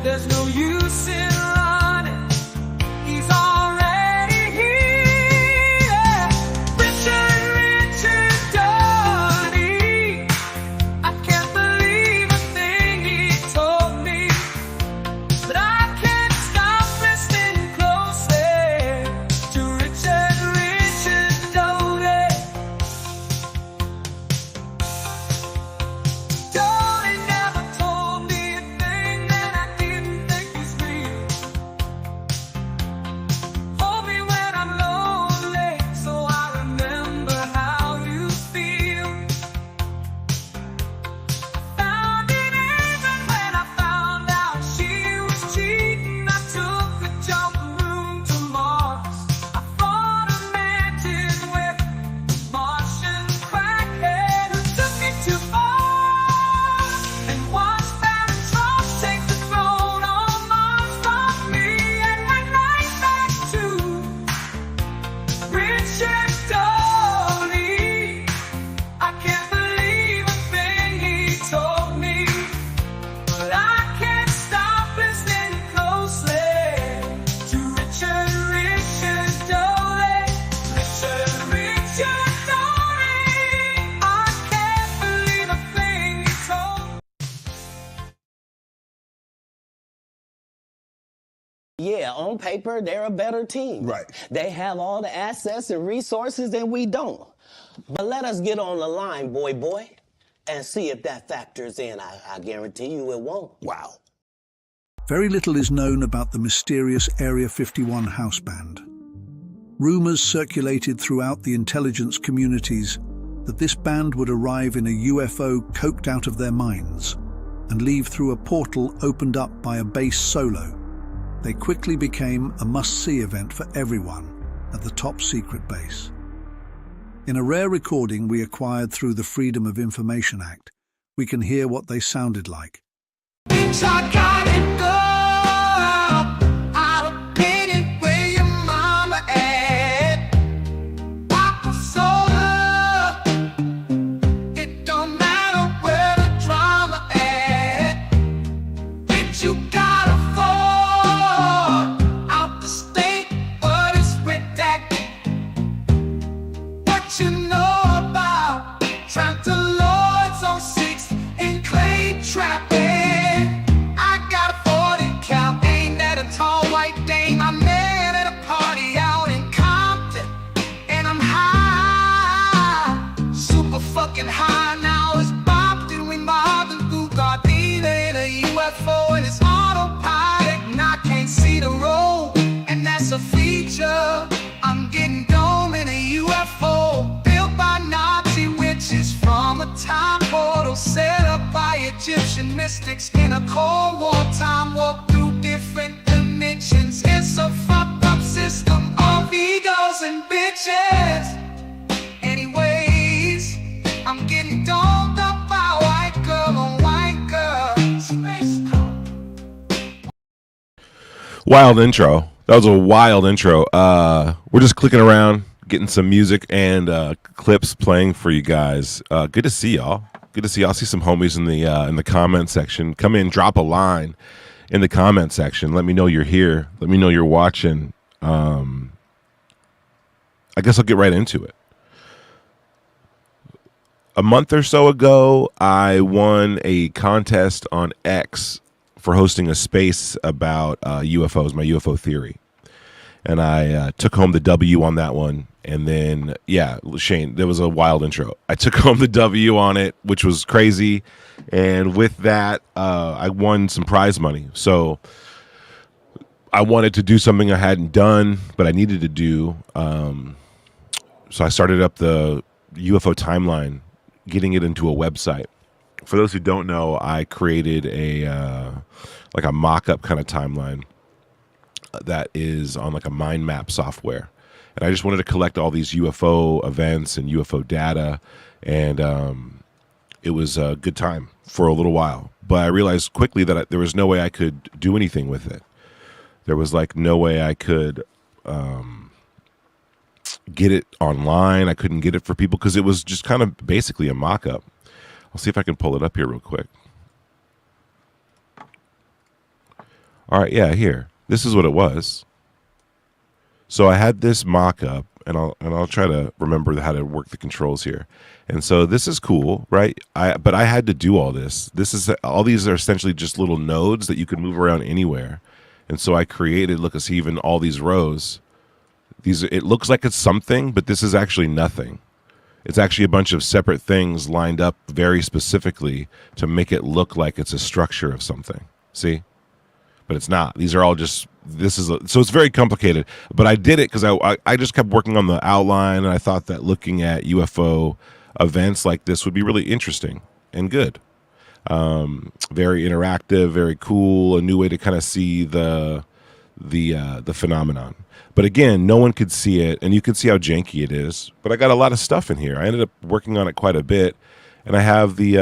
There's no use in running. He's already here. Richard Downey. I can't believe a thing he told me, but I can't stop listening closely to Richard Downey. Downey never told me a thing that I didn't think was real. Hold me when I'm lonely, so I remember how you feel. Found it even when I found out she was cheating. I took a jump room to Mars. I fought a mantis with a Martian crackhead who took me too far, and watched Barry Trump take the throne on Mars from me, and went right back to Richard Downey. I can't believe a thing he told me, but I can't stop listening closely to Richard Downey. Richard Downey. I can't believe a thing he told me. Yeah, on paper, they're a better team. Right. They have all the assets and resources, and we don't. But let us get on the line, boy, and see if that factors in. I guarantee you it won't. Wow. Very little is known about the mysterious Area 51 house band. Rumors circulated throughout the intelligence communities that this band would arrive in a UFO coked out of their minds and leave through a portal opened up by a bass solo. They quickly became a must-see event for everyone at the top secret base. In a rare recording we acquired through the Freedom of Information Act, we can hear what they sounded like. Bitch, I got it, girl. I'll get it where your mama at. Papa soda. It don't matter where the drama at. Bitch, you got a Ford out the state, but it's redacted. What you know about tractor lords on 6 and clay trapping? I got a 40 cal, aimed at a tall white dame I met at a party out in Compton, and I'm high, super fucking high. Now it's bopped and we mobbed and Blue Gardena in a UFO, and it's autopilot and I can't see the road, and that's a feature. I'm getting dome in a UFO built by Nazi witches from a time portal set up by Egyptian mystics in a Cold War time walk through different dimensions. It's a fucked up system of egos and bitches. Anyways, I'm getting domed up by white girl on white girl. Space Coast. Wild intro. That was a wild intro. We're just clicking around, getting some music and clips playing for you guys. Good to see y'all. Good to see y'all. See some homies in the comment section. Come in, drop a line in the comment section. Let me know you're here. Let me know you're watching. I guess I'll get right into it. A month or so ago, I won a contest on X for hosting a space about UFOs, my UFO theory. And I took home the W on that one. And then, yeah, Shane, there was a wild intro. I took home the W on it, which was crazy. And with that, I won some prize money. So I wanted to do something I hadn't done, but I needed to do. So I started up the UFO Timeline, getting it into a website. For those who don't know, I created a like a mock-up kind of timeline that is on like a mind map software. And I just wanted to collect all these UFO events and UFO data. And it was a good time for a little while. But I realized quickly that there was no way I could do anything with it. There was like no way I could get it online. I couldn't get it for people because it was just kind of basically a mock-up. I'll see if I can pull it up here real quick. All right, yeah, here. This is what it was. So I had this mock-up, and I'll try to remember how to work the controls here. And so this is cool, right? But I had to do all this. All these are essentially just little nodes that you can move around anywhere. And so I created, look, see, even all these rows. It looks like it's something, but this is actually nothing. It's actually a bunch of separate things lined up very specifically to make it look like it's a structure of something. See? But it's not. These are all just, so it's very complicated. But I did it because I just kept working on the outline, and I thought that looking at UFO events like this would be really interesting and good. Very interactive, very cool, a new way to kind of see the phenomenon. But again, no one could see it, and you can see how janky it is. But I got a lot of stuff in here. I ended up working on it quite a bit, and I have the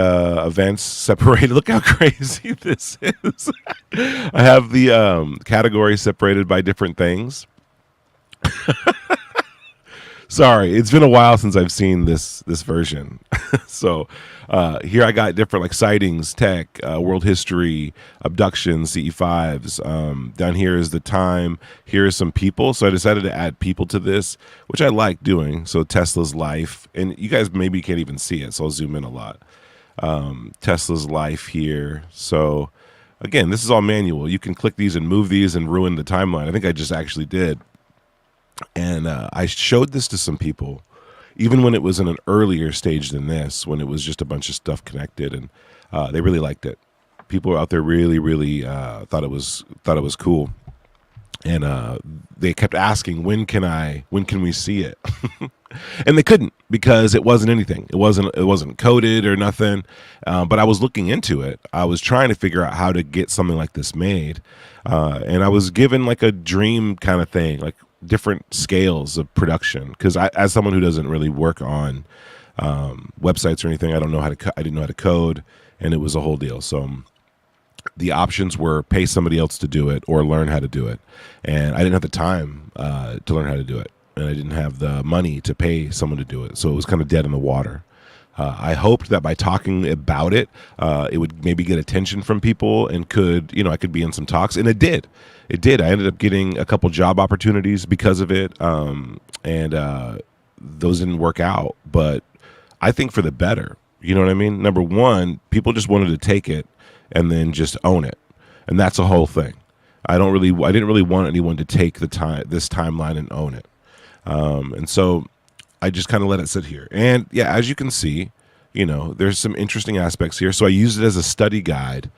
events separated. Look how crazy this is. I have the categories separated by different things. Sorry, it's been a while since I've seen this version. So here I got different like sightings, tech, world history, abductions, CE5s. Down here is the time. Here is some people. So I decided to add people to this, which I like doing. So Tesla's life, and you guys maybe can't even see it, so I'll zoom in a lot. Tesla's life here. So again, this is all manual. You can click these and move these and ruin the timeline. I think I just actually did. And I showed this to some people, even when it was in an earlier stage than this, when it was just a bunch of stuff connected, and they really liked it. People out there really, really thought it was cool, and they kept asking, when can we see it? And they couldn't, because it wasn't anything. It wasn't coded or nothing. But I was looking into it. I was trying to figure out how to get something like this made, and I was given like a dream kind of thing, like different scales of production, because as someone who doesn't really work on websites or anything, I didn't know how to code, and it was a whole deal. So the options were pay somebody else to do it or learn how to do it, and I didn't have the time to learn how to do it, and I didn't have the money to pay someone to do it, so it was kind of dead in the water. I hoped that by talking about it, it would maybe get attention from people, and I could be in some talks, and it did. I ended up getting a couple job opportunities because of it, and those didn't work out. But I think for the better. You know what I mean? Number one, people just wanted to take it and then just own it, and that's a whole thing. I didn't really want anyone to take this timeline and own it, and so I just kind of let it sit here. And yeah, as you can see, there's some interesting aspects here. So I used it as a study guide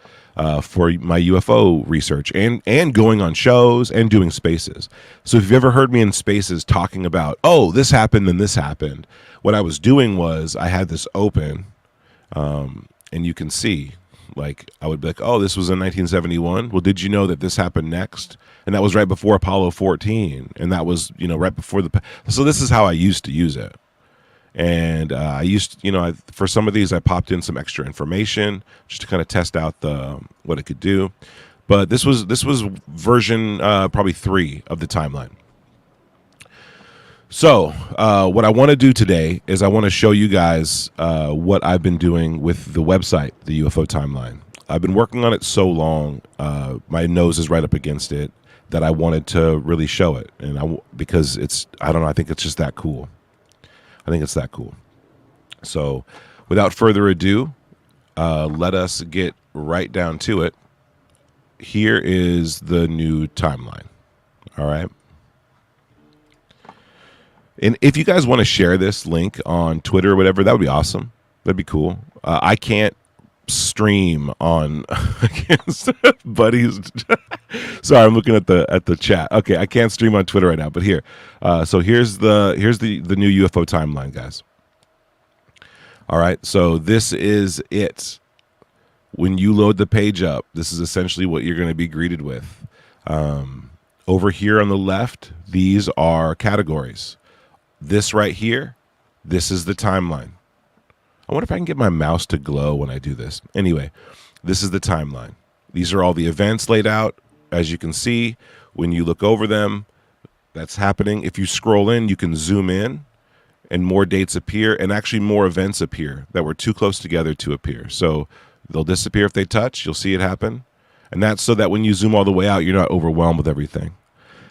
for my UFO research and going on shows and doing spaces. So if you've ever heard me in spaces talking about, oh, this happened, then this happened, what I was doing was I had this open, and you can see, like, I would be like, oh, this was in 1971. Well, did you know that this happened next? And that was right before Apollo 14. And that was, right before so this is how I used to use it. And I used, for some of these, I popped in some extra information just to kind of test out what it could do. But this was version probably 3 of the timeline. So what I want to do today is I want to show you guys what I've been doing with the website, the UFO Timeline. I've been working on it so long, my nose is right up against it, that I wanted to really show it, and because I don't know, I think it's just that cool. I think it's that cool. So without further ado, let us get right down to it. Here is the new timeline. All right. And if you guys want to share this link on Twitter or whatever, that would be awesome. That'd be cool. I can't stream on buddies. Sorry, I'm looking at the chat. Okay, I can't stream on Twitter right now, but here. So here's the new UFO timeline, guys. All right, so this is it. When you load the page up, this is essentially what you're going to be greeted with. Over here on the left, these are categories. This right here, this is the timeline. I wonder if I can get my mouse to glow when I do this. Anyway, this is the timeline. These are all the events laid out. As you can see, when you look over them, that's happening. If you scroll in, you can zoom in, and more dates appear, and actually more events appear that were too close together to appear. So they'll disappear if they touch. You'll see it happen. And that's so that when you zoom all the way out, you're not overwhelmed with everything.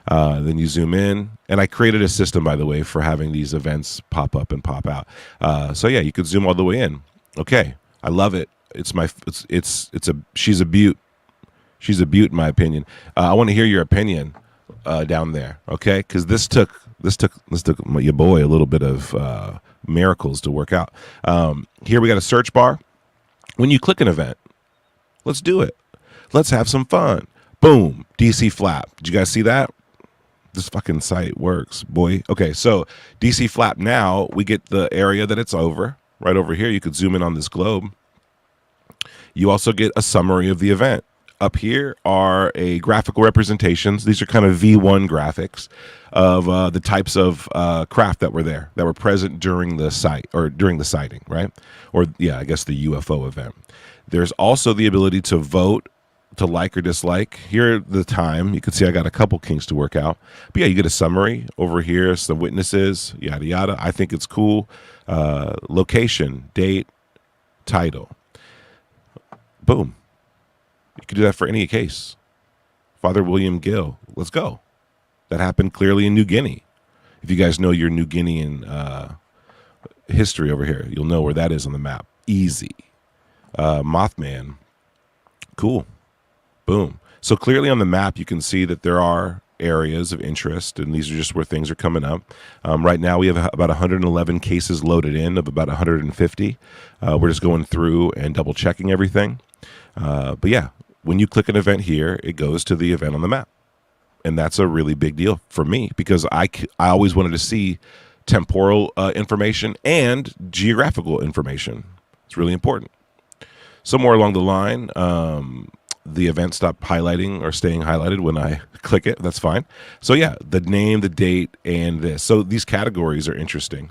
Then you zoom in, and I created a system, by the way, for having these events pop up and pop out. So yeah, you could zoom all the way in. Okay, I love it. She's a beaut. She's a beaut, in my opinion. I want to hear your opinion down there, okay? Because this took your boy a little bit of miracles to work out. Here we got a search bar. When you click an event, let's do it. Let's have some fun. Boom, DC flap. Did you guys see that? This fucking site works, boy. Okay, so DC flap, now we get the area that it's over. Right over here, you could zoom in on this globe. You also get a summary of the event. Up here are a graphical representations. These are kind of V1 graphics of the types of craft that were there, that were present during the site, or during the sighting, right? Or yeah, I guess the UFO event. There's also the ability to vote, to like or dislike. Here at the time, you can see I got a couple kinks to work out. But yeah, you get a summary over here, some witnesses, yada yada. I think it's cool. Location, date, title. Boom. You could do that for any case. Father William Gill, let's go. That happened clearly in New Guinea. If you guys know your New Guinean history over here, you'll know where that is on the map. Easy. Mothman. Cool. Boom. So clearly on the map, you can see that there are areas of interest, and these are just where things are coming up. Right now, we have about 111 cases loaded in of about 150. We're just going through and double checking everything. But yeah, when you click an event here, it goes to the event on the map. And that's a really big deal for me, because I always wanted to see temporal information and geographical information. It's really important. Somewhere along the line, the event stopped highlighting or staying highlighted when I click it. That's fine. So yeah, the name, the date, and this. So these categories are interesting.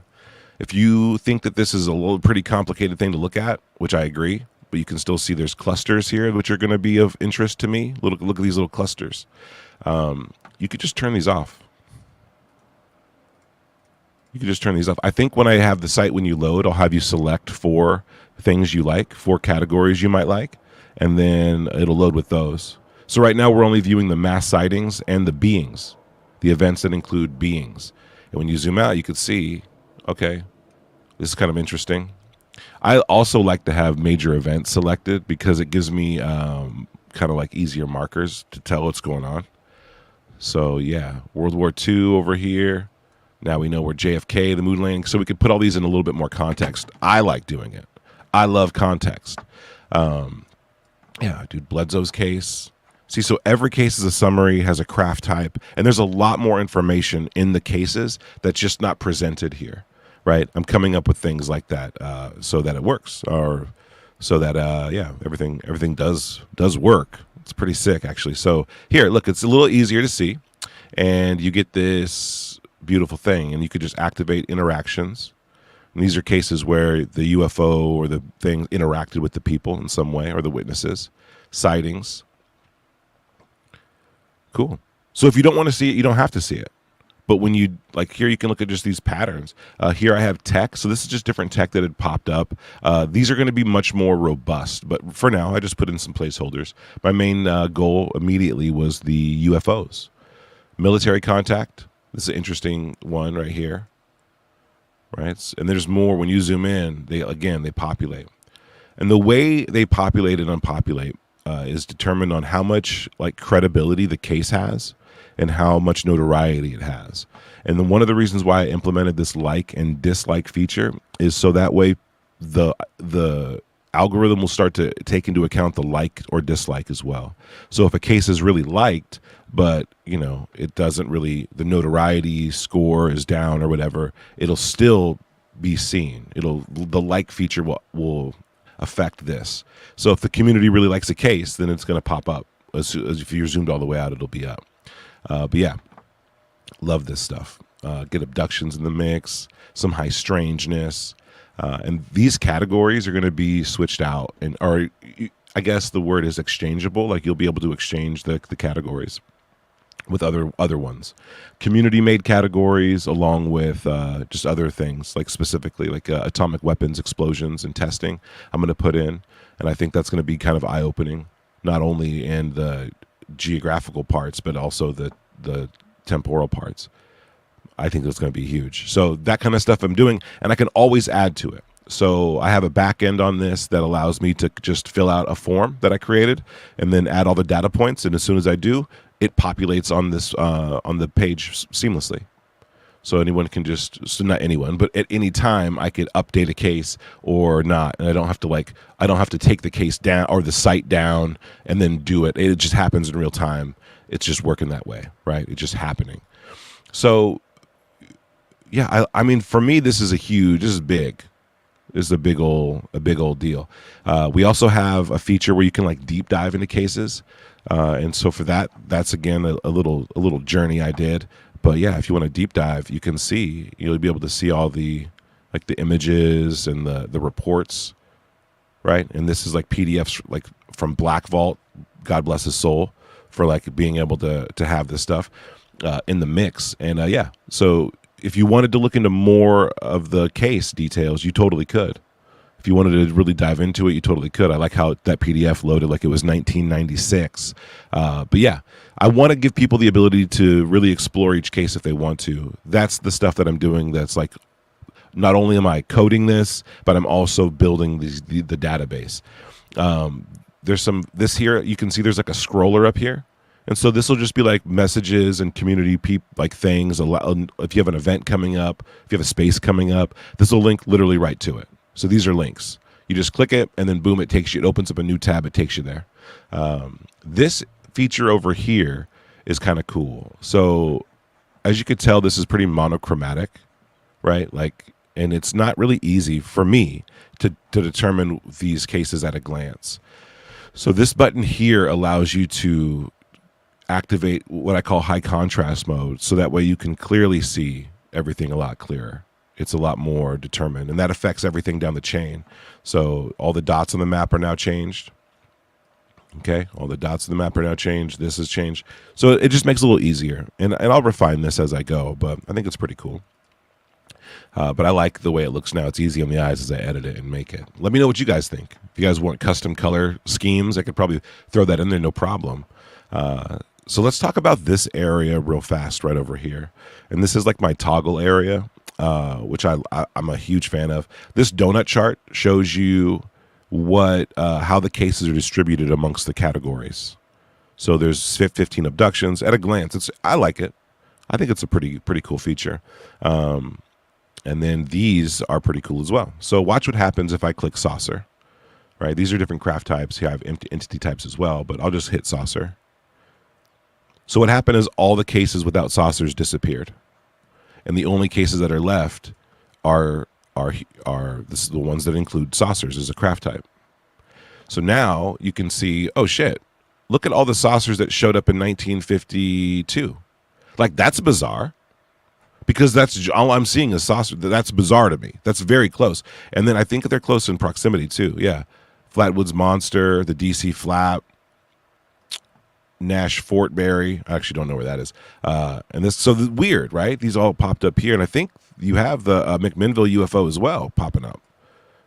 If you think that this is a little pretty complicated thing to look at, which I agree, but you can still see there's clusters here which are going to be of interest to me. Look at these little clusters. You could just turn these off. You can just turn these off. I think when I have the site, when you load, I'll have you select 4 things you like, 4 categories you might like, and then it'll load with those. So right now we're only viewing the mass sightings and the beings, the events that include beings. And when you zoom out, you could see, okay, this is kind of interesting. I also like to have major events selected because it gives me kind of like easier markers to tell what's going on. So yeah, World War II over here. Now we know where JFK, the moon landing. So we could put all these in a little bit more context. I like doing it. I love context. Yeah, dude, Bledsoe's case. See, so every case is a summary, has a craft type, and there's a lot more information in the cases that's just not presented here, right? I'm coming up with things like that so that it works, or so that yeah, everything does work. It's pretty sick, actually. So here, look, it's a little easier to see, and you get this beautiful thing, and you could just activate interactions. And these are cases where the UFO or the thing interacted with the people in some way, or the witnesses. Sightings. Cool. So if you don't want to see it, you don't have to see it. But when you, like here, you can look at just these patterns. Here I have tech. So this is just different tech that had popped up. These are going to be much more robust. But for now, I just put in some placeholders. My main goal immediately was the UFOs. Military contact. This is an interesting one right here. Right? And there's more. When you zoom in, they populate. And the way they populate and unpopulate is determined on how much like credibility the case has and how much notoriety it has. And then one of the reasons why I implemented this like and dislike feature is so that way the algorithm will start to take into account the like or dislike as well. So if a case is really liked, but you know, it doesn't really, the notoriety score is down or whatever, it'll still be seen. The like feature will affect this. So if the community really likes a case, then it's going to pop up. As if you're zoomed all the way out, it'll be up. But yeah, love this stuff. Get abductions in the mix, some high strangeness. And these categories are going to be switched out, or I guess the word is exchangeable. Like you'll be able to exchange the categories with other ones, community-made categories, along with just other things, like specifically like atomic weapons, explosions, and testing. I'm going to put in, and I think that's going to be kind of eye-opening not only in the geographical parts, but also the temporal parts. I think it's going to be huge. So that kind of stuff I'm doing, and I can always add to it. So I have a back end on this that allows me to just fill out a form that I created and then add all the data points. And as soon as I do, it populates on this on the page seamlessly. So anyone can just, so not anyone, but at any time I could update a case or not. And I don't have to take the case down or the site down and then do it. It just happens in real time. It's just working that way, right? It's just happening. So yeah, I mean, for me, this is big. This is a big old deal. We also have a feature where you can like deep dive into cases. And so for that's again, a little journey I did. But yeah, if you want to deep dive, you'll be able to see all the images and the reports, right? And this is like PDFs like from Black Vault, God bless his soul, for like being able to have this stuff in the mix. And yeah, so if you wanted to look into more of the case details, you totally could. If you wanted to really dive into it, you totally could. I like how that PDF loaded like it was 1996. But yeah, I want to give people the ability to really explore each case if they want to. That's the stuff that I'm doing. That's like, not only am I coding this, but I'm also building the database. This here, you can see there's like a scroller up here. And so this will just be like messages and community like things. If you have an event coming up, if you have a space coming up, this will link literally right to it. So these are links. You just click it and then boom, it opens up a new tab. It takes you there. This feature over here is kind of cool. So as you could tell, this is pretty monochromatic, right? Like, and it's not really easy for me to determine these cases at a glance. So this button here allows you to activate what I call high contrast mode. So that way you can clearly see everything a lot clearer. It's a lot more determined, and that affects everything down the chain. So all the dots on the map are now changed. Okay, all the dots on the map are now changed. This has changed. So it just makes it a little easier. And I'll refine this as I go, but I think it's pretty cool. But I like the way it looks now. It's easy on the eyes as I edit it and make it. Let me know what you guys think. If you guys want custom color schemes, I could probably throw that in there, no problem. So let's talk about this area real fast right over here. And this is like my toggle area, which I'm a huge fan of. This donut chart shows you how the cases are distributed amongst the categories. So there's 15 abductions at a glance. I like it. I think it's a pretty cool feature. And then these are pretty cool as well. So watch what happens if I click saucer, right? These are different craft types. Here I have entity types as well, but I'll just hit saucer. So what happened is all the cases without saucers disappeared. And the only cases that are left are this is the ones that include saucers as a craft type. So now you can see, oh shit, look at all the saucers that showed up in 1952. Like, that's bizarre, because that's all I'm seeing is saucer. That's bizarre to me. That's very close. And then I think they're close in proximity too. Yeah. Flatwoods Monster, the DC Flap, Nash Fortberry. I actually don't know where that is. And this, so weird, right? These all popped up here. And I think you have the McMinnville UFO as well popping up.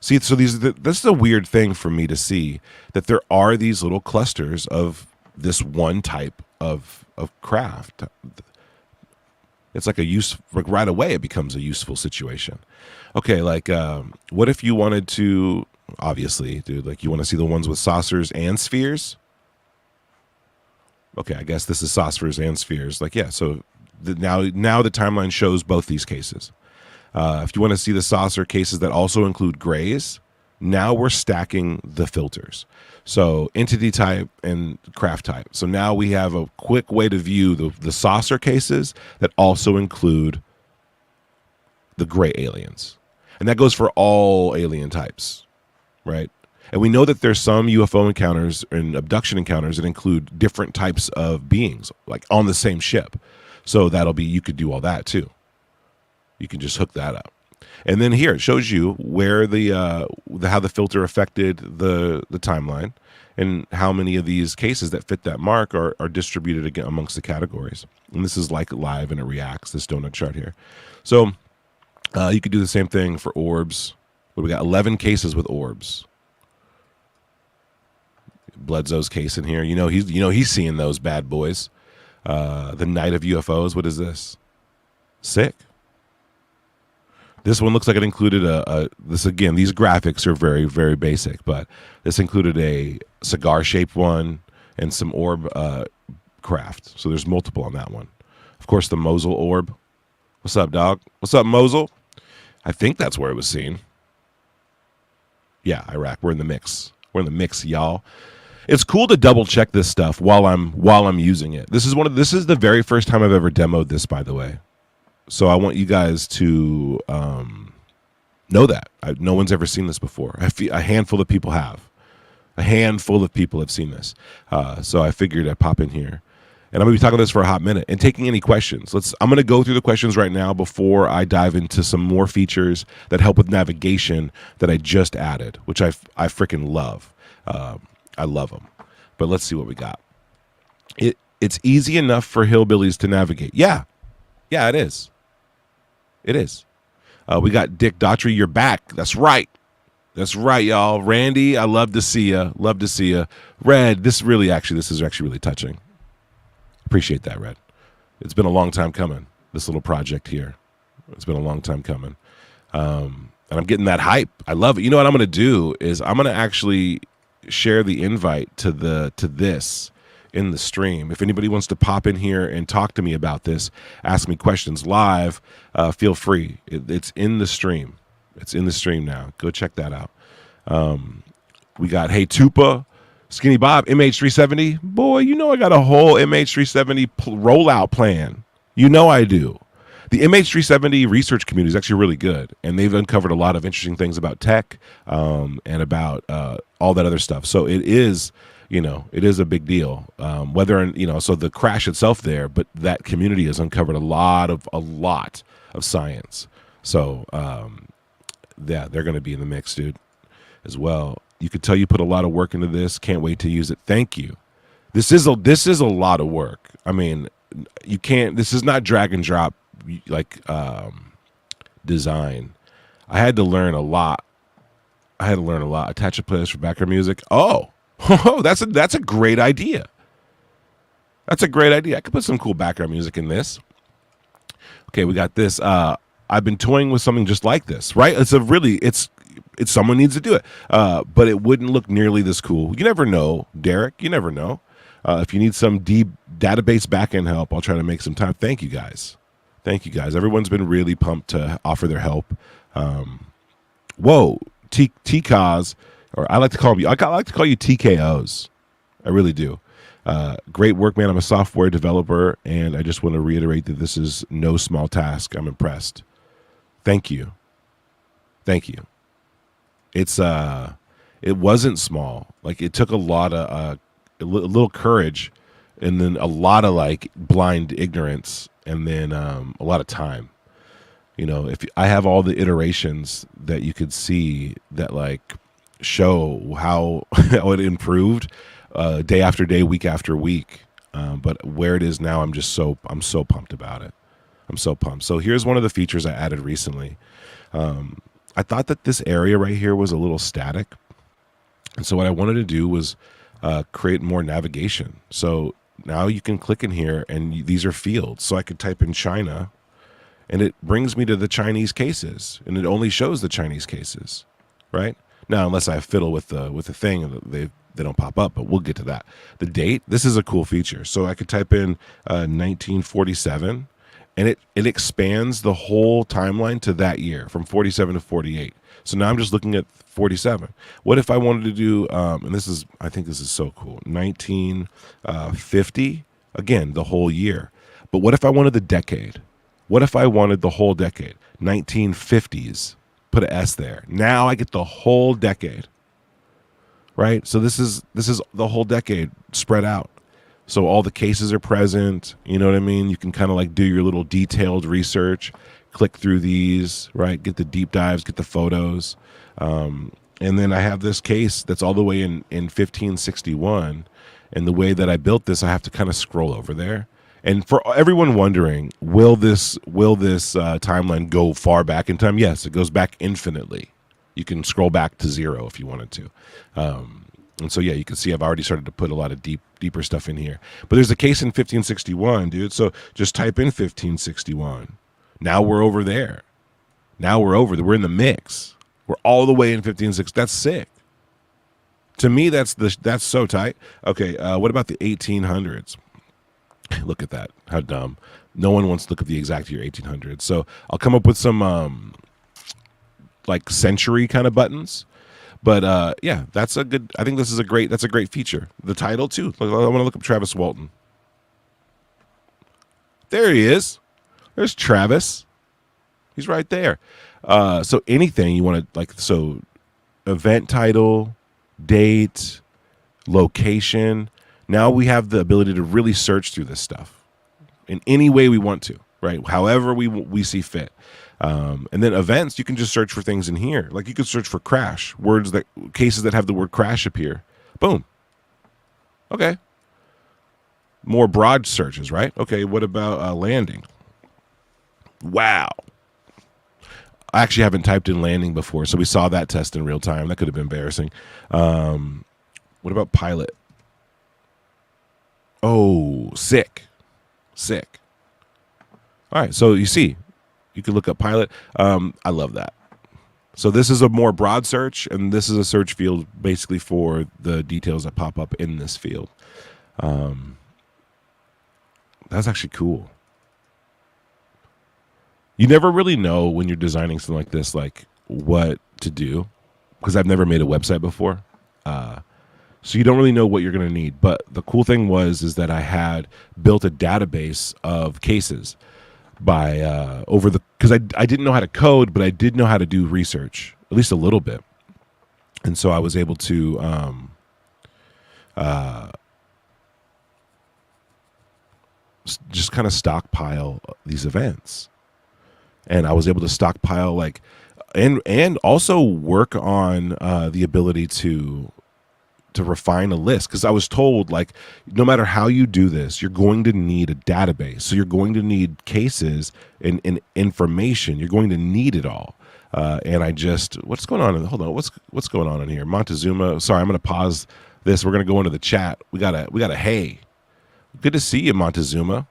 See, so this is a weird thing for me to see, that there are these little clusters of this one type of craft. It's like like right away it becomes a useful situation. Okay, like what if you wanted to, obviously, dude, like you want to see the ones with saucers and spheres? Okay, I guess this is saucers and spheres. Like, yeah, so now the timeline shows both these cases. If you want to see the saucer cases that also include grays, now we're stacking the filters. So entity type and craft type. So now we have a quick way to view the saucer cases that also include the gray aliens. And that goes for all alien types, right? And we know that there's some UFO encounters and abduction encounters that include different types of beings, like on the same ship. So you could do all that too. You can just hook that up. And then here it shows you where how the filter affected the timeline, and how many of these cases that fit that mark are distributed again amongst the categories. And this is like live and it reacts, this donut chart here. So you could do the same thing for orbs. We got 11 cases with orbs. Bledsoe's case in here. He's seeing those bad boys. The Night of UFOs. What is this? Sick. This one looks like it included this again. These graphics are very, very basic, but this included a cigar-shaped one and some orb craft. So there's multiple on that one. Of course, the Mosul orb. What's up, dog? What's up, Mosul? I think that's where it was seen. Yeah, Iraq. We're in the mix. We're in the mix, y'all. It's cool to double check this stuff while I'm using it. This is the very first time I've ever demoed this, by the way. So I want you guys to know that no one's ever seen this before. A handful of people have. A handful of people have seen this. So I figured I'd pop in here. And I'm going to be talking about this for a hot minute and taking any questions. I'm going to go through the questions right now before I dive into some more features that help with navigation that I just added, which I freaking love. I love them. But let's see what we got. It's easy enough for hillbillies to navigate. Yeah, it is. It is. We got Dick Daughtry. You're back. That's right. That's right, y'all. Randy, I love to see you. Love to see you. Red, this is actually really touching. Appreciate that, Red. It's been a long time coming, this little project here. It's been a long time coming. And I'm getting that hype. I love it. You know what I'm going to do is I'm going to actually share the invite to this in the stream. If anybody wants to pop in here and talk to me about this, ask me questions live, feel free. It's in the stream. It's in the stream now. Go check that out. We got Hey Tupa, Skinny Bob, MH370. Boy, you know I got a whole MH370 rollout plan. You know I do. The MH370 research community is actually really good, and they've uncovered a lot of interesting things about tech and about all that other stuff. So it is a big deal. So the crash itself there, but that community has uncovered a lot of science. So yeah, they're going to be in the mix, dude, as well. You could tell you put a lot of work into this. Can't wait to use it. Thank you. This is a lot of work. I mean, you can't. This is not drag and drop like design. I had to learn a lot. Attach a playlist for background music. Oh, that's a great idea. That's a great idea. I could put some cool background music in this. Okay, we got this. I've been toying with something just like this, right? It's someone needs to do it, but it wouldn't look nearly this cool. You never know, Derek. You never know. If you need some deep database backend help, I'll try to make some time. Thank you guys. Everyone's been really pumped to offer their help. Whoa, TKOs, or I like to call you TKOs. I really do. Great work, man. I'm a software developer, and I just want to reiterate that this is no small task. I'm impressed. Thank you. It wasn't small. Like, it took a lot of a little courage, and then a lot of like blind ignorance, and then a lot of time. If I have all the iterations that you could see that like show how it improved day after day, week after week. But where it is now, I'm so pumped about it. I'm so pumped. So here's one of the features I added recently. I thought that this area right here was a little static. And so what I wanted to do was create more navigation. So now you can click in here, and these are fields. So I could type in China, and it brings me to the Chinese cases, and it only shows the Chinese cases, right? Now, unless I fiddle with the thing, they don't pop up, but we'll get to that. The date, this is a cool feature. So I could type in 1947, and it expands the whole timeline to that year from 47 to 48. So now I'm just looking at 47. What if I wanted to do, and I think this is so cool, 1950, again, the whole year. But what if I wanted the decade? What if I wanted the whole decade? 1950s, put an S there. Now I get the whole decade, right? So this is the whole decade spread out. So all the cases are present, you know what I mean? You can kind of like do your little detailed research, click through these, right? Get the deep dives, get the photos. And then I have this case that's all the way in 1561. And the way that I built this, I have to kind of scroll over there. And for everyone wondering, will this timeline go far back in time? Yes, it goes back infinitely. You can scroll back to 0 if you wanted to. And so, yeah, you can see I've already started to put a lot of deeper stuff in here. But there's a case in 1561, dude. So just type in 1561. Now we're over there. Now we're over there. We're in the mix. We're all the way in 1560. That's sick. To me, that's so tight. Okay, what about the 1800s? Look at that. How dumb. No one wants to look at the exact year 1800s. So I'll come up with some like century kind of buttons. But yeah, that's a good. I think that's a great feature. The title too. I want to look up Travis Walton. There he is. There's Travis. He's right there. So anything you want to so event title, date, location. Now we have the ability to really search through this stuff in any way we want to, right? However we see fit. And then events, you can just search for things in here. Like you could search for crash, cases that have the word crash appear. Boom. Okay. More broad searches, right? Okay, what about landing? Wow. I actually haven't typed in landing before, so we saw that test in real time. That could have been embarrassing. What about pilot? Oh, sick. All right, so you see, you can look up pilot. I love that. So this is a more broad search, and this is a search field basically for the details that pop up in this field. That's actually cool. You never really know when you're designing something like this, like what to do, because I've never made a website before. So you don't really know what you're going to need. But the cool thing is that I had built a database of cases because I didn't know how to code, but I did know how to do research, at least a little bit. And so I was able to just kind of stockpile these events. And I was able to stockpile and also work on the ability to refine a list, because I was told no matter how you do this, you're going to need a database. So you're going to need cases and information. You're going to need it all. And what's going on? Hold on, what's going on in here? Montezuma. Sorry, I'm going to pause this. We're going to go into the chat. We got a hey. Good to see you, Montezuma.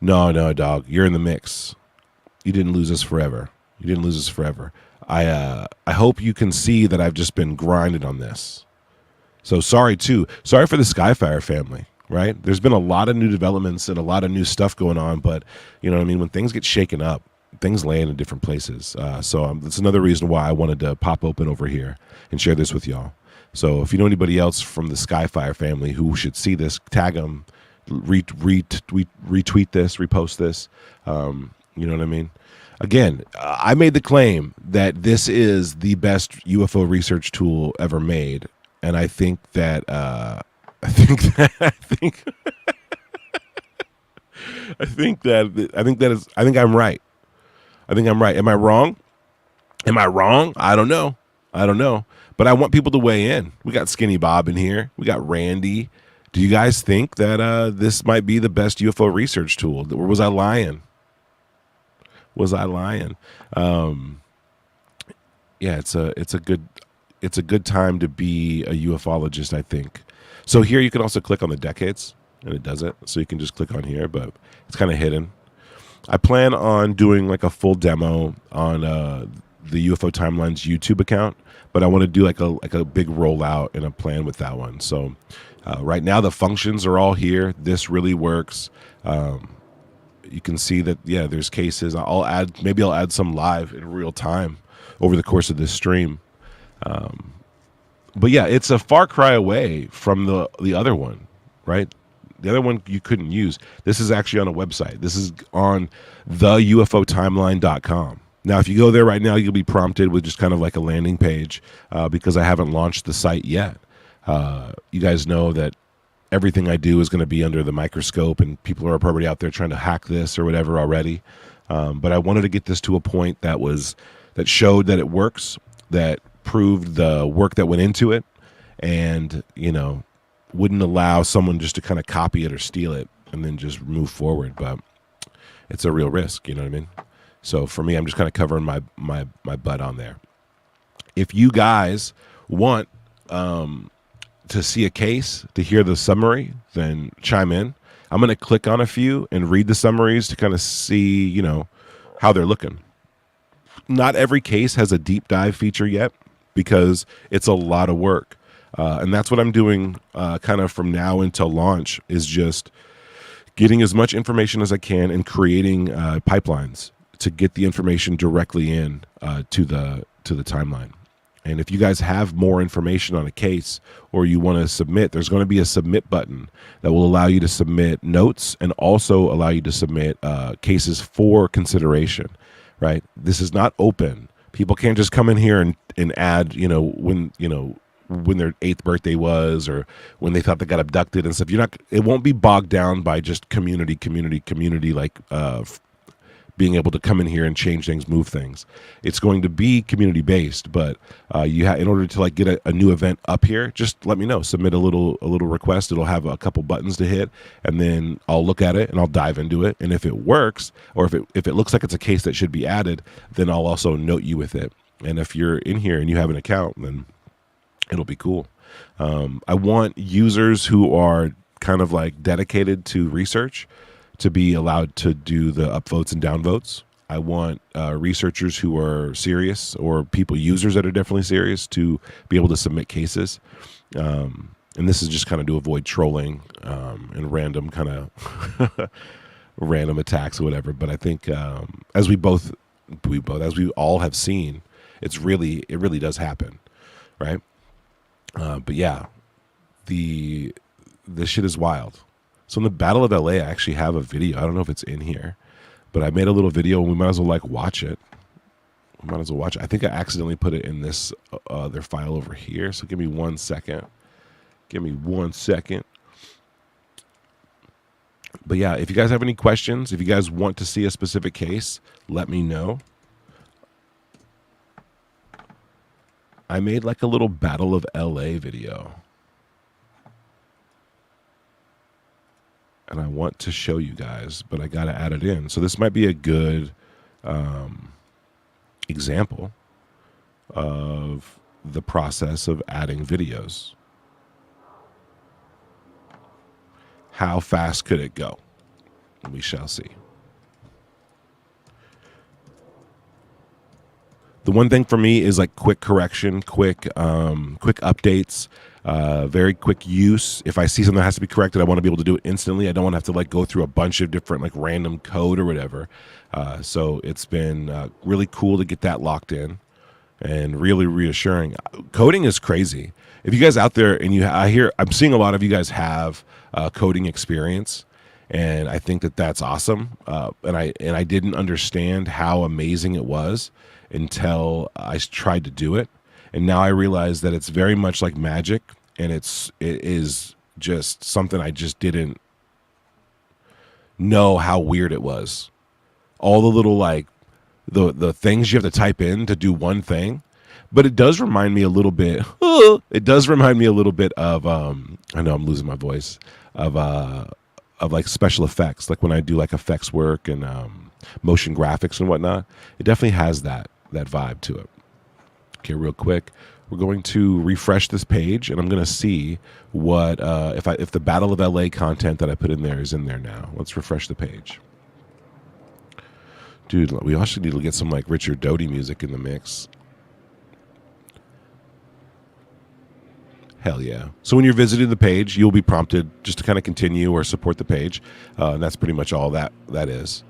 No, dog. You're in the mix. You didn't lose us forever. I hope you can see that I've just been grinding on this. So sorry for the Skyfire family, right? There's been a lot of new developments and a lot of new stuff going on, but you know what I mean? When things get shaken up, things land in different places. So that's another reason why I wanted to pop open over here and share this with y'all. So if you know anybody else from the Skyfire family who should see this, tag them, retweet this, repost this. You know what I mean? Again, I made the claim that this is the best UFO research tool ever made, and I think I'm right. Am I wrong? I don't know. But I want people to weigh in. We got Skinny Bob in here. We got Randy. Do you guys think that this might be the best UFO research tool? Or was I lying? Yeah, it's a good time to be a ufologist, I think. So here you can also click on the decades, and it does it. So you can just click on here, but it's kind of hidden. I plan on doing a full demo on the UFO Timeline's YouTube account, but I want to do a big rollout and a plan with that one. So right now the functions are all here. This really works. You can see that, yeah, there's cases. Maybe I'll add some live in real time over the course of this stream. But yeah, it's a far cry away from the other one, right? The other one you couldn't use. This is actually on a website. This is on theufotimeline.com. Now, if you go there right now, you'll be prompted with just kind of like a landing page because I haven't launched the site yet. You guys know that everything I do is going to be under the microscope, and people are probably out there trying to hack this or whatever already. But I wanted to get this to a point that showed that it works, that proved the work that went into it, and wouldn't allow someone just to kind of copy it or steal it and then just move forward. But it's a real risk, you know what I mean? So for me, I'm just kind of covering my butt on there. If you guys want to see a case, to hear the summary, then chime in. I'm going to click on a few and read the summaries to kind of see, you know, how they're looking. Not every case has a deep dive feature yet because it's a lot of work. And that's what I'm doing kind of from now until launch, is just getting as much information as I can and creating pipelines to get the information directly in to the timeline. And if you guys have more information on a case or you want to submit, there's going to be a submit button that will allow you to submit notes and also allow you to submit cases for consideration, right? This is not open. People can't just come in here and add, when their 8th birthday was or when they thought they got abducted and stuff. It won't be bogged down by just community, like being able to come in here and change things, move things. It's going to be community based, but in order to like get a new event up here, just let me know. Submit a little request. It'll have a couple buttons to hit, and then I'll look at it and I'll dive into it. And if it works, or if it looks like it's a case that should be added, then I'll also note you with it. And if you're in here and you have an account, then it'll be cool. I want users who are kind of like dedicated to research to be allowed to do the upvotes and downvotes. I want researchers who are serious, or users that are definitely serious, to be able to submit cases. And this is just kind of to avoid trolling and random kind of random attacks or whatever. But I think as we all have seen, it really does happen, right? But yeah, the shit is wild. So in the Battle of LA, I actually have a video. I don't know if it's in here, but I made a little video and we might as well watch it. I think I accidentally put it in this their file over here. So give me 1 second. But yeah, if you guys have any questions, if you guys want to see a specific case, let me know. I made like a little Battle of LA video. And I want to show you guys, but I got to add it in. So this might be a good example of the process of adding videos. How fast could it go? We shall see. The one thing for me is like quick correction, quick updates, very quick use. If I see something that has to be corrected, I want to be able to do it instantly. I don't want to have to like go through a bunch of different like random code or whatever. So it's been really cool to get that locked in and really reassuring. Coding is crazy. If you guys out there and I'm seeing a lot of you guys have coding experience. And I think that that's awesome. And I didn't understand how amazing it was until I tried to do it. And now I realize that it's very much like magic, and it is just something I just didn't know how weird it was. All the little like the things you have to type in to do one thing. But it does remind me a little bit. It does remind me a little bit of I know I'm losing my voice, of like special effects, like when I do like effects work and motion graphics and whatnot. It definitely has that vibe to it. Okay, real quick, we're going to refresh this page, and I'm going to see what if the Battle of LA content that I put in there is in there now. Let's refresh the page. Dude, we also need to get some like Richard Doty music in the mix. Hell yeah. So when you're visiting the page, you'll be prompted just to kind of continue or support the page. And that's pretty much all that is.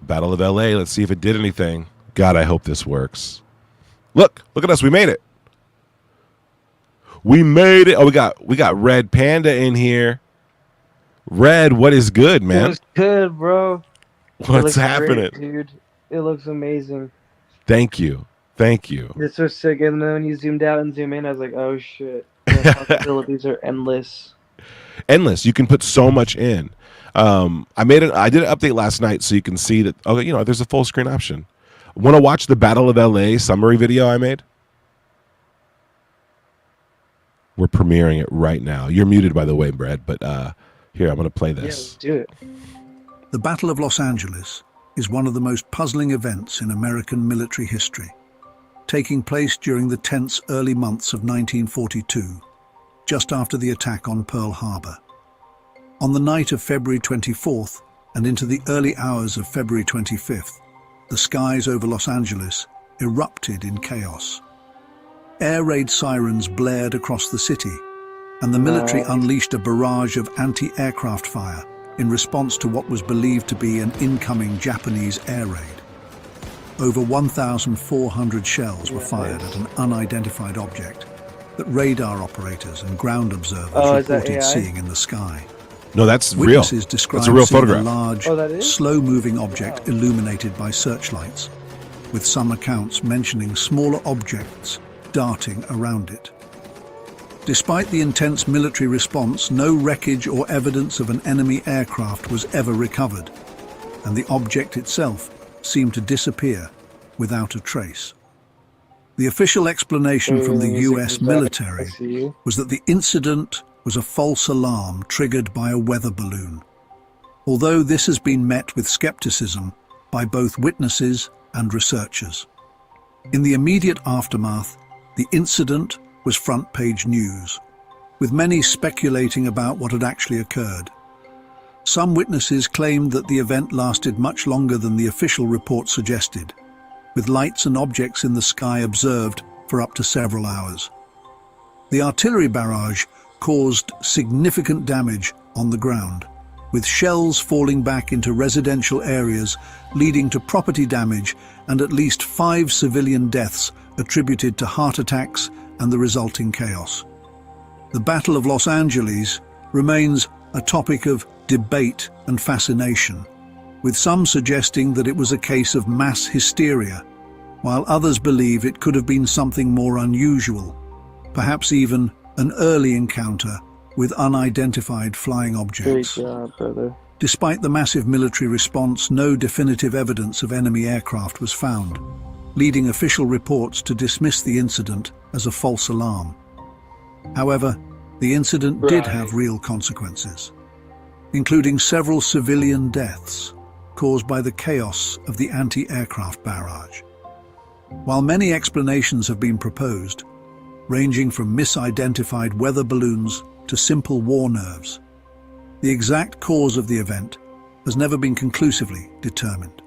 Battle of LA, let's see if it did anything. God, I hope this works. Look at us. We made it. Oh, we got Red Panda in here. Red, what is good, man? What's good, bro? What's happening? Great, dude? It looks amazing. Thank you. This was sick, and then when you zoomed out and zoomed in, I was like, oh shit. The possibilities are endless. Endless. You can put so much in. I did an update last night so you can see that, there's a full screen option. Want to watch the Battle of LA summary video I made? We're premiering it right now. You're muted, by the way, Brad, but here, I'm going to play this. Yeah, let's do it. The Battle of Los Angeles is one of the most puzzling events in American military history, taking place during the tense early months of 1942. just after the attack on Pearl Harbor. On the night of February 24th and into the early hours of February 25th, the skies over Los Angeles erupted in chaos. Air raid sirens blared across the city, and the military unleashed a barrage of anti-aircraft fire in response to what was believed to be an incoming Japanese air raid. Over 1,400 shells were fired at an unidentified object that radar operators and ground observers reported seeing in the sky. No, that's real. Witnesses described That's a real seeing photograph. a large, slow-moving object illuminated by searchlights, with some accounts mentioning smaller objects darting around it. Despite the intense military response, no wreckage or evidence of an enemy aircraft was ever recovered, and the object itself seemed to disappear without a trace. The official explanation from the US military was that the incident was a false alarm triggered by a weather balloon, although this has been met with skepticism by both witnesses and researchers. In the immediate aftermath, the incident was front-page news, with many speculating about what had actually occurred. Some witnesses claimed that the event lasted much longer than the official report suggested, with lights and objects in the sky observed for up to several hours. The artillery barrage caused significant damage on the ground, with shells falling back into residential areas, leading to property damage and at least 5 civilian deaths attributed to heart attacks and the resulting chaos. The Battle of Los Angeles remains a topic of debate and fascination, with some suggesting that it was a case of mass hysteria, while others believe it could have been something more unusual, perhaps even an early encounter with unidentified flying objects. Great job, brother. Despite the massive military response, no definitive evidence of enemy aircraft was found, leading official reports to dismiss the incident as a false alarm. However, the incident did have real consequences, including several civilian deaths caused by the chaos of the anti-aircraft barrage. While many explanations have been proposed, ranging from misidentified weather balloons to simple war nerves, the exact cause of the event has never been conclusively determined.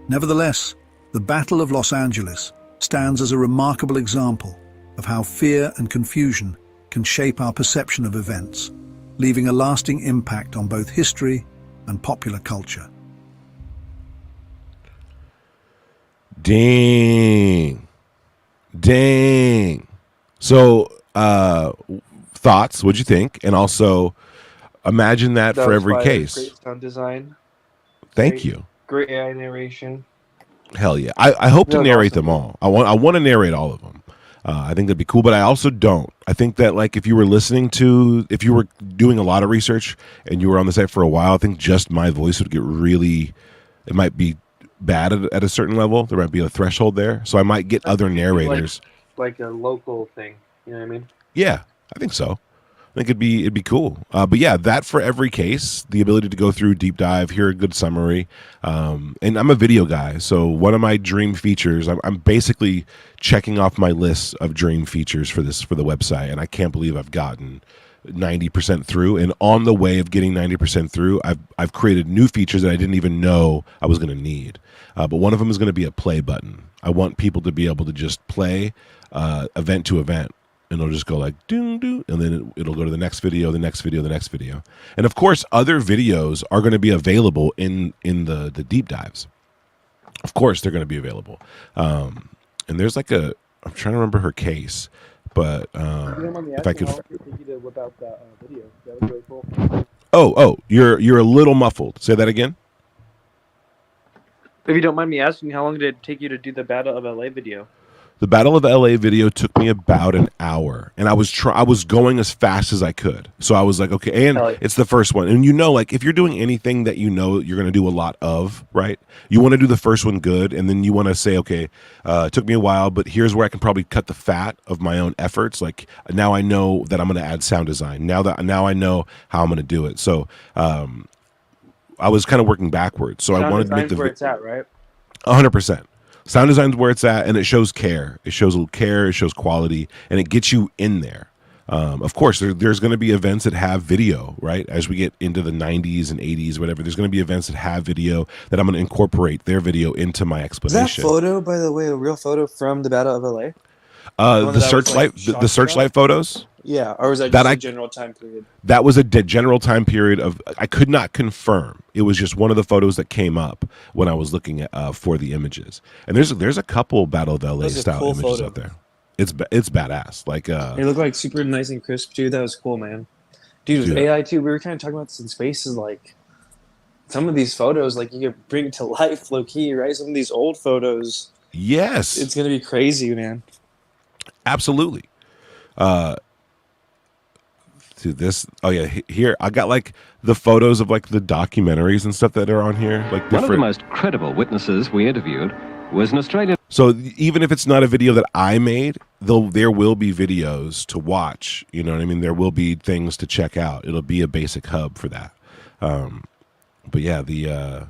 Nevertheless, the Battle of Los Angeles stands as a remarkable example of how fear and confusion can shape our perception of events, leaving a lasting impact on both history and popular culture. Dang. So, thoughts, what'd you think? And also, imagine that for every case. Great sound design. Thank you. Great AI narration. Hell yeah. I hope to Really narrate awesome. them all. I want to narrate all of them. I think that'd be cool, but I also don't. I think that, like, if you were doing a lot of research and you were on the site for a while, I think just my voice would get really, it might be bad at a certain level. There might be a threshold there. So I might get other narrators. Like a local thing. You know what I mean? Yeah, I think so. I think it'd be cool. But yeah, that for every case, the ability to go through deep dive, hear a good summary. And I'm a video guy, so one of my dream features, I'm basically checking off my list of dream features for the website, and I can't believe I've gotten 90% through. And on the way of getting 90% through, I've created new features that I didn't even know I was going to need. But one of them is going to be a play button. I want people to be able to just play event to event. And it'll just go like doo doo, and then it'll go to the next video, the next video, the next video, and of course, other videos are going to be available in the deep dives. Of course, they're going to be available. And there's like I'm trying to remember her case, but if I could. Whip out that video. That was really cool. Oh, you're a little muffled. Say that again. If you don't mind me asking, how long did it take you to do the Battle of LA video? The Battle of LA video took me about an hour, and I was going as fast as I could. So I was like, okay, and it's the first one. And like if you're doing anything that you know you're going to do a lot of, right? You want to do the first one good, and then you want to say, okay, it took me a while, but here's where I can probably cut the fat of my own efforts. Like now I know that I'm going to add sound design. Now I know how I'm going to do it. So I was kind of working backwards. So Sound I wanted to make where it's at, right? 100%. Sound design's where it's at, and it shows care. It shows a little care. It shows quality, and it gets you in there. Of course, there's going to be events that have video, right? As we get into the 90s and 80s, whatever, there's going to be events that have video that I'm going to incorporate their video into my Is that explanation. photo, by the way, a real photo from the Battle of LA? one The that I was, like, searchlight, shocked the searchlight about? photos. Yeah, or was that That just I- a general time period? That was a general time period of, I could not confirm. It was just one of the photos that came up when I was looking at for the images. And there's a couple Battle of LA That's a style cool images photo. out there. It's badass. Like It looked like super nice and crisp too. That was cool, man. Dude, with Dude. AI too, we were kind of talking about this in spaces. Like some of these photos, like you could bring to life, low key, right? Some of these old photos, yes, it's gonna be crazy, man. absolutely. To this, oh yeah, here I got like the photos of like the documentaries and stuff that are on here, like One of the different. most credible witnesses we interviewed was an Australian. So even if it's not a video that I made, there will be videos to watch. You know what I mean? There will be things to check out. It'll be a basic hub for that. But yeah,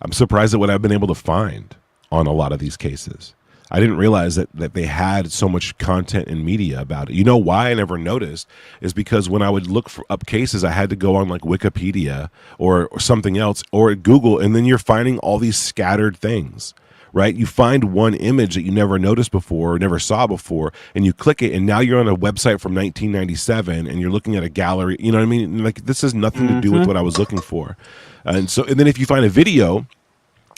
I'm surprised at what I've been able to find on a lot of these cases. I didn't realize that they had so much content and media about it. You know why I never noticed is because when I would look up cases, I had to go on like Wikipedia or something else or Google, and then you're finding all these scattered things. Right? You find one image that you never noticed before or never saw before, and you click it, and now you're on a website from 1997, and you're looking at a gallery. You know what I mean? Like this has nothing to do with what I was looking for. And then if you find a video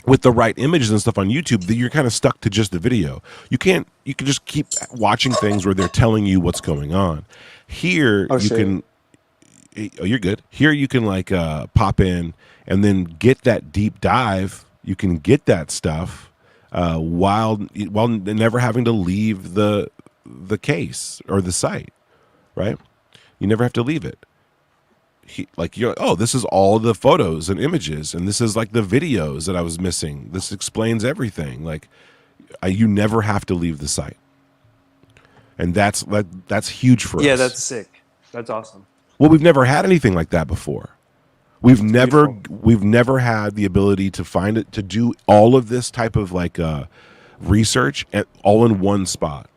with the right images and stuff on YouTube, then you're kind of stuck to just the video. You can just keep watching things where they're telling you what's going on. Here you can. Oh, you're good. Here you can like pop in and then get that deep dive. You can get that stuff. While never having to leave the case or the site, right? You never have to leave it. You're like, oh, this is all the photos and images, and this is like the videos that I was missing. This explains everything. Like, you never have to leave the site, and that's huge for us. Yeah, that's sick. That's awesome. Well, we've never had anything like that before. We've never had the ability to find it, to do all of this type of like research all in one spot,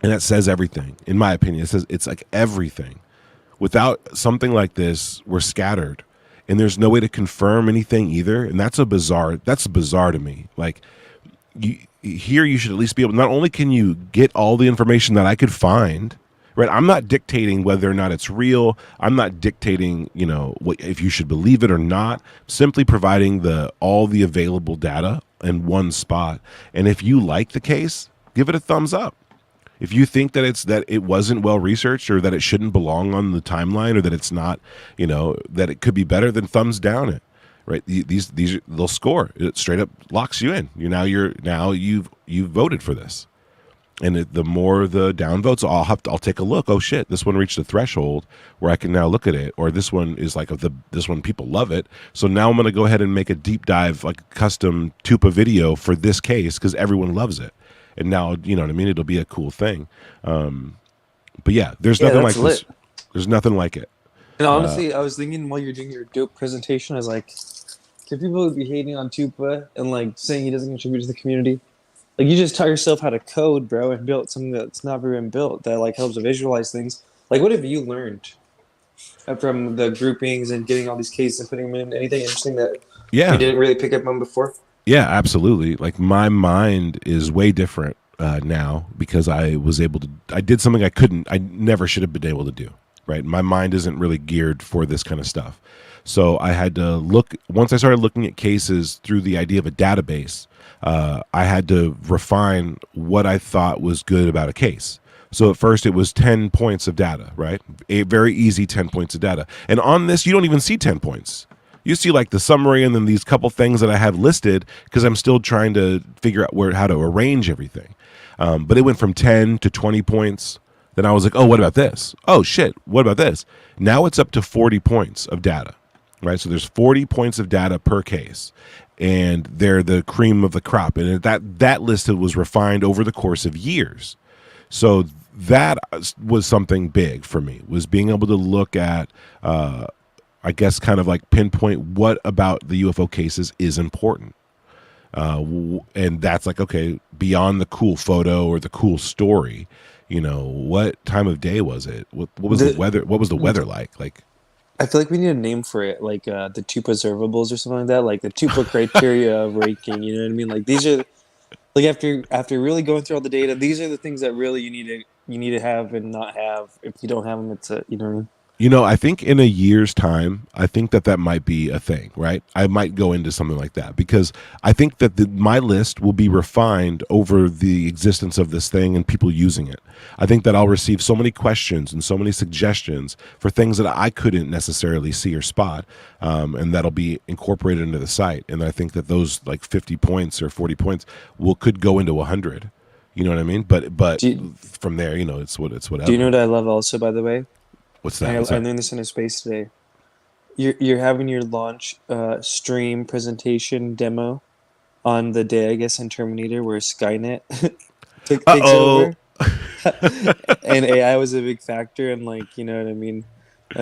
and that says everything. In my opinion, it says it's like everything. Without something like this, we're scattered, and there's no way to confirm anything either. And that's bizarre to me. Like you should at least be able. Not only can you get all the information that I could find. Right, I'm not dictating whether or not it's real. I'm not dictating, if you should believe it or not. Simply providing all the available data in one spot. And if you like the case, give it a thumbs up. If you think that it wasn't well researched or that it shouldn't belong on the timeline or that it's not, that it could be better, then thumbs down it. Right, these they'll score. It straight up locks you in. You've voted for this. And the more the downvotes, I'll take a look. Oh shit, this one reached a threshold where I can now look at it. Or this one is like this one people love it. So now I'm going to go ahead and make a deep dive, like custom Tupa video for this case because everyone loves it. And now you know what I mean. It'll be a cool thing. But yeah, there's nothing like this. There's nothing like it. And honestly, I was thinking while you're doing your dope presentation, I was like, can people be hating on Tupa and like saying he doesn't contribute to the community? Like, you just taught yourself how to code, bro, and build something that's not very been built that, like, helps to visualize things. Like, what have you learned from the groupings and getting all these cases and putting them in? Anything interesting that you didn't really pick up on before? Yeah, absolutely. Like, my mind is way different now because I did something I never should have been able to do, right? My mind isn't really geared for this kind of stuff. So I had to once I started looking at cases through the idea of a database, I had to refine what I thought was good about a case. So at first it was 10 points of data, right? A very easy 10 points of data. And on this, you don't even see 10 points. You see like the summary and then these couple things that I had listed because I'm still trying to figure out how to arrange everything. But it went from 10 to 20 points. Then I was like, oh, what about this? Oh, shit, what about this? Now it's up to 40 points of data, right? So there's 40 points of data per case. And they're the cream of the crop. And that list was refined over the course of years. So that was something big for me, was being able to look at, I guess, kind of like pinpoint what about the UFO cases is important. And that's like, okay, beyond the cool photo or the cool story, You know, what time of day was it? What was the The, weather? What was the weather like? Like, I feel like we need a name for it, like the two preservables or something like that, like the Tupa criteria of ranking. You know what I mean? Like these are like after really going through all the data, these are the things that really you need to have and not have. If you don't have them, it's a, you know what I mean? you know, I think in a year's time, I think that that might be a thing, right? I might go into something like that because I think that my list will be refined over the existence of this thing and people using it. I think that I'll receive so many questions and so many suggestions for things that I couldn't necessarily see or spot, and that'll be incorporated into the site. And I think that those like 50 points or 40 points could go into 100. You know what I mean? But from there, you know, it's whatever. Do you know what I love also, by the way? What's that? What's I that? learned this in a space today. You're having your launch stream presentation demo on the day, I guess, in Terminator, where Skynet Uh takes oh. over, and AI was a big factor, and like, you know what I mean.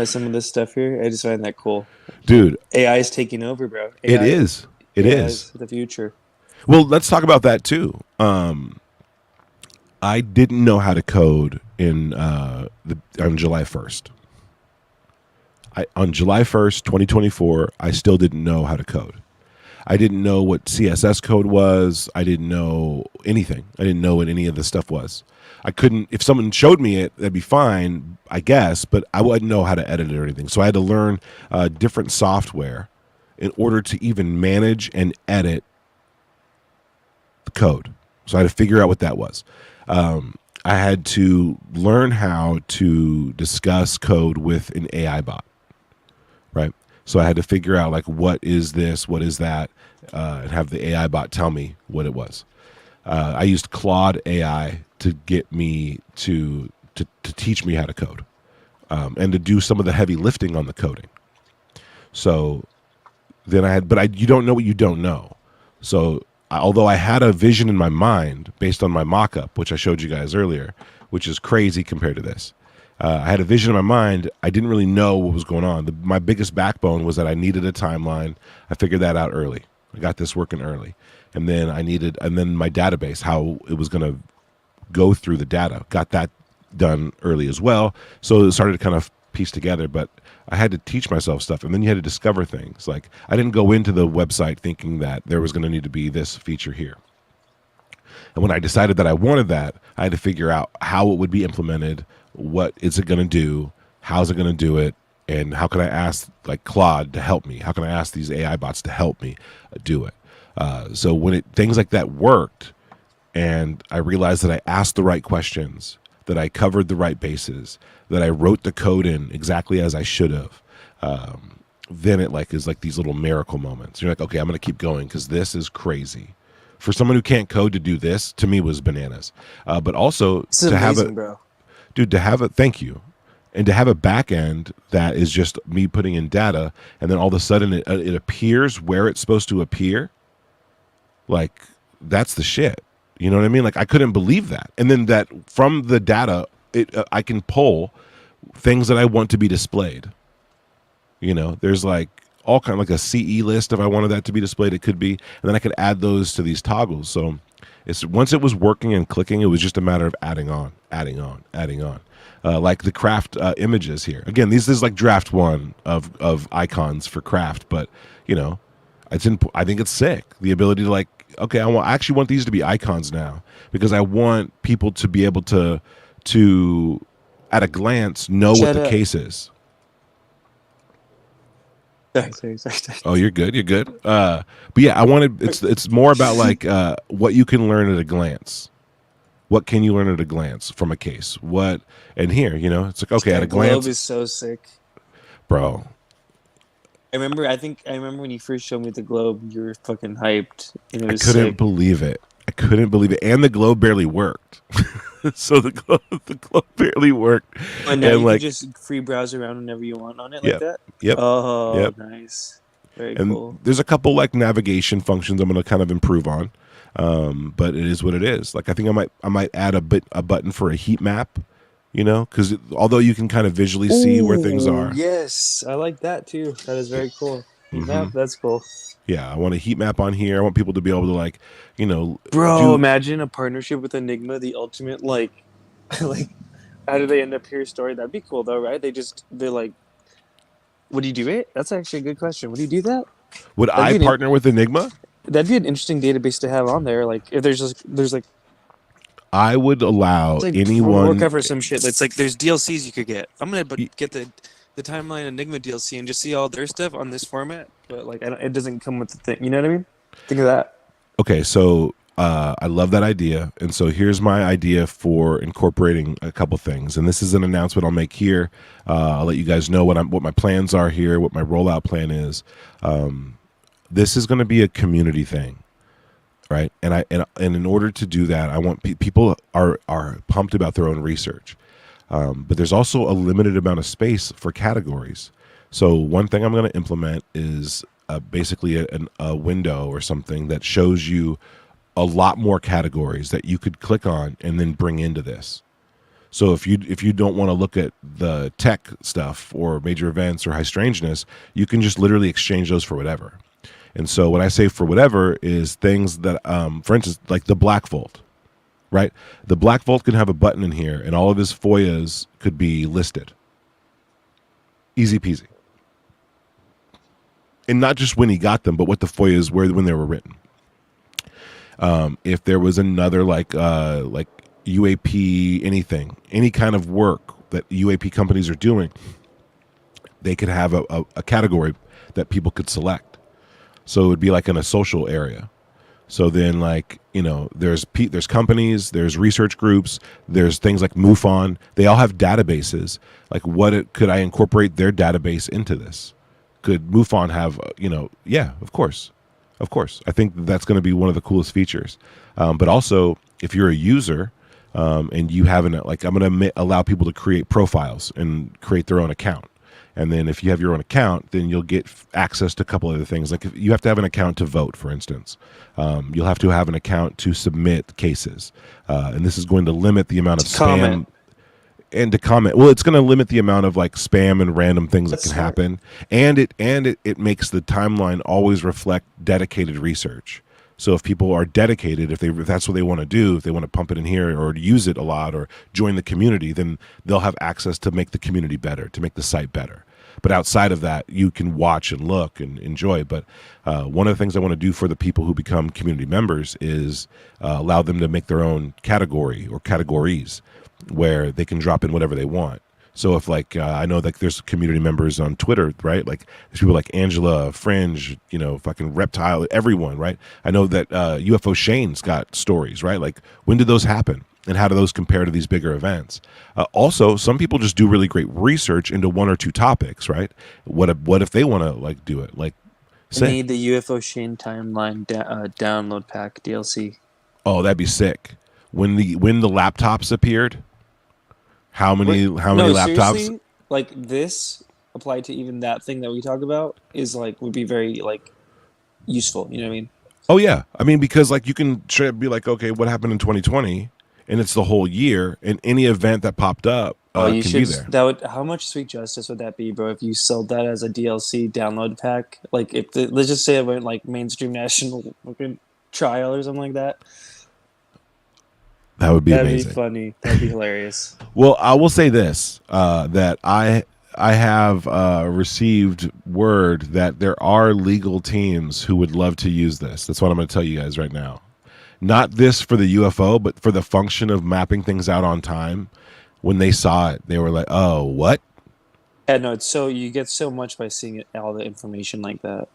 Some of this stuff here, I just find that cool. Like Dude, AI is taking over, bro. it is. It AI is. is the future. Well, let's talk about that too. I didn't know how to code on July 1st. On July 1st, 2024, I still didn't know how to code. I didn't know what CSS code was. I didn't know anything. I didn't know what any of this stuff was. I couldn't, if someone showed me it, that'd be fine, I guess, but I wouldn't know how to edit it or anything. So I had to learn different software in order to even manage and edit the code. So I had to figure out what that was. I had to learn how to discuss code with an AI bot, right? So I had to figure out like, what is this, what is that, and have the AI bot tell me what it was. I used Claude AI to get me to teach me how to code, and to do some of the heavy lifting on the coding. So then you don't know what you don't know. So although I had a vision in my mind based on my mock-up, which I showed you guys earlier, which is crazy compared to this. I had a vision in my mind. I didn't really know what was going on. My biggest backbone was that I needed a timeline. I figured that out early. I got this working early. And then my database, how it was going to go through the data. Got that done early as well. So it started to kind of piece together, but I had to teach myself stuff. And then you had to discover things. Like I didn't go into the website thinking that there was going to need to be this feature here. And when I decided that I wanted that, I had to figure out how it would be implemented, what is it going to do, how's it going to do it, and how can I ask like Claude to help me? How can I ask these AI bots to help me do it? So when things like that worked, and I realized that I asked the right questions, that I covered the right bases, that I wrote the code in exactly as I should have, then it like is like these little miracle moments. You're like, okay, I'm going to keep going because this is crazy. For someone who can't code to do this, to me was bananas. But also This is to amazing, have bro. dude, to have thank you. And to have a back end that is just me putting in data, and then all of a sudden it appears where it's supposed to appear. Like, that's the shit. You know what I mean? Like, I couldn't believe that. And then that from the data, I can pull things that I want to be displayed. You know, there's like all kind of like a CE list. If I wanted that to be displayed, it could be. And then I could add those to these toggles. So once it was working and clicking, it was just a matter of adding on. Like the craft images here. Again, this is like draft one of icons for craft, but you know, I think it's sick. The ability to like, okay, I actually want these to be icons now because I want people to be able to at a glance know what the case is. Sorry. Oh, you're good. You're good. But yeah, it's more about like what you can learn at a glance. What can you learn at a glance from a case? And here, you know, it's like, okay, at a glance. Globe is so sick. Bro. I remember when you first showed me the globe, you were fucking hyped. And it was couldn't sick. believe it. And the globe barely worked. So the globe barely worked. And now you like, can just free browse around whenever you want on it like that? Yep. Oh, yep. Nice. Very and cool. There's a couple like navigation functions I'm going to kind of improve on. But it is what it is. Like I think I might add a button for a heat map, you know, because although you can kind of visually see where things are. Yes, I like that too. That is very cool. Heat map, that's cool. Yeah, I want a heat map on here. I want people to be able to like, you know, bro. Imagine a partnership with Enigma, the ultimate like Like, how do they end up here? Story that'd be cool though, right? They're like, would you do it? That's actually a good question. Would you do that? Would That'd I be partner with Enigma? That'd be an interesting database to have on there. Like, if there's like, I would allow it's like anyone. we'll cover some shit. It's like there's DLCs you could get. I'm gonna get the Timeline Enigma DLC and just see all their stuff on this format. But like, it doesn't come with the thing. You know what I mean? Think of that. Okay, so I love that idea, and so here's my idea for incorporating a couple things. And this is an announcement I'll make here. I'll let you guys know what my plans are here, what my rollout plan is. This is going to be a community thing, right? And in order to do that, I want people are pumped about their own research, but there's also a limited amount of space for categories. So one thing I'm going to implement is basically a window or something that shows you a lot more categories that you could click on and then bring into this. So if you don't want to look at the tech stuff or major events or high strangeness, you can just literally exchange those for whatever. And so what I say for whatever is things that, for instance, like the Black Vault, right? The Black Vault can have a button in here and all of his FOIAs could be listed. Easy peasy. And not just when he got them, but what the FOIAs were when they were written. If there was another like UAP anything, any kind of work that UAP companies are doing, they could have a category that people could select. So it would be like in a social area. So then, like, you know, there's companies, there's research groups, there's things like MUFON. They all have databases. Like, could I incorporate their database into this? Could MUFON have, yeah, of course. Of course. I think that's going to be one of the coolest features. But also, if you're a user and you haven't, like, I'm going to allow people to create profiles and create their own account. And then if you have your own account, then you'll get access to a couple other things. Like if you have to have an account to vote, for instance. You'll have to have an account to submit cases. And this is going to limit the amount of spam. And to comment. Well, it's going to limit the amount of like spam and random things that can happen. And it makes the timeline always reflect dedicated research. So if people are dedicated, if that's what they want to do, if they want to pump it in here or use it a lot or join the community, then they'll have access to make the community better, to make the site better. But outside of that, you can watch and look and enjoy. But one of the things I want to do for the people who become community members is allow them to make their own category or categories where they can drop in whatever they want. So if like, I know like there's community members on Twitter, right? Like there's people like Angela, Fringe, fucking Reptile, everyone, right? I know that UFO Shane's got stories, right? Like when did those happen? And how do those compare to these bigger events? Also, some people just do really great research into one or two topics, right? What if they want to like do it? Like, I need the UFO Shane Timeline download pack DLC. Oh, that'd be sick. When the laptops appeared, how many laptops? Seriously, like this applied to even that thing that we talk about is like would be very like useful. You know what I mean? Oh yeah, I mean because like you can be like, okay, what happened in 2020, and it's the whole year, and any event that popped up can be there. That would how much sweet justice would that be, bro? If you sold that as a DLC download pack, like if let's just say it went like mainstream national trial or something like that. That would be amazing. That'd be funny. That'd be hilarious. Well, I will say this, that I have received word that there are legal teams who would love to use this. That's what I'm going to tell you guys right now. Not this for the UFO, but for the function of mapping things out on time. When they saw it, they were like, oh, what? Yeah, no, it's so you get so much by seeing all the information like that.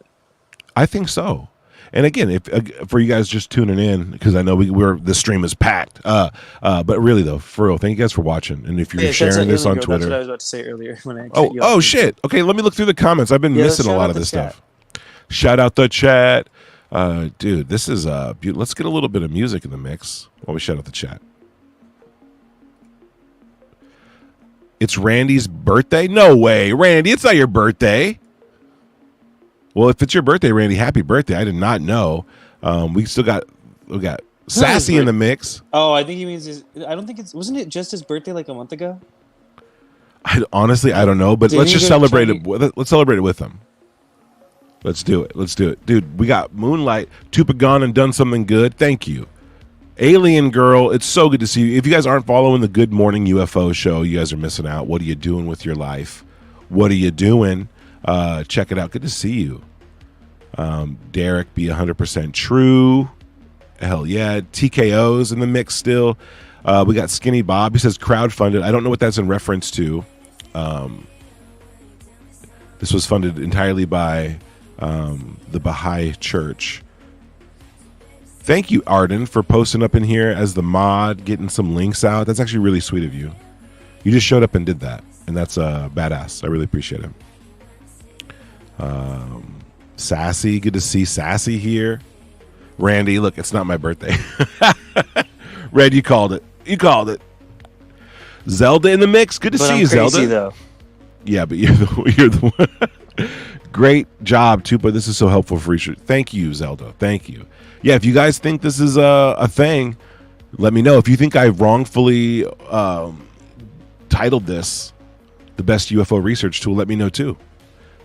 I think so. And again, if for you guys just tuning in, because I know the stream is packed. But really though, for real, thank you guys for watching. And if you're sharing this on Twitter, that's what I was about to say earlier. When I oh shit. Okay, let me look through the comments. I've been missing a lot of this stuff. Shout out the chat, dude. This is let's get a little bit of music in the mix while we shout out the chat. It's Randy's birthday? No way, Randy. It's not your birthday. Well, if it's your birthday, Randy, happy birthday. I did not know. We got Sassy in the mix. Oh, I think he means I don't think wasn't it just his birthday like a month ago? Honestly, I don't know, but let's just celebrate it. Let's celebrate it with him. Let's do it. Dude, we got Moonlight, Tupac gone and done something good. Thank you. Alien Girl, it's so good to see you. If you guys aren't following the Good Morning UFO show, you guys are missing out. What are you doing with your life? What are you doing? Check it out. Good to see you. Derek, be 100% true. Hell yeah. TKO's in the mix still. We got Skinny Bob. He says crowdfunded. I don't know what that's in reference to. This was funded entirely by the Baha'i Church. Thank you, Arden, for posting up in here as the mod, getting some links out. That's actually really sweet of you. You just showed up and did that, and that's badass. I really appreciate it. Sassy, good to see Sassy here. Randy, look, it's not my birthday. Red, you called it. You called it. Zelda in the mix. Good to see you, Zelda. Though. Yeah, but you're the one. Great job, Tupa. This is so helpful for research. Thank you, Zelda. Thank you. Yeah, if you guys think this is a thing, let me know. If you think I wrongfully titled this the best UFO research tool, let me know too.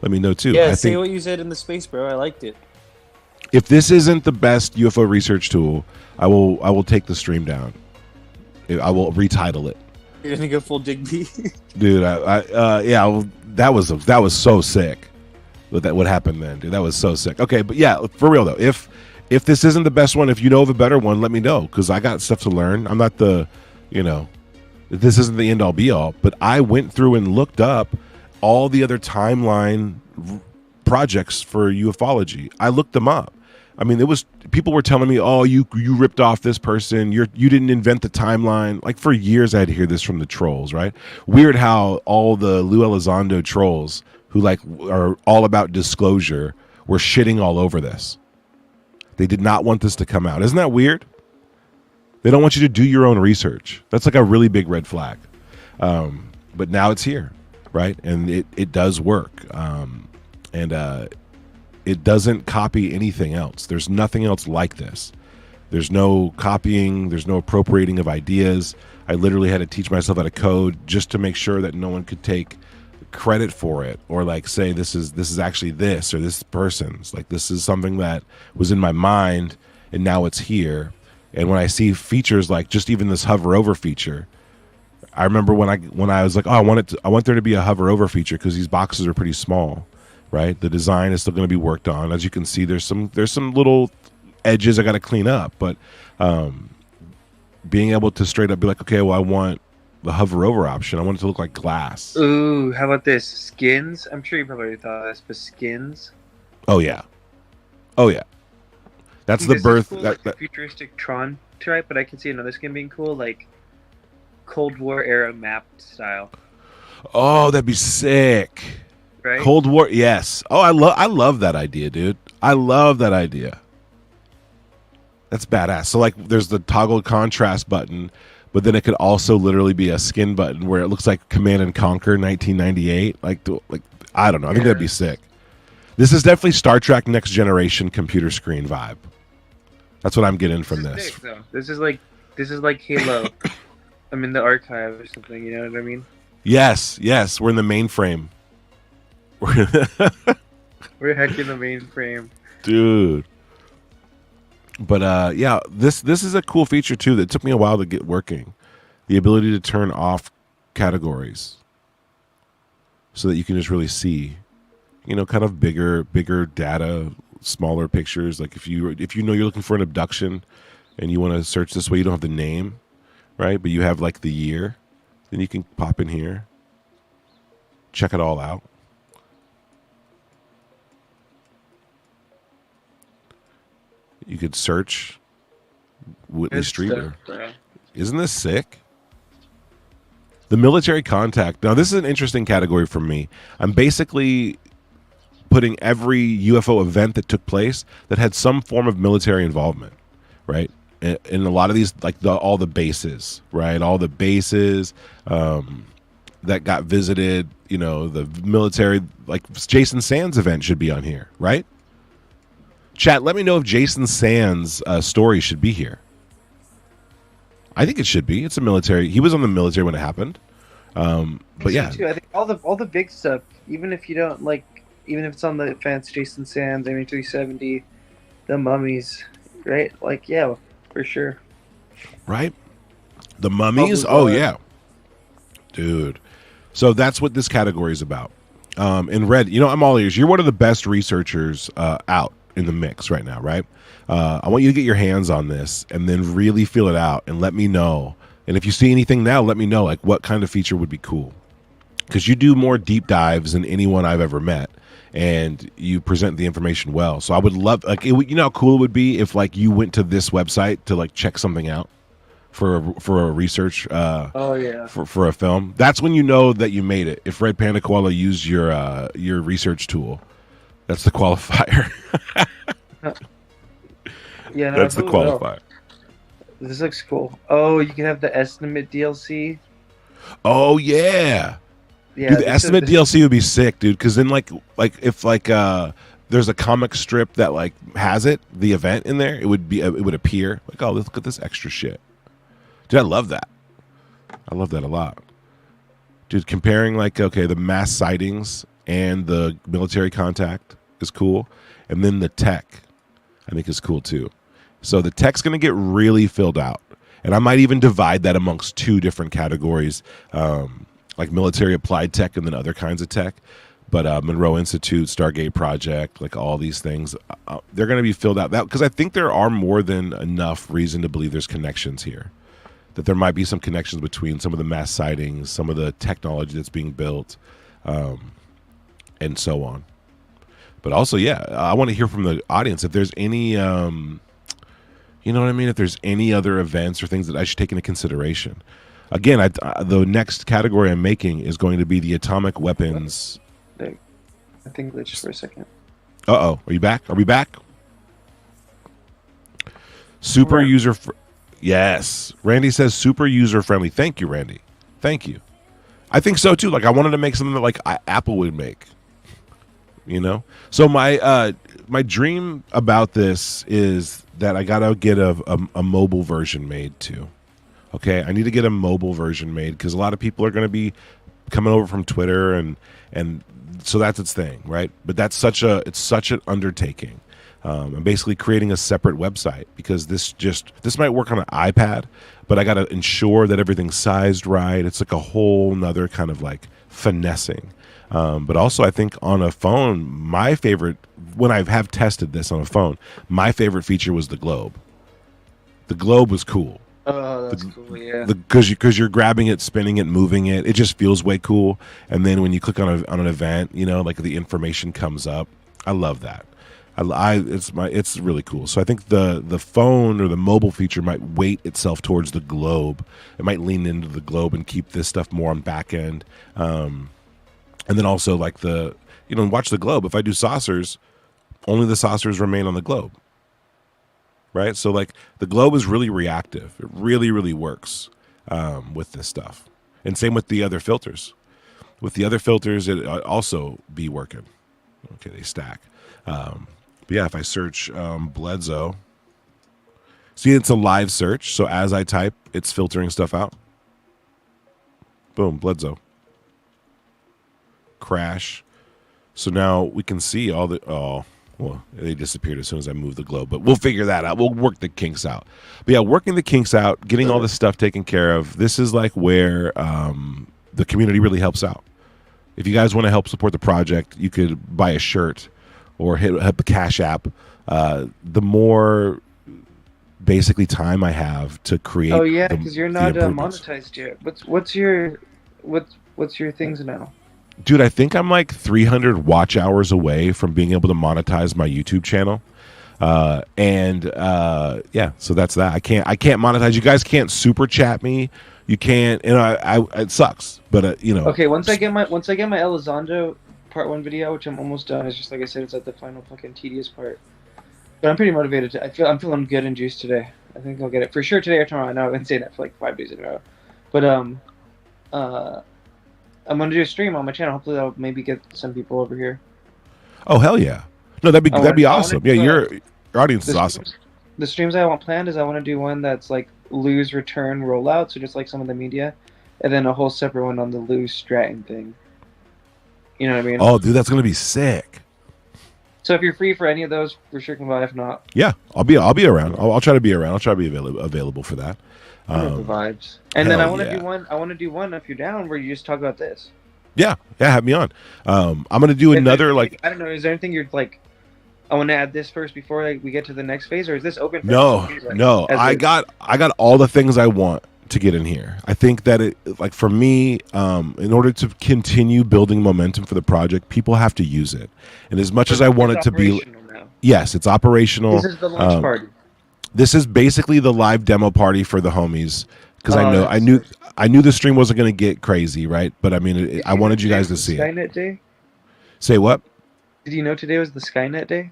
Let me know too. Yeah, I say think what you said in the space, bro. I liked it. if this isn't the best UFO research tool, I will take the stream down. I will retitle it. You're gonna go full Digby. Dude, that was so sick. What happened then, dude? That was so sick. Okay, but yeah, for real though, if this isn't the best one, if you know of a better one, let me know, because I got stuff to learn. I'm not this isn't the end all be all, but I went through and looked up all the other timeline projects for ufology. I looked them up. I mean, people were telling me, "Oh, you ripped off this person. You didn't invent the timeline." Like for years, I had to hear this from the trolls. Right? Weird how all the Lou Elizondo trolls who like are all about disclosure were shitting all over this. They did not want this to come out. Isn't that weird? They don't want you to do your own research. That's like a really big red flag. But now it's here, right? And it does work. It doesn't copy anything else. There's nothing else like this. There's no copying. There's no appropriating of ideas. I literally had to teach myself how to code just to make sure that no one could take credit for it or like say this is actually this or this person's. Like this is something that was in my mind and now it's here. And when I see features like just even this hover over feature, I remember when I was like, oh, I want there to be a hover over feature because these boxes are pretty small. Right, the design is still going to be worked on. As you can see, there's some little edges I got to clean up, but being able to straight up be like, okay, well, I want the hover over option. I want it to look like glass. Ooh, how about this? Skins? I'm sure you probably already thought of this, but skins? Oh yeah. That's the birth. Cool, like the futuristic Tron type, but I can see another skin being cool, like Cold War era map style. Oh, that'd be sick. Right? Cold War, yes. Oh, I love that idea, dude. I love that idea. That's badass. So like there's the toggle contrast button, but then it could also literally be a skin button where it looks like Command and Conquer 1998. Like I don't know. I think that'd be sick. This is definitely Star Trek Next Generation computer screen vibe. That's what I'm getting from this. Sick, though. This is like Halo. I'm in the archive or something, you know what I mean? Yes, we're in the mainframe. We're hacking the mainframe, dude. But yeah, this is a cool feature too that took me a while to get working. The ability to turn off categories so that you can just really see, kind of bigger data, smaller pictures. Like if you know you're looking for an abduction and you want to search this way, you don't have the name, right? But you have like the year, then you can pop in here, check it all out. You could search Whitley Strieber. Isn't this sick? The military contact. Now, this is an interesting category for me. I'm basically putting every UFO event that took place that had some form of military involvement, right? And a lot of these, like all the bases, right? All the bases that got visited, the military, like Jason Sands event should be on here, right? Chat, let me know if Jason Sands' story should be here. I think it should be. It's a military. He was on the military when it happened. But yeah, too. I think all the big stuff, even if you don't even if it's on the advanced Jason Sands, I mean 370, the mummies, right? Like, yeah, for sure. right? The mummies. Bubble Oh guard. yeah, dude. So that's what this category is about. And Red, I'm all ears. You're one of the best researchers out in the mix right now, right? I want you to get your hands on this and then really feel it out and let me know. And if you see anything now, let me know, like what kind of feature would be cool. Because you do more deep dives than anyone I've ever met, and you present the information well. So I would love, like, how cool it would be if like you went to this website to like check something out for a research Oh yeah. for a film. That's when you know that you made it. If Red Panda Koala used your research tool, that's the qualifier. Yeah, no, That's I the totally will. qualifier. This looks cool. Oh, you can have the estimate DLC. Oh yeah. Yeah, Dude, the estimate DLC would be sick, dude. Because then, like if there's a comic strip that like has the event in there, it would appear like, oh, let's look at this extra shit. Dude, I love that. I love that a lot, dude. Comparing like, okay, the mass sightings and the military contact is cool, and then the tech, I think, is cool too. So the tech's gonna get really filled out, and I might even divide that amongst two different categories. Like military applied tech and then other kinds of tech. But Monroe Institute, Stargate Project, like all these things, they're going to be filled out. That because I think there are more than enough reason to believe there's connections here. That there might be some connections between some of the mass sightings, some of the technology that's being built, and so on. But also, yeah, I want to hear from the audience if there's any, you know what I mean? If there's any other events or things that I should take into consideration. Again, the next category I'm making is going to be the atomic weapons. I think glitched for a second. Uh-oh. Are you back? Are we back? Super Right. user... Yes. Randy says super user-friendly. Thank you, Randy. Thank you. I think so, too. Like, I wanted to make something that, like, Apple would make. So my dream about this is that I got to get a mobile version made, too. Okay, I need to get a mobile version made because a lot of people are going to be coming over from Twitter and so that's its thing, right? But it's such an undertaking. I'm basically creating a separate website because this might work on an iPad, but I got to ensure that everything's sized right. It's like a whole nother kind of like finessing. But also I think on a phone, my favorite, when I have tested this on a phone, my favorite feature was the globe. The globe was cool. Oh, that's cool. Yeah. Because you're grabbing it, spinning it, moving it. It just feels way cool. And then when you click on an event, like the information comes up. I love that. It's really cool. So I think the phone or the mobile feature might weight itself towards the globe. It might lean into the globe and keep this stuff more on back end. And then also like watch the globe. If I do saucers, only the saucers remain on the globe. Right? So like the globe is really reactive. It really, really works with this stuff. And same with the other filters. With the other filters, it also be working. Okay, they stack. But yeah, if I search Bledsoe, see, it's a live search. So as I type, it's filtering stuff out. Boom, Bledsoe. Crash. So now we can see all the, well, they disappeared as soon as I moved the globe, but we'll figure that out. We'll work the kinks out. But yeah, working the kinks out, getting all this stuff taken care of, this is like where the community really helps out. If you guys want to help support the project, you could buy a shirt or hit the Cash App. The more basically time I have to create. Oh yeah, because you're not improvements. monetized yet. What's your things now? Dude, I think I'm like 300 watch hours away from being able to monetize my YouTube channel. Yeah, so that's that. I can't monetize. You guys can't super chat me. You can't, it sucks, but Okay, once I get my Elizondo part 1 video, which I'm almost done, it's just like I said, it's like the final fucking tedious part. But I'm pretty motivated. I'm feeling good and juiced today. I think I'll get it for sure today or tomorrow. I know I've been saying that for like 5 days in a row. But I'm gonna do a stream on my channel. Hopefully, that'll maybe get some people over here. Oh hell yeah! No, that'd be awesome. Yeah, your audience is awesome. The streams I want planned is I want to do one that's like lose, return, rollout, so just like some of the media, and then a whole separate one on the lose Stratton thing. You know what I mean? Oh, dude, that's gonna be sick. So if you're free for any of those, for sure come by. If not, Yeah, I'll be around. I'll try to be around. I'll try to be available for that. I know the vibes. And then I want to yeah. do one. I want to do one if you're down, where you just talk about this. Yeah, have me on. I'm gonna do another like. I don't know. Is there anything you're like? I want to add this first before like, we get to the next phase, or is this open? For No. I got all the things I want to get in here. I think that it, like for me, in order to continue building momentum for the project, people have to use it. And as much as I want it to be, now. yes, it's operational. This is the launch party. This is basically the live demo party for the homies because I knew the stream wasn't going to get crazy, right? But I mean, I wanted you guys to see Skynet it. Day? Say what? Did you know today was the Skynet Day?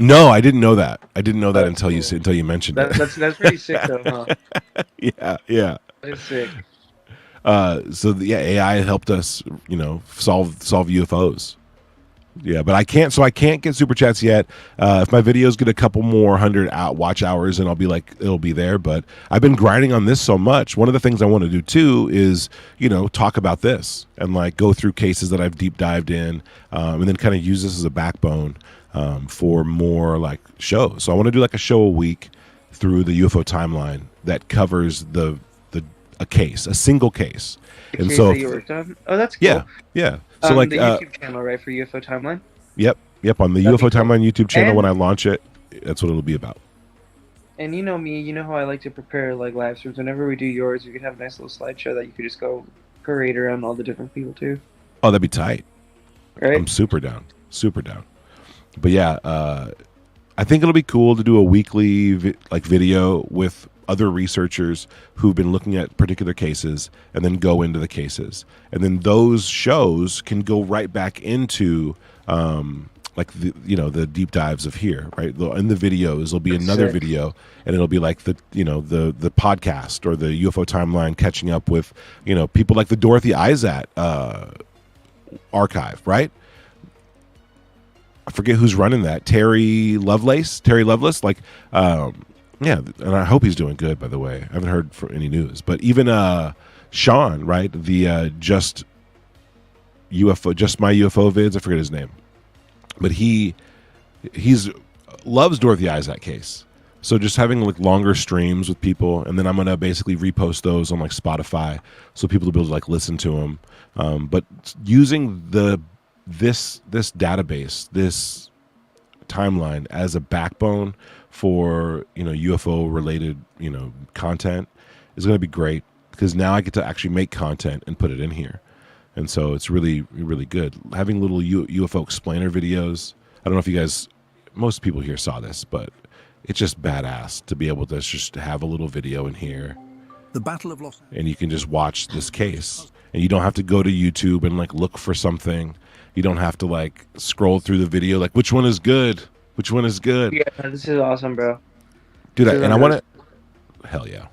No, I didn't know that. I didn't know that until you mentioned it. That's pretty sick though, huh? Yeah. That is sick. So AI helped us, solve UFOs. Yeah, but I can't get super chats yet. If my videos get a couple more 100 watch hours, and I'll be like, it'll be there. But I've been grinding on this so much. One of the things I want to do too is, talk about this and like go through cases that I've deep dived in, and then kind of use this as a backbone for more like shows. So I want to do like a show a week through the UFO timeline that covers a case, a single case. The case that you worked on? Oh, that's cool. Yeah. So like the YouTube channel, right, for UFO Timeline? Yep. On the UFO Timeline YouTube channel, when I launch it, that's what it'll be about. And you know me, you know how I like to prepare like live streams. Whenever we do yours, we could have a nice little slideshow that you could just go parade around all the different people too. Oh, that'd be tight. Right? I'm super down. But yeah, I think it'll be cool to do a weekly video with other researchers who've been looking at particular cases and then go into the cases. And then those shows can go right back into the deep dives of here, right? In the videos, there'll be another video and it'll be like the podcast or the UFO timeline catching up with, people like the Dorothy Izat archive, right? I forget who's running that. Terry Lovelace, like, yeah, and I hope he's doing good, by the way. I haven't heard for any news. But even Sean, right, the Just My UFO vids, I forget his name. But he's loves Dorothy Izat case. So just having like longer streams with people, and then I'm gonna basically repost those on like Spotify, so people will be able to like listen to them. But using this database, this timeline as a backbone for UFO related content is going to be great, because now I get to actually make content and put it in here, and so it's really, really good. Having little UFO explainer videos. I don't know if you guys, most people here saw this, but it's just badass to be able to just have a little video in here. The Battle of Los Angeles. And you can just watch this case, and you don't have to go to YouTube and like look for something. You don't have to like scroll through the video like which one is good. Yeah, this is awesome, bro. Dude, I want to. Hell yeah.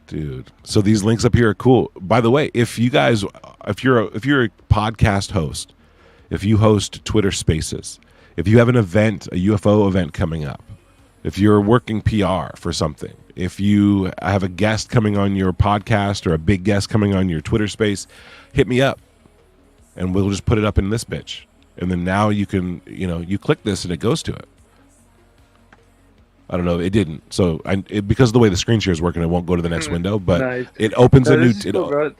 Dude, so these links up here are cool. By the way, if you're a podcast host, if you host Twitter Spaces, if you have an event, a UFO event coming up, if you're working PR for something, if you have a guest coming on your podcast or a big guest coming on your Twitter Space, hit me up, and we'll just put it up in this bitch. And then now you can, you click this and it goes to it. I don't know, it didn't. So because of the way the screen share is working, it won't go to the next window, but nice. It opens a new. Cool,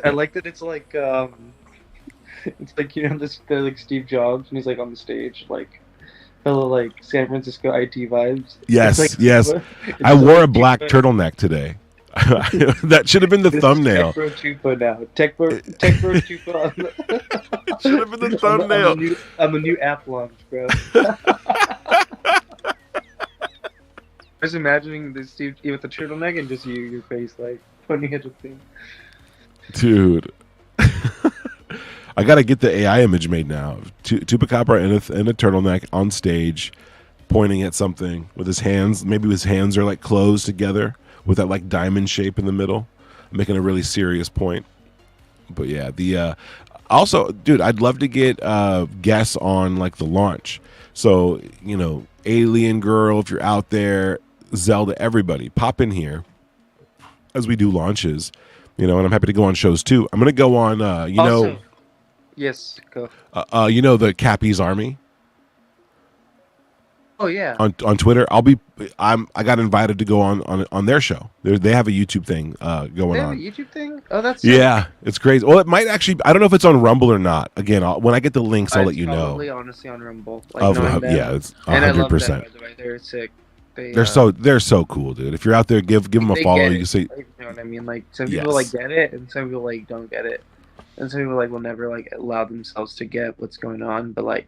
I like that it's like it's like this like Steve Jobs when he's like on the stage, like fellow like San Francisco IT vibes. Yes, like, yes. I wore a black turtleneck today. That should have been the thumbnail. Tech Bro Chupa now. Tech Bro Chupa. Should have been the thumbnail. I'm a new app launch, bro. I was imagining this Steve with the turtleneck and just your face like pointing at the thing. Dude. I gotta get the AI image made now. Chupacabra in a turtleneck on stage, pointing at something with his hands. Maybe his hands are like closed together with that like diamond shape in the middle, making a really serious point. But yeah, also, dude, I'd love to get guests on like the launch. So Alien Girl, if you're out there, Zelda, everybody, pop in here as we do launches. And I'm happy to go on shows too. I'm gonna go on. Yes, go. You know the Cappy's Army Oh yeah. on Twitter. I got invited to go on their show. They have a YouTube thing going They have a on. YouTube thing? Oh, that's sick. Yeah, it's crazy. Well, it might actually. I don't know if it's on Rumble or not. Again, when I get the links, I'll let It's you know. probably honestly on Rumble. Like knowing them. Yeah, it's And I love them, 100%. by the way. They're sick. They're so cool, dude. If you're out there, give them a they follow. get You it. can see. Like, you know what I mean? Like some people like get it, and some people like don't get it, and some people like will never like allow themselves to get what's going on. But like,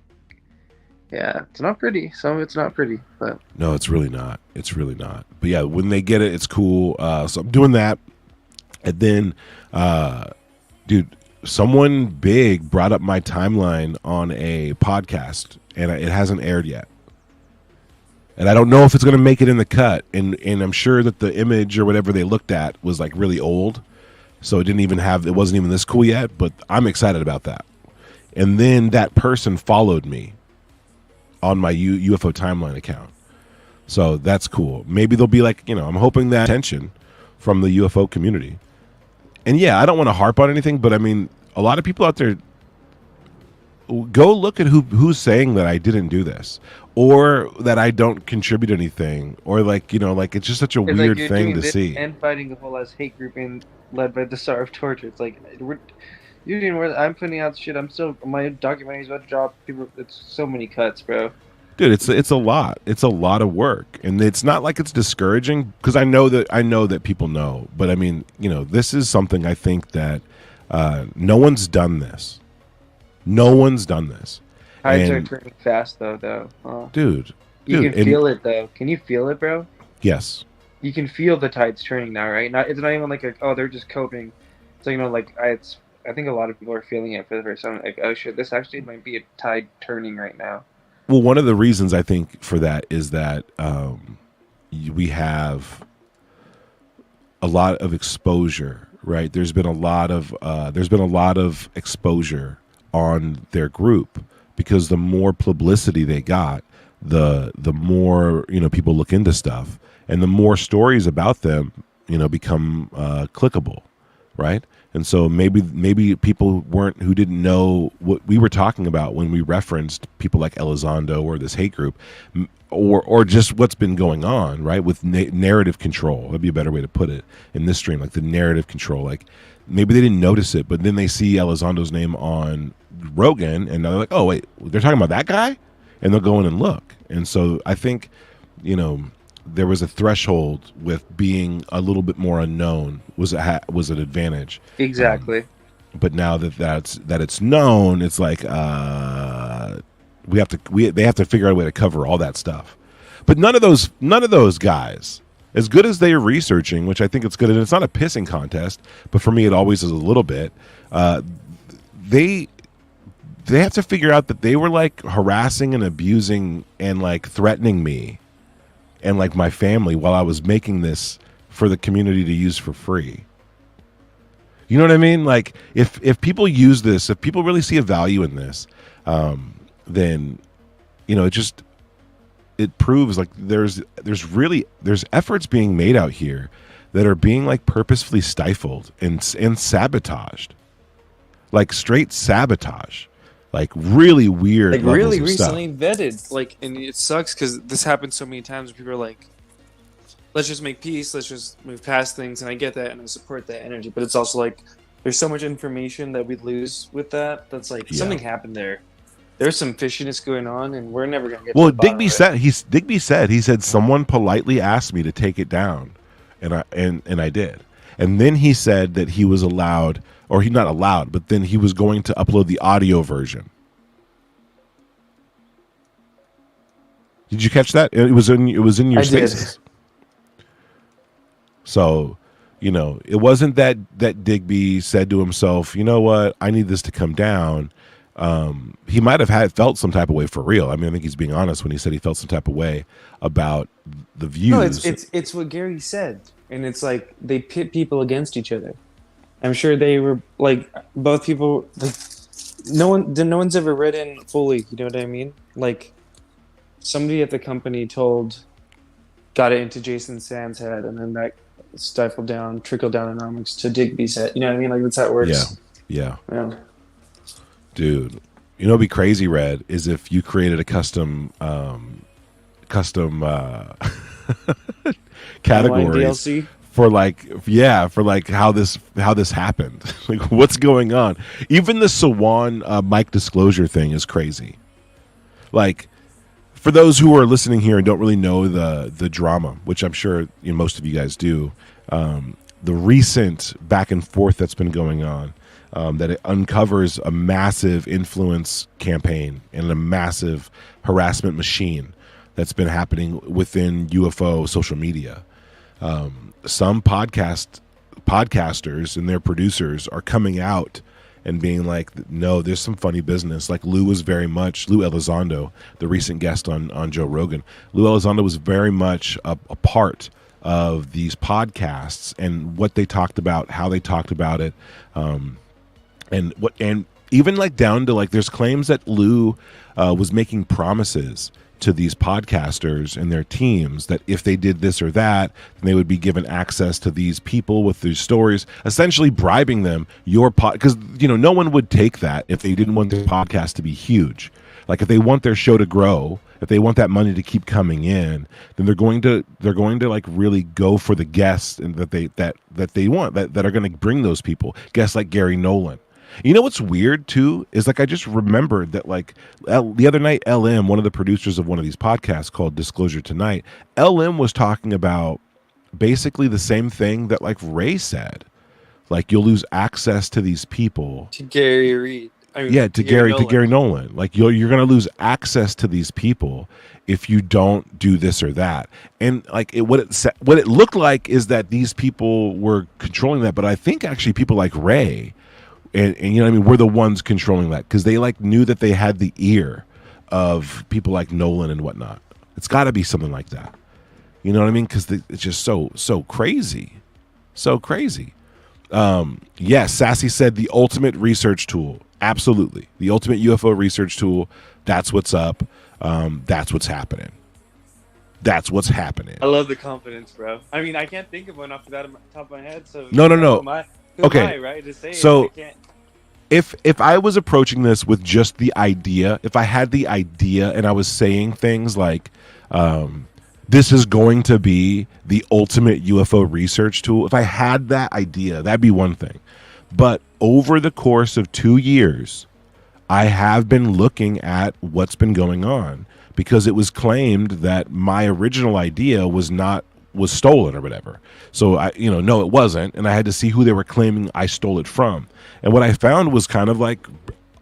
yeah, it's not pretty. Some of it's not pretty, but No, it's really not. It's really not. But yeah, when they get it, it's cool. So I'm doing that, and then, dude, someone big brought up my timeline on a podcast, and it hasn't aired yet. And I don't know if it's going to make it in the cut. And I'm sure that the image or whatever they looked at was like really old, so it wasn't even this cool yet. But I'm excited about that. And then that person followed me on my UFO Timeline account. So that's cool. Maybe they'll be like, I'm hoping that attention from the UFO community. And yeah, I don't want to harp on anything, but I mean, a lot of people out there, go look at who's saying that I didn't do this or that I don't contribute anything, or like, it's just such a it's weird like thing to this see. and fighting a whole ass hate group led by the Star of Torture. It's like you're doing more. I'm putting out shit. My documentary's about to drop. People, it's so many cuts, bro. Dude, it's a lot. It's a lot of work, and it's not like it's discouraging because I know that people know. But I mean, this is something I think that no one's done this. No one's done this. Tides are turning fast, though. Dude, you can feel it, though. Can you feel it, bro? Yes. You can feel the tides turning now, right? It's not even like they're just coping. So I think a lot of people are feeling it for the first time. Like, oh shit, this actually might be a tide turning right now. Well, one of the reasons I think for that is that we have a lot of exposure, right? There's been a lot of exposure on their group because the more publicity they got, the more people look into stuff, and the more stories about them become clickable, right? And so maybe people who didn't know what we were talking about when we referenced people like Elizondo or this hate group, or just what's been going on, right, with narrative control. That'd be a better way to put it in this stream, like the narrative control. Like maybe they didn't notice it, but then they see Elizondo's name on Rogan, and they're like, oh wait, they're talking about that guy, and they'll go in and look. And so I think there was a threshold with being a little bit more unknown was an advantage. Exactly. But now that it's known, it's like they have to figure out a way to cover all that stuff. But none of those guys, as good as they are researching, which I think it's good, and it's not a pissing contest, but for me it always is a little bit. They have to figure out that they were like harassing and abusing and like threatening me and like my family while I was making this for the community to use for free. You know what I mean? Like if people use this, if people really see a value in this, then it proves like there's efforts being made out here that are being like purposefully stifled and sabotaged, like straight sabotage. Like really weird, like levels really of recently stuff. vetted. Like, and it sucks because this happens so many times where people are like, "Let's just make peace. Let's just move past things." And I get that, and I support that energy. But it's also like, there's so much information that we lose with that. That's like something happened there. There's some fishiness going on, and we're never gonna get. Well, to the bottom Digby said someone politely asked me to take it down, and I did. And then he said that he was allowed, or he not allowed, but then he was going to upload the audio version. Did you catch that? It was in your spaces. So, it wasn't that Digby said to himself, you know what, I need this to come down. He might have felt some type of way for real. I mean, I think he's being honest when he said he felt some type of way about the views. No, it's what Gary said, and it's like they pit people against each other. I'm sure they were like both people. Like no one's ever written fully. You know what I mean? Like somebody at the company got it into Jason Sam's head, and then that trickled down economics to Digby's head. You know what I mean? Like that's how it works. Yeah. Dude, you know what'd be crazy, Red, is if you created a custom Timeline categories DLC. for like how this happened. Like what's going on. Even the Sawan mic disclosure thing is crazy. Like, for those who are listening here and don't really know the drama, which I'm sure most of you guys do, the recent back and forth that's been going on, that it uncovers a massive influence campaign and a massive harassment machine that's been happening within UFO social media. Some podcasters and their producers are coming out and being like, no, there's some funny business. Like Lou Elizondo, the recent guest on Joe Rogan. Lou Elizondo was very much a part of these podcasts and what they talked about, how they talked about it, and even like down to like there's claims that Lou was making promises to these podcasters and their teams that if they did this or that, then they would be given access to these people with these stories, essentially bribing them because no one would take that if they didn't want their podcast to be huge. Like if they want their show to grow, if they want that money to keep coming in, then they're going to like really go for the guests and that they want that are going to bring those people. Guests like Gary Nolan. You know what's weird too is like I just remembered that like the other night LM, one of the producers of one of these podcasts called Disclosure Tonight, LM was talking about basically the same thing that like Ray said. Like you'll lose access to these people. To Gary Reed. To Gary Nolan. Like you're going to lose access to these people if you don't do this or that. And like what it looked like is that these people were controlling that, but I think actually people like Ray and we're the ones controlling that because they like knew that they had the ear of people like Nolan and whatnot. It's got to be something like that. You know what I mean? Because it's just so crazy, so crazy. Yes, Sassy said the ultimate research tool. Absolutely, the ultimate UFO research tool. That's what's up. That's what's happening. That's what's happening. I love the confidence, bro. I mean, I can't think of one off the top of my head. So no. Okay, am I, right? To say so I can't. If I was approaching this with just the idea, if I had the idea and I was saying things like, this is going to be the ultimate UFO research tool, if I had that idea, that'd be one thing. But over the course of 2 years, I have been looking at what's been going on because it was claimed that my original idea was stolen or whatever. So no, it wasn't. And I had to see who they were claiming I stole it from. And what I found was kind of like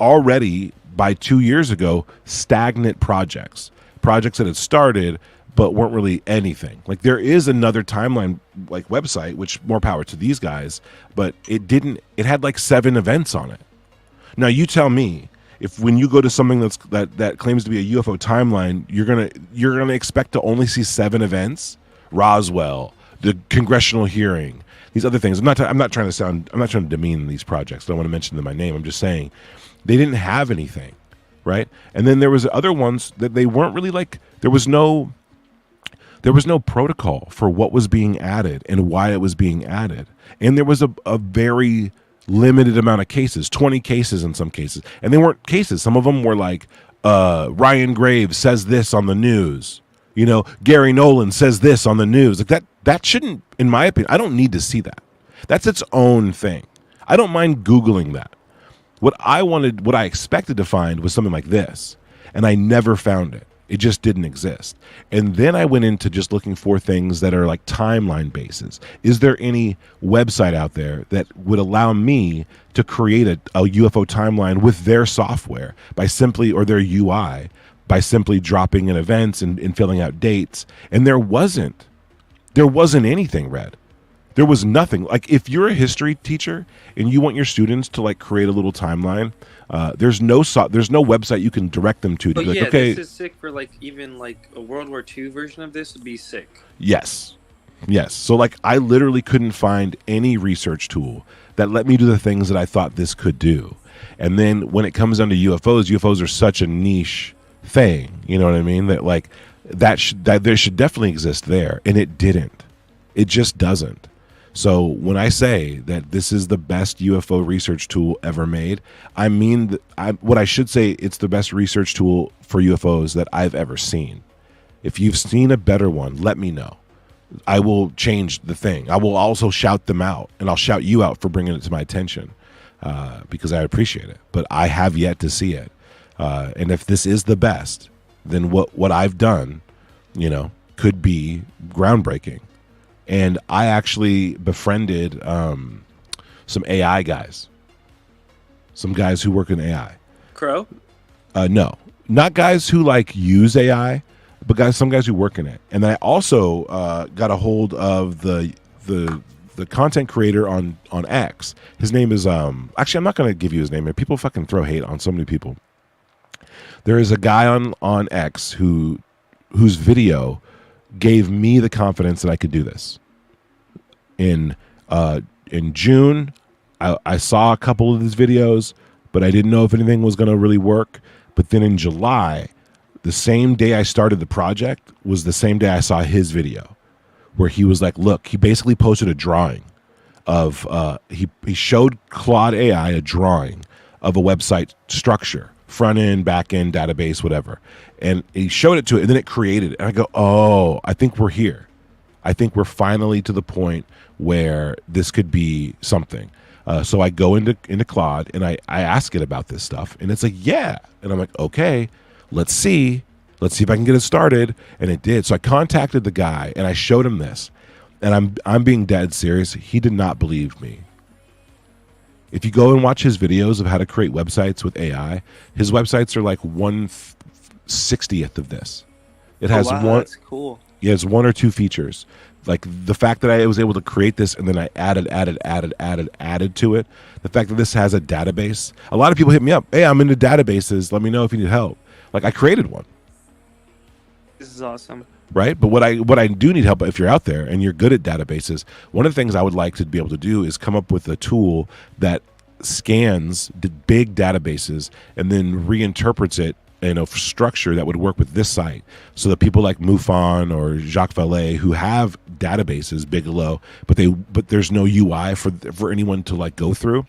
already by 2 years ago, stagnant projects that had started, but weren't really anything. Like there is another timeline like website, which more power to these guys, but it had like 7 events on it. Now you tell me if when you go to something that claims to be a UFO timeline, you're gonna expect to only see 7 events. Roswell, the congressional hearing, these other things. I'm not trying to demean these projects. I don't want to mention them by name. I'm just saying they didn't have anything, right? And then there was other ones that they weren't really like. There was no protocol for what was being added and why it was being added, and there was a very limited amount of cases, 20 cases in some cases, and they weren't cases. Some of them were like Ryan Graves says this on the news. Gary Nolan says this on the news. Like that shouldn't, in my opinion, I don't need to see that. That's its own thing. I don't mind Googling that. What I expected to find was something like this, and I never found it. It just didn't exist. And then I went into just looking for things that are like timeline bases. Is there any website out there that would allow me to create a UFO timeline with their software or their UI by simply dropping in events and filling out dates? And there wasn't anything, Red. There was nothing. Like if you're a history teacher and you want your students to like create a little timeline, there's no website you can direct them to. But like, yeah, okay, this is sick for like even like a World War II version of this would be sick. Yes. So like I literally couldn't find any research tool that let me do the things that I thought this could do. And then when it comes down to UFOs are such a niche thing. You know what I mean? That like that there should definitely exist there, and it didn't. It just doesn't. So when I say that this is the best UFO research tool ever made, I mean what I should say, it's the best research tool for UFOs that I've ever seen. If you've seen a better one, let me know. I will change the thing. I will also shout them out, and I'll shout you out for bringing it to my attention because I appreciate it. But I have yet to see it. And if this is the best, then what I've done, could be groundbreaking. And I actually befriended some AI guys, some guys who work in AI. Crow? No, not guys who use AI, but some guys who work in it. And then I also got a hold of the content creator on X. His name is actually, I'm not going to give you his name. People fucking throw hate on so many people. There is a guy on X whose video gave me the confidence that I could do this. In June, I saw a couple of his videos, but I didn't know if anything was going to really work. But then in July, the same day I started the project was the same day I saw his video, where he was like, look, he basically posted a drawing of, he showed Claude AI a drawing of a website structure, front end, back end, database, whatever. And he showed it to it, and then it created it. And I go, oh, I think we're here. I think we're finally to the point where this could be something. So I go into Claude, and I ask it about this stuff, and it's like, yeah. And I'm like, okay, let's see if I can get it started. And it did. So I contacted the guy, and I showed him this. And I'm being dead serious. He did not believe me. If you go and watch his videos of how to create websites with AI, his websites are like 1/60th of this. It has That's cool. It has one or two features. Like the fact that I was able to create this and then I added to it. The fact that this has a database. A lot of people hit me up. Hey, I'm into databases. Let me know if you need help. Like I created one. This is awesome. Right? But what I do need help, if you're out there and you're good at databases, one of the things I would like to be able to do is come up with a tool that scans the big databases and then reinterprets it in a structure that would work with this site, so that people like MUFON or Jacques Vallée, who have databases, Bigelow, but there's no UI for anyone to go through.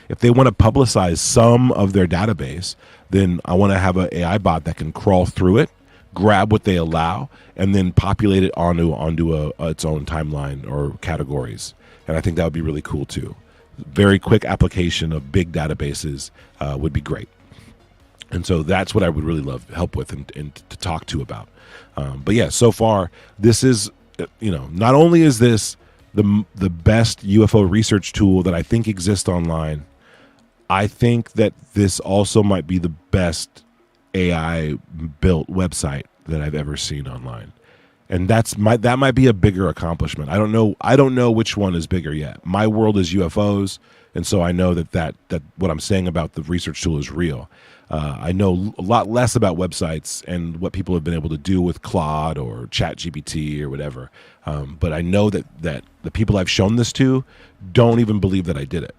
If they want to publicize some of their database, then I want to have an AI bot that can crawl through it, grab what they allow, and then populate it onto its own timeline or categories. And I think that would be really cool too. Very quick application of big databases would be great. And so that's what I would really love help with and to talk to about. But yeah, so far, this is, not only is this the best UFO research tool that I think exists online, I think that this also might be the best AI built website that I've ever seen online. And that might be a bigger accomplishment. I don't know which one is bigger yet. My world is UFOs, and so I know that what I'm saying about the research tool is real. I know a lot less about websites and what people have been able to do with Claude or ChatGPT or whatever. But I know that the people I've shown this to don't even believe that I did it.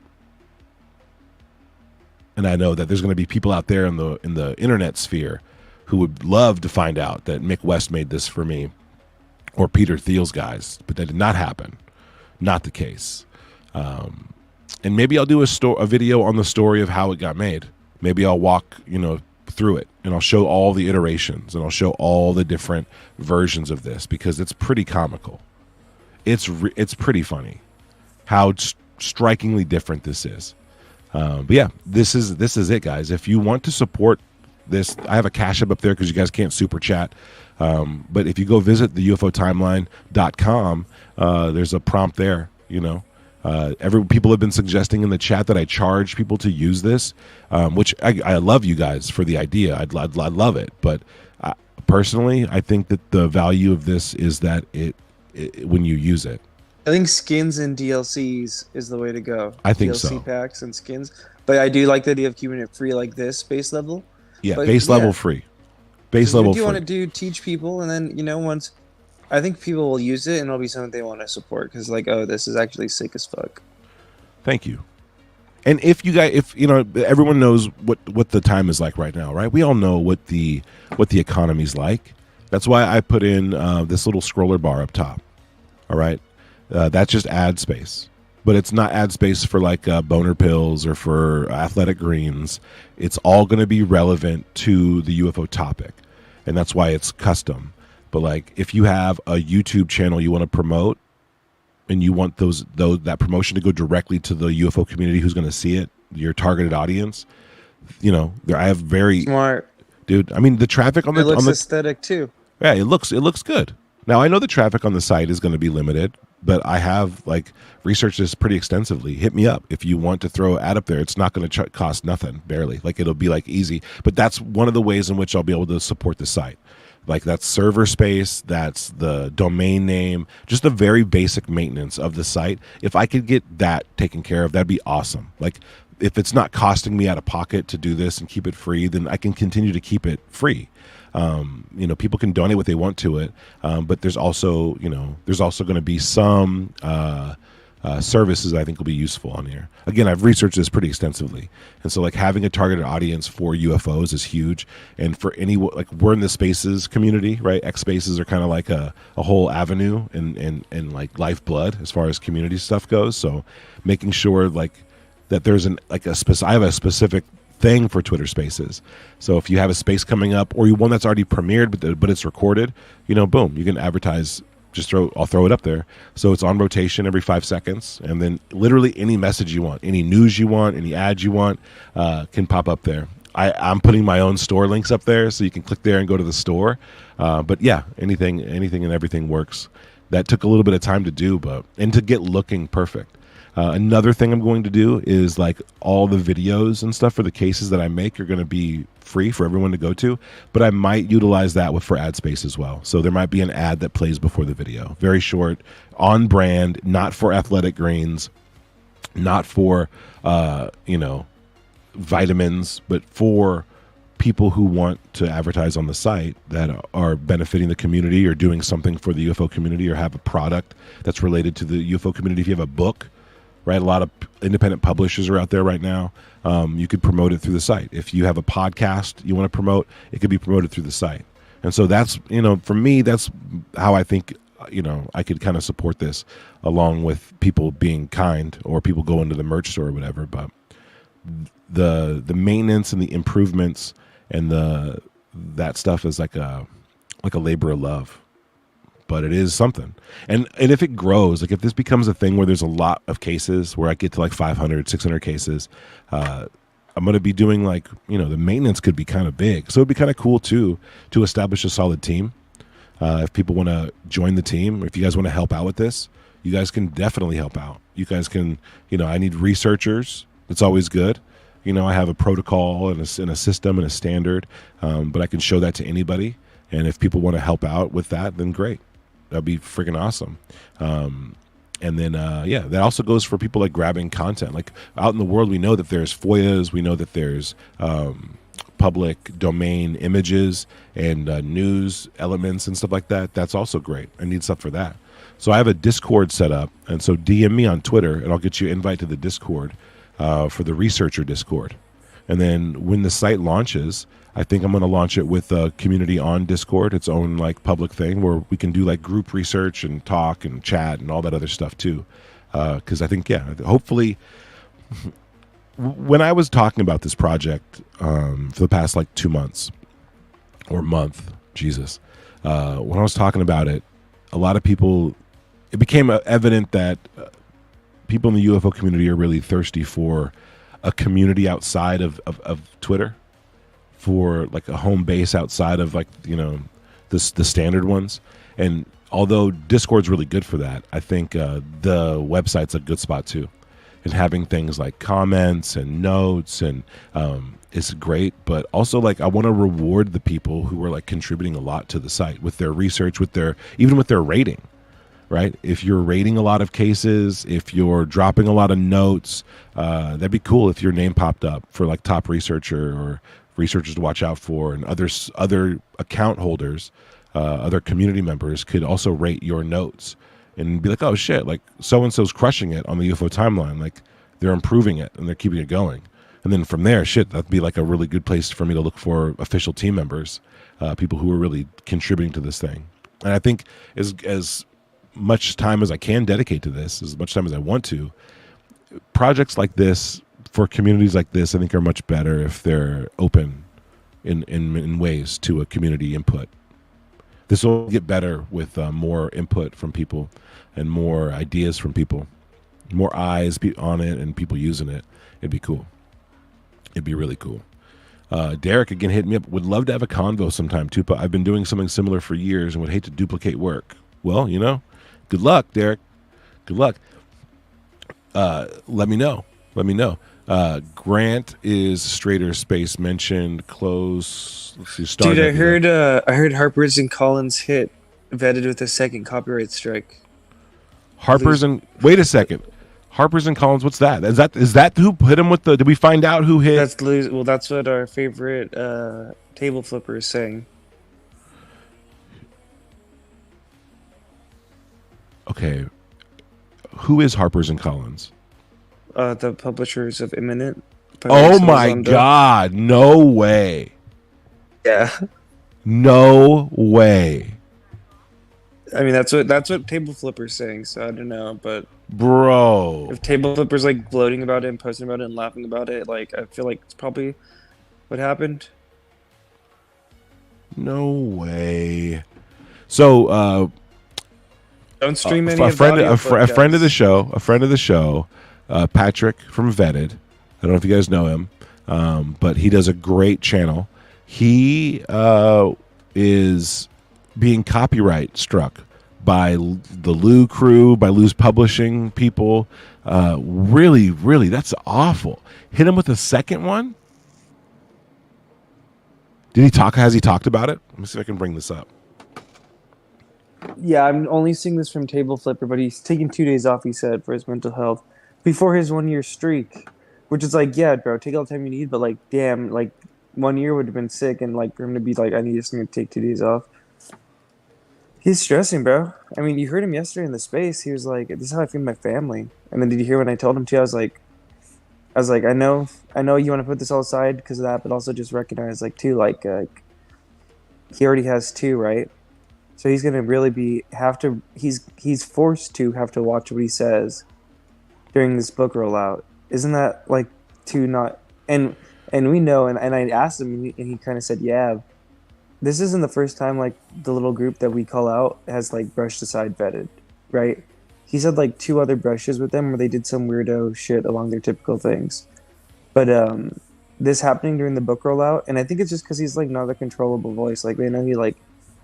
And I know that there's going to be people out there in the internet sphere who would love to find out that Mick West made this for me, or Peter Thiel's guys, but that did not happen. Not the case. And maybe I'll do a video on the story of how it got made. Maybe I'll walk, through it, and I'll show all the iterations, and I'll show all the different versions of this, because it's pretty comical. It's pretty funny how strikingly different this is. But yeah, this is it, guys. If you want to support this, I have a Cash App up there because you guys can't super chat. But if you go visit the UFOTimeline.com, there's a prompt there. People have been suggesting in the chat that I charge people to use this, which I love you guys for the idea. I'd love it, but personally, I think that the value of this is that it when you use it. I think skins and DLCs is the way to go. I think DLC so. packs and skins, but I do like the idea of keeping it free like this, base level. Yeah, but base level free. Base level free. What you want to do, teach people, and then once, I think people will use it and it'll be something they want to support because this is actually sick as fuck. Thank you. And if everyone knows what the time is like right now, right? We all know what the economy's like. That's why I put in this little scroller bar up top. All right. That's just ad space. But it's not ad space for like boner pills or for athletic greens. It's all going to be relevant to the UFO topic. And that's why it's custom. But like if you have a YouTube channel you want to promote and you want that promotion to go directly to the UFO community who's going to see it, your targeted audience, you know, I have very Smart. dude. I mean, the traffic on It looks on the aesthetic too. yeah, it looks good. Now I know the traffic on the site is going to be limited, but I have like researched this pretty extensively. Hit me up if you want to throw an ad up there. It's not going to cost nothing, barely. Like it'll be like easy. But that's one of the ways in which I'll be able to support the site. Like that's server space, that's the domain name, just the very basic maintenance of the site. If I could get that taken care of, that'd be awesome. Like if it's not costing me out of pocket to do this and keep it free, then I can continue to keep it free. You know, people can donate what they want to it, but there's also, you know, there's also going to be some services I think will be useful on here. Again, I've researched this pretty extensively, and so like having a targeted audience for UFOs is huge. And for any, like we're in the spaces community, right? X spaces are kind of like a whole avenue and like lifeblood as far as community stuff goes. So making sure like that there's I have a specific thing for Twitter Spaces. So if you have a space coming up or you one that's already premiered but it's recorded, you know, boom, you can advertise. I'll throw it up there. So it's on rotation every 5 seconds, and then literally any message you want, any news you want, any ads you want, can pop up there. I'm putting my own store links up there, so you can click there and go to the store. But yeah, anything and everything works. That took a little bit of time to do, and to get looking perfect. Another thing I'm going to do is like all the videos and stuff for the cases that I make are going to be free for everyone to go to, but I might utilize that for ad space as well. So there might be an ad that plays before the video, very short, on brand, not for athletic greens, not for vitamins, but for people who want to advertise on the site that are benefiting the community or doing something for the UFO community or have a product that's related to the UFO community. If you have a book, right? A lot of independent publishers are out there right now. You could promote it through the site. If you have a podcast you want to promote, it could be promoted through the site. And so that's, you know, for me, that's how I think, you know, I could kind of support this along with people being kind or people go into the merch store or whatever. But the maintenance and the improvements and that stuff is like a labor of love. But it is something. And if it grows, like if this becomes a thing where there's a lot of cases where I get to like 500, 600 cases, I'm going to be doing like, you know, the maintenance could be kind of big. So it'd be kind of cool too, to establish a solid team. If people want to join the team, or if you guys want to help out with this, you guys can definitely help out. You guys can, you know, I need researchers. It's always good. You know, I have a protocol and a system and a standard, but I can show that to anybody. And if people want to help out with that, then great. That'd be freaking awesome. And then, that also goes for people like grabbing content. Like out in the world, we know that there's FOIAs. We know that there's public domain images and news elements and stuff like that. That's also great. I need stuff for that. So I have a Discord set up. And so DM me on Twitter, and I'll get you an invite to the Discord for the researcher Discord. And then when the site launches, I think I'm going to launch it with a community on Discord, its own like public thing where we can do like group research and talk and chat and all that other stuff too. Because I think, hopefully, when I was talking about this project for the past like 2 months or month, Jesus, when I was talking about it, a lot of people, it became evident that people in the UFO community are really thirsty for a community outside of Twitter, for like a home base outside of like, you know, the standard ones. And although Discord's really good for that, I think the website's a good spot too. And having things like comments and notes and is great. But also like I want to reward the people who are like contributing a lot to the site with their research, even with their rating. Right? If you're rating a lot of cases, if you're dropping a lot of notes, that'd be cool if your name popped up for like top researcher or researchers to watch out for, and other account holders, other community members could also rate your notes and be like, oh shit, like so-and-so's crushing it on the UFO timeline. Like they're improving it and they're keeping it going. And then from there, shit, that'd be like a really good place for me to look for official team members, people who are really contributing to this thing. And I think as much time as I can dedicate to this, as much time as I want to. Projects like this for communities like this, I think, are much better if they're open in ways to a community input. This will get better with more input from people and more ideas from people, more eyes on it and people using it. It'd be cool. It'd be really cool. Derek again hit me up. Would love to have a convo sometime too, but I've been doing something similar for years and would hate to duplicate work. Well, good luck, Derek. Good luck. Let me know. Grant is Strader Space mentioned. Close. Let's see. Dude, I heard Harper's and Collins hit vetted with a second copyright strike. Wait a second. Harper's and Collins. What's that? Is that who hit him with the? Did we find out who hit? That's what our favorite table flipper is saying. Okay. Who is Harper's and Collins? The publishers of Imminent. Oh my God! No way. Yeah. No way. I mean, that's what Table Flipper's saying, so I don't know, but bro, if Table Flipper's like gloating about it and posting about it and laughing about it, like I feel like it's probably what happened. No way. So don't stream any a friend of the show, Patrick from Vetted. I don't know if you guys know him, but he does a great channel. He is being copyright struck by the Lou crew, by Lou's publishing people. Really, really, that's awful. Hit him with a second one. Has he talked about it? Let me see if I can bring this up. Yeah, I'm only seeing this from Table Flipper, but he's taking 2 days off, he said, for his mental health before his 1 year streak, which is like, yeah, bro, take all the time you need, but like, damn, like 1 year would have been sick, and like for him to be like, I need to take 2 days off. He's stressing, bro. I mean, you heard him yesterday in the space. He was like, "This is how I feed my family." And then did you hear when I told him to? I was like, I know you want to put this all aside because of that, but also just recognize, like, too, like, he already has 2, right? So he's gonna really he's forced to have to watch what he says during this book rollout. Isn't that like too not? And we know, and I asked him, and he kind of said, yeah. This isn't the first time, like, the little group that we call out has, like, brushed aside Vetted, right? He's had, like, 2 other brushes with them where they did some weirdo shit along their typical things. But this happening during the book rollout, and I think it's just because he's, like, not a controllable voice. Like, they know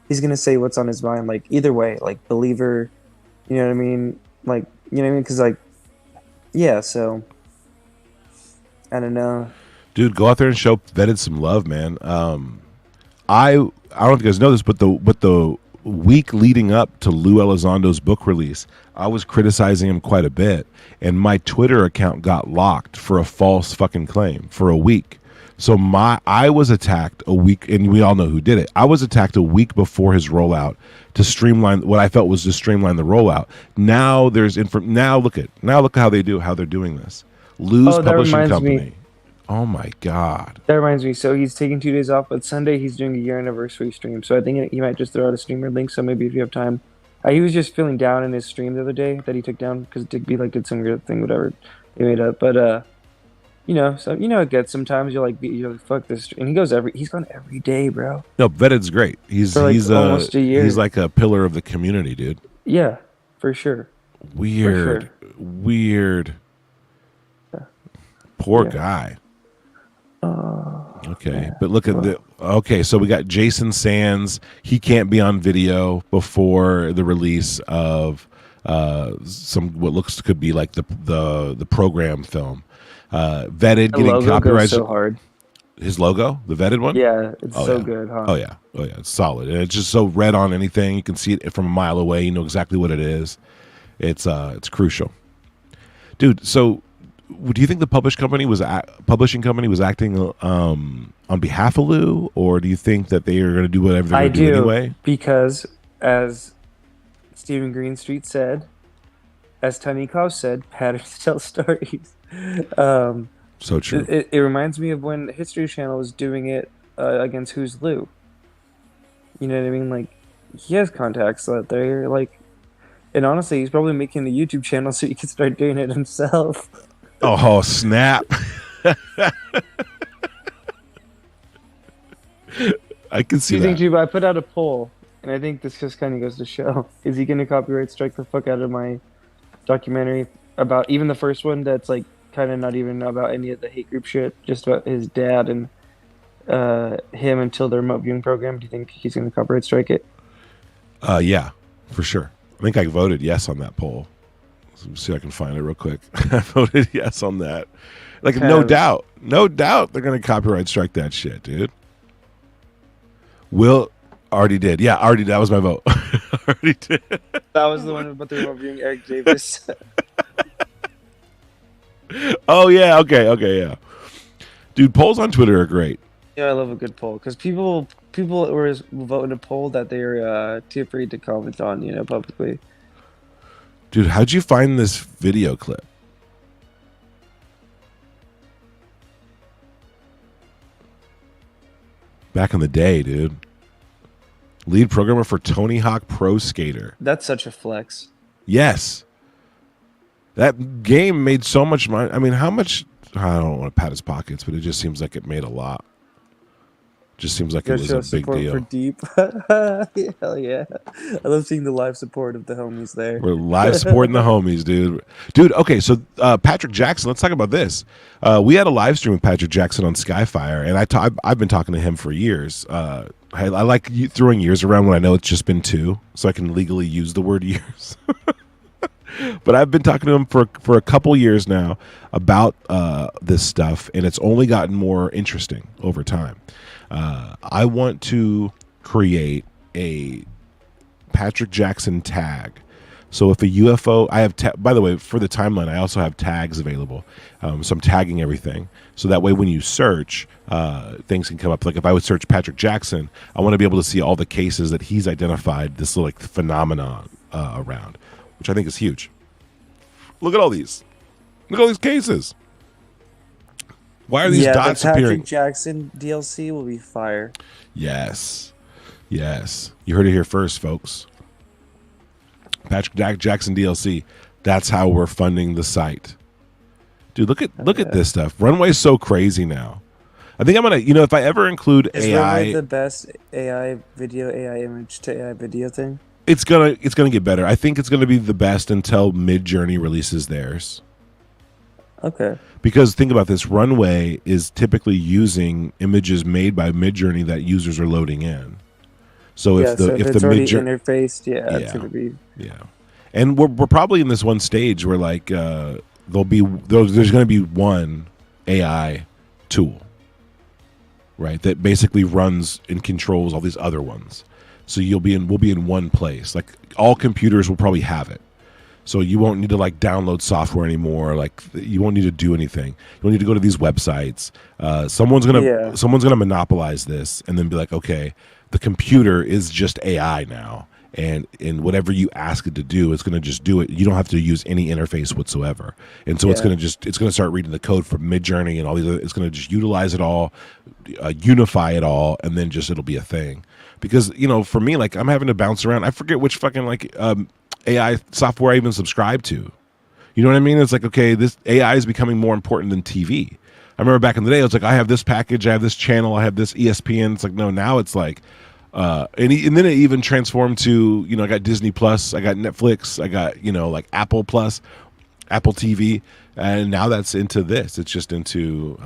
he's going to say what's on his mind, like, either way. Like, believer, you know what I mean? Like, you know what I mean? Because, like, yeah, so, I don't know. Dude, go out there and show Vetted some love, man. I don't know if you guys know this, but the week leading up to Lou Elizondo's book release, I was criticizing him quite a bit, and my Twitter account got locked for a false fucking claim for a week. So I was attacked a week, and we all know who did it. I was attacked a week before his rollout to streamline what I felt was to streamline the rollout. Now now look how they're doing this. Lou's publishing company. Oh my God. That reminds me. So he's taking 2 days off, but Sunday he's doing a year anniversary stream. So I think he might just throw out a streamer link. So maybe if you have time, he was just feeling down in his stream the other day that he took down because Digby did some weird thing, whatever they made up. But so it gets sometimes you're like fuck this, and he's gone every day, bro. No, Vetted's great. He's almost a year. He's like a pillar of the community, dude. Yeah, for sure. Weird. Yeah. Poor guy. Okay, but look at so we got Jason Sands. He can't be on video before the release of what could be like the program film. Vetted The getting logo copyrighted. goes so hard. His logo, the Vetted one. Yeah, it's good, huh? Oh yeah, it's solid, and it's just so red on anything. You can see it from a mile away. You know exactly what it is. It's crucial, dude. So, do you think the publishing company was acting on behalf of Lou, or do you think that they are going to do whatever they're going to do anyway? Because, as Stephen Greenstreet said, as Tiny Klaus said, patterns tell stories. So true. It reminds me of when History Channel was doing it against Who's Lou. You know what I mean? Like, he has contacts out there. Like, And honestly, he's probably making a YouTube channel so he can start doing it himself. Oh, snap. I can see that. I put out a poll, and I think this just kind of goes to show: is he going to copyright strike the fuck out of my documentary about even the first one that's like kind of not even about any of the hate group shit, just about his dad and him until the remote viewing program? Do you think he's going to copyright strike it? Yeah, for sure. I think I voted yes on that poll. Let's see if I can find it real quick. I voted yes on that. Like, no doubt they're going to copyright strike that shit, dude. Will already did. Yeah, already. That was my vote. Already did. That was the one about the remote viewing, Eric Davis. Oh, yeah. Okay, yeah. Dude, polls on Twitter are great. Yeah, I love a good poll because people were voting a poll that they're too afraid to comment on, publicly. Dude, how'd you find this video clip? Back in the day, dude. Lead programmer for Tony Hawk Pro Skater. That's such a flex. Yes. That game made so much money. I mean, how much? I don't want to pat his pockets, but it just seems like it made a lot. Just seems like it was a big deal. For Deep. Hell yeah. I love seeing the live support of the homies there. We're live supporting the homies, dude. Okay, so Patrick Jackson, let's talk about this. We had a live stream with Patrick Jackson on Skyfire, and I've been talking to him for years. I like throwing years around when I know it's just been 2, so I can legally use the word years. But I've been talking to him for a couple years now about this stuff, and it's only gotten more interesting over time. I want to create a Patrick Jackson tag. So if a UFO, I have, by the way, for the timeline, I also have tags available. So I'm tagging everything. So that way when you search, things can come up. Like if I would search Patrick Jackson, I want to be able to see all the cases that he's identified, this little phenomenon around, which I think is huge. Look at all these. Look at all these cases. Why are these dots the Patrick appearing? Jackson DLC will be fire. Yes. You heard it here first, folks. Patrick Jackson DLC. That's how we're funding the site. Dude, look at this stuff. Runway's so crazy now. I think I'm gonna, if I ever include Is AI, Runway the best AI video, AI image to AI video thing? it's gonna get better. I think it's gonna be the best until Midjourney releases theirs. Okay. Because think about this, Runway is typically using images made by Midjourney that users are loading in. So if it's already interfaced, it's gonna be and we're probably in this one stage where like there's going to be one AI tool, right, that basically runs and controls all these other ones. So we'll be in one place. Like all computers will probably have it. So you won't need to like download software anymore. Like you won't need to do anything. You won't need to go to these websites. Someone's gonna monopolize this and then be like, okay, the computer is just AI now, and whatever you ask it to do, it's gonna just do it. You don't have to use any interface whatsoever. And so it's gonna start reading the code from Midjourney and all these other. It's gonna just utilize it all, unify it all, and then just it'll be a thing. Because for me, like I'm having to bounce around. I forget which fucking like AI software I even subscribe to. You know what I mean? It's like, okay, this AI is becoming more important than TV. I remember back in the day, it was like, I have this package, I have this channel, I have this ESPN. It's like, no, now it's like, and then it even transformed to, I got Disney Plus, I got Netflix, I got, like Apple Plus, Apple TV. And now that's into this. It's just into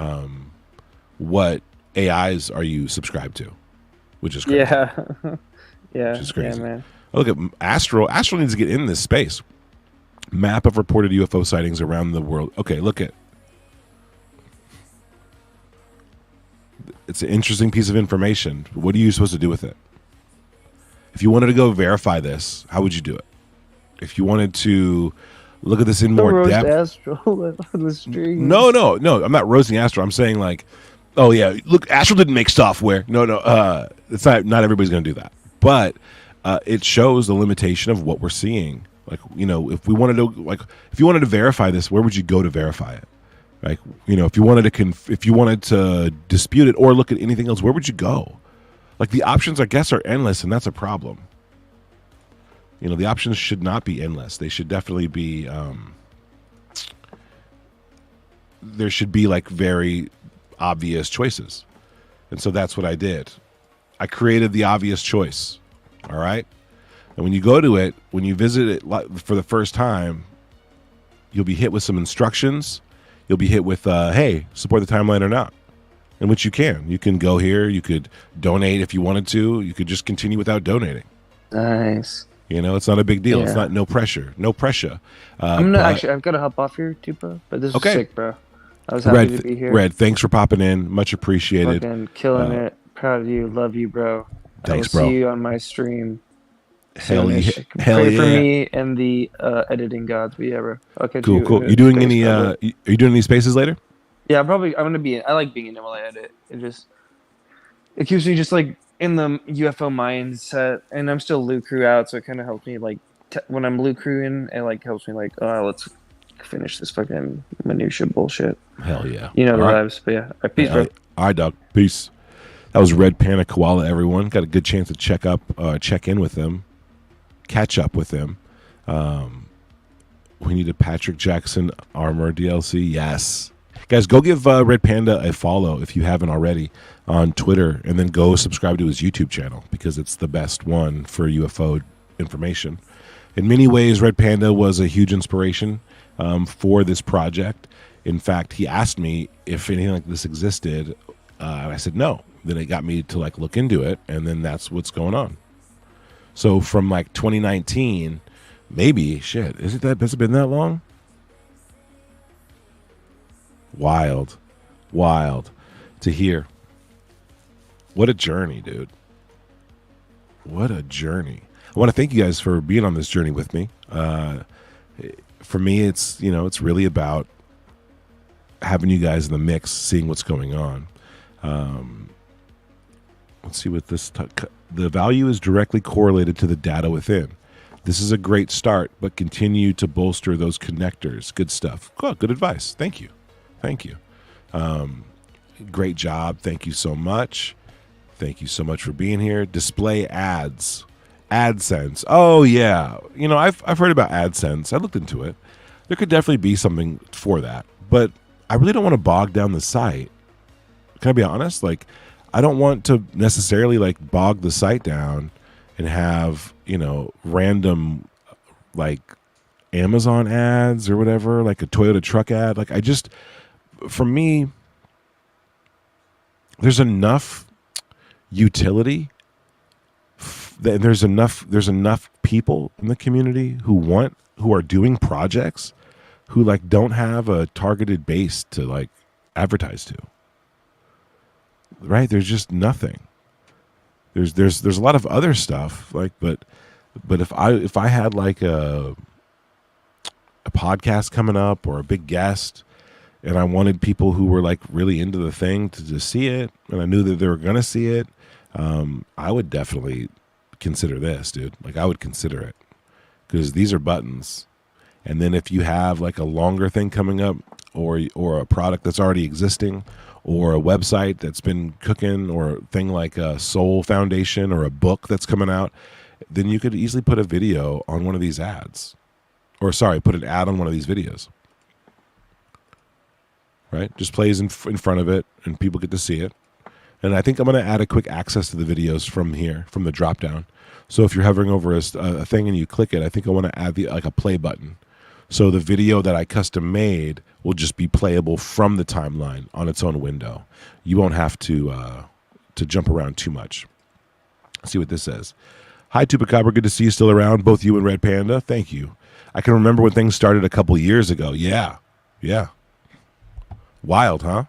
what AIs are you subscribed to, which is crazy. Yeah. Which is crazy. Yeah, man. Look at Astro. Astro needs to get in this space. Map of reported UFO sightings around the world. Okay, look at. It's an interesting piece of information. What are you supposed to do with it? If you wanted to go verify this, how would you do it? If you wanted to look at this in more depth. Astro on the stream. No. I'm not roasting Astro. I'm saying like, oh yeah, look, Astro didn't make software. No. It's not everybody's going to do that. But it shows the limitation of what we're seeing. Like, if we wanted to, if you wanted to verify this, where would you go to verify it? Like, if you wanted to dispute it or look at anything else, where would you go? Like the options, I guess, are endless, and that's a problem. You know, the options should not be endless. They should definitely be. There should be like very obvious choices, and so that's what I did. I created the obvious choice. All right, and when you go to it, when you visit it for the first time, you'll be hit with some instructions. You'll be hit with, hey, support the timeline or not. In which you can. You can go here. You could donate if you wanted to. You could just continue without donating. Nice. You know, it's not a big deal. Yeah. It's not no pressure. No pressure. I'm gonna actually. I've got to hop off here, Tupa. But this is Okay. sick, bro. I was happy to be here. Red, thanks for popping in. Much appreciated. Fucking killing it. Proud of you. Love you, bro. Thanks, I will bro. see you on my stream. Hell yeah. Pray Hell for yeah. me and the editing gods. But yeah, bro. I'll catch Cool, you cool. in You doing space, any? probably. Are you doing any spaces later? Yeah, I'm gonna be. I like being in it while I edit. It keeps me just like in the UFO mindset, and I'm still Blue Crew out, so it kind of helps me like when I'm Blue Crewing, it like helps me like, oh, let's finish this fucking minutia bullshit. Hell yeah. You know the All right. vibes, but yeah. All right, peace, bro. All right, dog. Peace. That was Red Panda Koala, everyone. Got a good chance to check in with them, catch up with them. We need a Patrick Jackson armor DLC. Yes. Guys, go give Red Panda a follow if you haven't already on Twitter, and then go subscribe to his YouTube channel because it's the best one for UFO information. In many ways, Red Panda was a huge inspiration for this project. In fact, he asked me if anything like this existed. And I said no. Then it got me to like look into it, and then that's what's going on. So from like 2019, maybe shit, has it been that long? Wild to hear. What a journey, dude. What a journey. I want to thank you guys for being on this journey with me. For me, it's really about having you guys in the mix, seeing what's going on. Let's see what this the value is directly correlated to the data within. This is a great start, but continue to bolster those connectors. Good stuff. Oh, good advice. Thank you. Great job. Thank you so much. Thank you so much for being here. Display ads. AdSense. Oh yeah. I've heard about AdSense. I looked into it. There could definitely be something for that, but I really don't want to bog down the site. Can I be honest? Like, I don't want to necessarily like bog the site down and have, random like Amazon ads or whatever, like a Toyota truck ad. Like for me, there's enough utility. There's enough people in the community who are doing projects who like don't have a targeted base to like advertise to. Right? There's just nothing. There's a lot of other stuff like, but if I had like a podcast coming up or a big guest, and I wanted people who were like really into the thing to see it, and I knew that they were gonna see it, I would definitely consider this, dude. Like, I would consider it because these are buttons. And then if you have like a longer thing coming up, or a product that's already existing, or a website that's been cooking, or a thing like a Soul Foundation or a book that's coming out, then you could easily put a video on one of these ads. Or put an ad on one of these videos. Right? Just plays in front of it, and people get to see it. And I think I'm going to add a quick access to the videos from here, from the drop down. So if you're hovering over a thing and you click it, I think I want to add a play button. So the video that I custom made will just be playable from the timeline on its own window. You won't have to jump around too much. Let's see what this says. Hi, Tupacabra. Good to see you still around, both you and Red Panda. Thank you. I can remember when things started a couple years ago. Yeah. Wild, huh?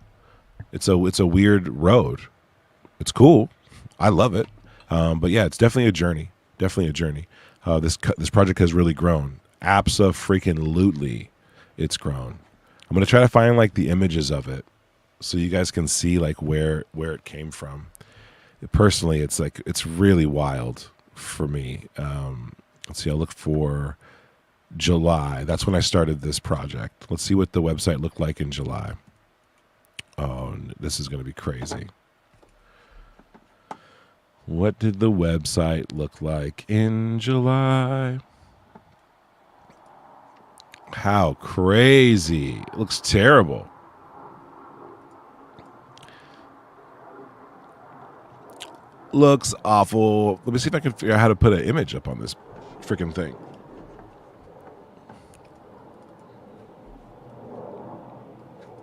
It's a weird road. It's cool. I love it. But yeah, it's definitely a journey. This project has really grown. Abso-freaking-lutely, it's grown. I'm gonna try to find like the images of it, so you guys can see like where it came from. Personally, it's really wild for me. Let's see. I'll look for July. That's when I started this project. Let's see what the website looked like in July. Oh, this is gonna be crazy. What did the website look like in July? How crazy. It looks terrible. Looks awful. Let me see if I can figure out how to put an image up on this freaking thing.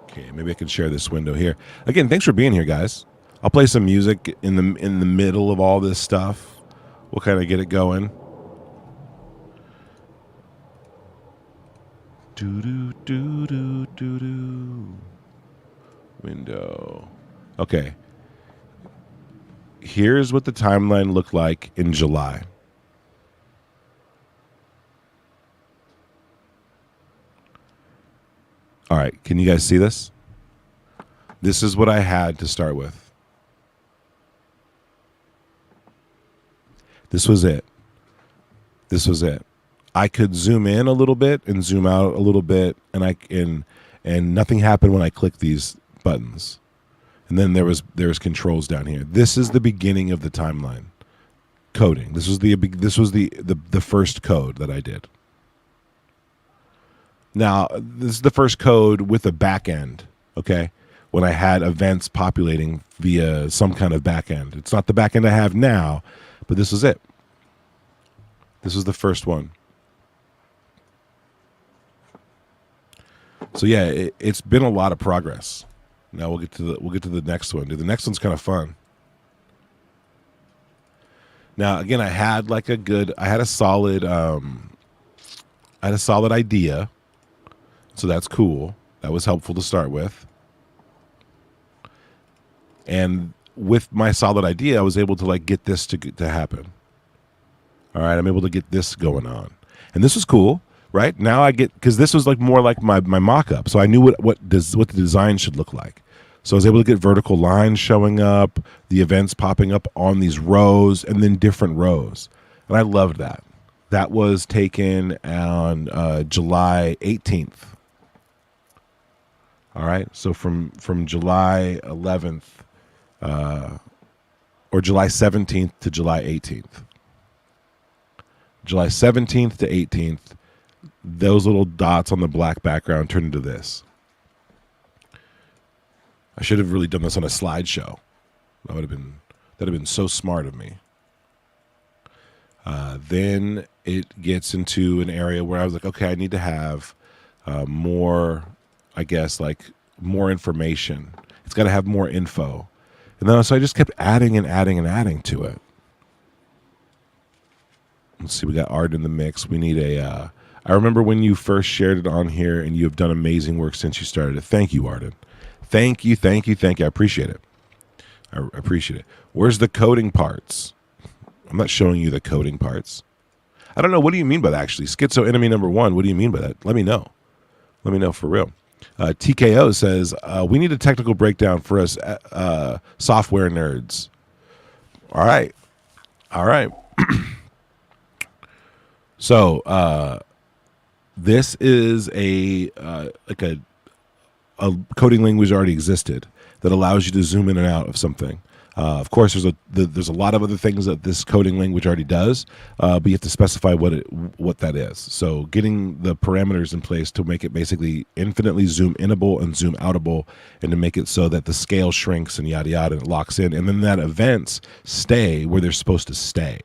Okay, maybe I can share this window here. Again, thanks for being here, guys. I'll play some music in the middle of all this stuff. We'll kind of get it going. Do do do do do do. Window. Okay. Here's what the timeline looked like in July. All right, can you guys see this? This is what I had to start with. This was it. This was it. I could zoom in a little bit and zoom out a little bit, and nothing happened when I clicked these buttons. And then there was controls down here. This is the beginning of the timeline coding. This was the first code that I did. Now, this is the first code with a back end, okay? When I had events populating via some kind of back end. It's not the back end I have now, but this was it. This was the first one. So yeah, it's been a lot of progress. Now we'll get to the next one. Dude, the next one's kind of fun. Now again, I had a solid idea. So that's cool. That was helpful to start with. And with my solid idea, I was able to get this to happen. All right, I'm able to get this going on. And this was cool, right? Now I get, because this was more like my mock-up. So I knew what the design should look like. So I was able to get vertical lines showing up, the events popping up on these rows, and then different rows. And I loved that. That was taken on July 18th. All right, so from July 11th, or July 17th to July 18th. July 17th to 18th, those little dots on the black background turned into this. I should have really done this on a slideshow. That'd have been so smart of me. Then it gets into an area where I was like, okay, I need to have more, I guess, more information. It's got to have more info. And then so I just kept adding and adding and adding to it. Let's see, we got art in the mix. We need I remember when you first shared it on here, and you have done amazing work since you started it. Thank you, Arden. Thank you. I appreciate it. I appreciate it. Where's the coding parts? I'm not showing you the coding parts. I don't know. What do you mean by that, actually? Schizo enemy number 1. What do you mean by that? Let me know. Let me know for real. TKO says, we need a technical breakdown for us software nerds. All right. So this is a coding language already existed that allows you to zoom in and out of something. Of course, there's a lot of other things that this coding language already does, but you have to specify what that is. So getting the parameters in place to make it basically infinitely zoom inable and zoom outable, and to make it so that the scale shrinks and yada yada and it locks in, and then that events stay where they're supposed to stay.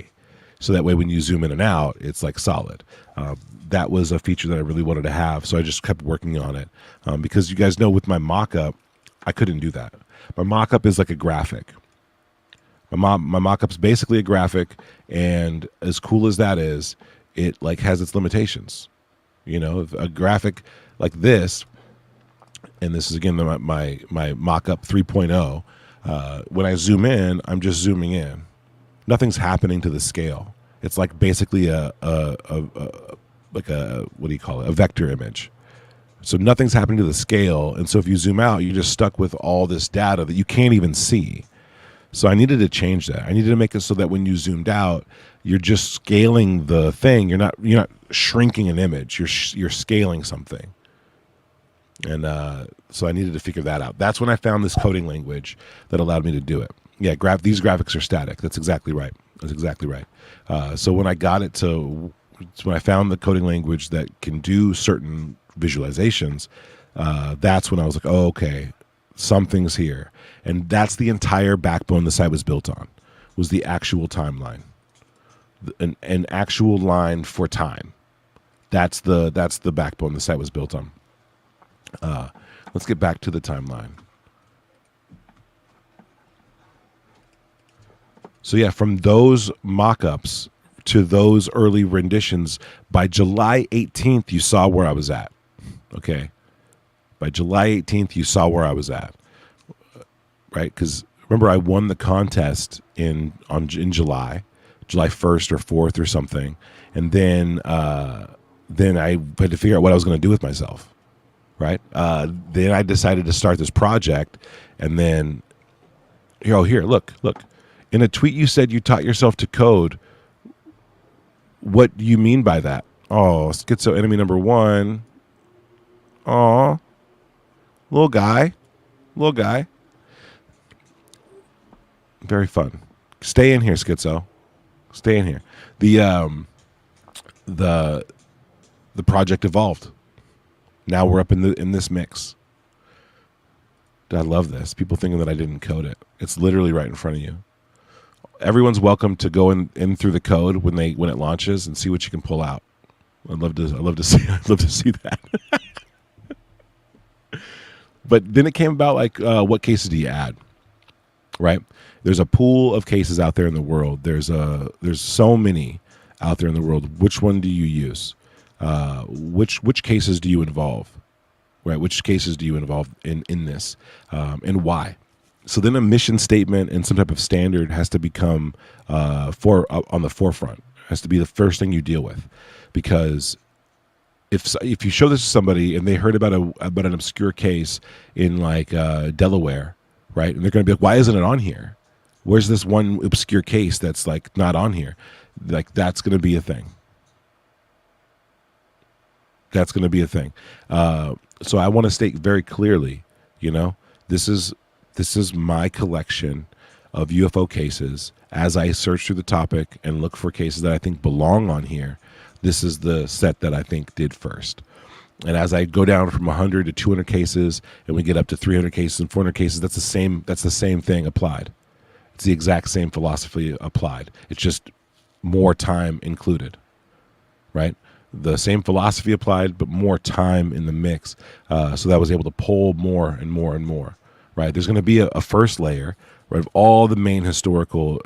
So that way when you zoom in and out, it's solid. That was a feature that I really wanted to have, so I just kept working on it. Because you guys know with my mock-up, I couldn't do that. My mock-up is like a graphic. My mock-up's basically a graphic, and as cool as that is, it has its limitations. A graphic like this, and this is again my mock-up 3.0. When I zoom in, I'm just zooming in. Nothing's happening to the scale. It's basically a what do you call it? A vector image. So nothing's happening to the scale, and so if you zoom out, you're just stuck with all this data that you can't even see. So I needed to change that. I needed to make it so that when you zoomed out, you're just scaling the thing. You're not shrinking an image. You're scaling something. And so I needed to figure that out. That's when I found this coding language that allowed me to do it. Yeah, these graphics are static. That's exactly right. That's exactly right. So when I got it to, when I found the coding language that can do certain visualizations, that's when I was like, oh, okay, something's here. And that's the entire backbone the site was built on, was the actual timeline, an actual line for time. That's the backbone the site was built on. Let's get back to the timeline. So yeah, from those mock-ups to those early renditions, by July 18th, you saw where I was at. Okay. By July 18th, you saw where I was at. Right? Because remember, I won the contest in July 1st or 4th or something. And then I had to figure out what I was going to do with myself. Right? Then I decided to start this project. And then, here, look. In a tweet, you said you taught yourself to code. What do you mean by that? Oh, schizo enemy number 1. Oh, little guy. Very fun. Stay in here, schizo. Stay in here. The project evolved. Now we're up in this mix. I love this. People thinking that I didn't code it. It's literally right in front of you. Everyone's welcome to go in through the code when it launches and see what you can pull out. I'd love to see that. But then it came about like, what cases do you add? Right? There's a pool of cases out there in the world. There's so many out there in the world. Which one do you use? Which cases do you involve? Right? Which cases do you involve in this? And why? So then a mission statement and some type of standard has to become on the forefront. It has to be the first thing you deal with, because if you show this to somebody and they heard about an obscure case in like Delaware, right, and they're going to be like, why isn't it on here? Where's this one obscure case that's like not on here? Like that's going to be a thing. That's going to be a thing. So I want to state very clearly, this is my collection of UFO cases. As I search through the topic and look for cases that I think belong on here, this is the set that I think did first. And as I go down from 100 to 200 cases, and we get up to 300 cases and 400 cases, that's the same thing applied. It's the exact same philosophy applied. It's just more time included, right? The same philosophy applied, but more time in the mix, so that I was able to pull more and more and more. Right, there's going to be a first layer, right, of all the main historical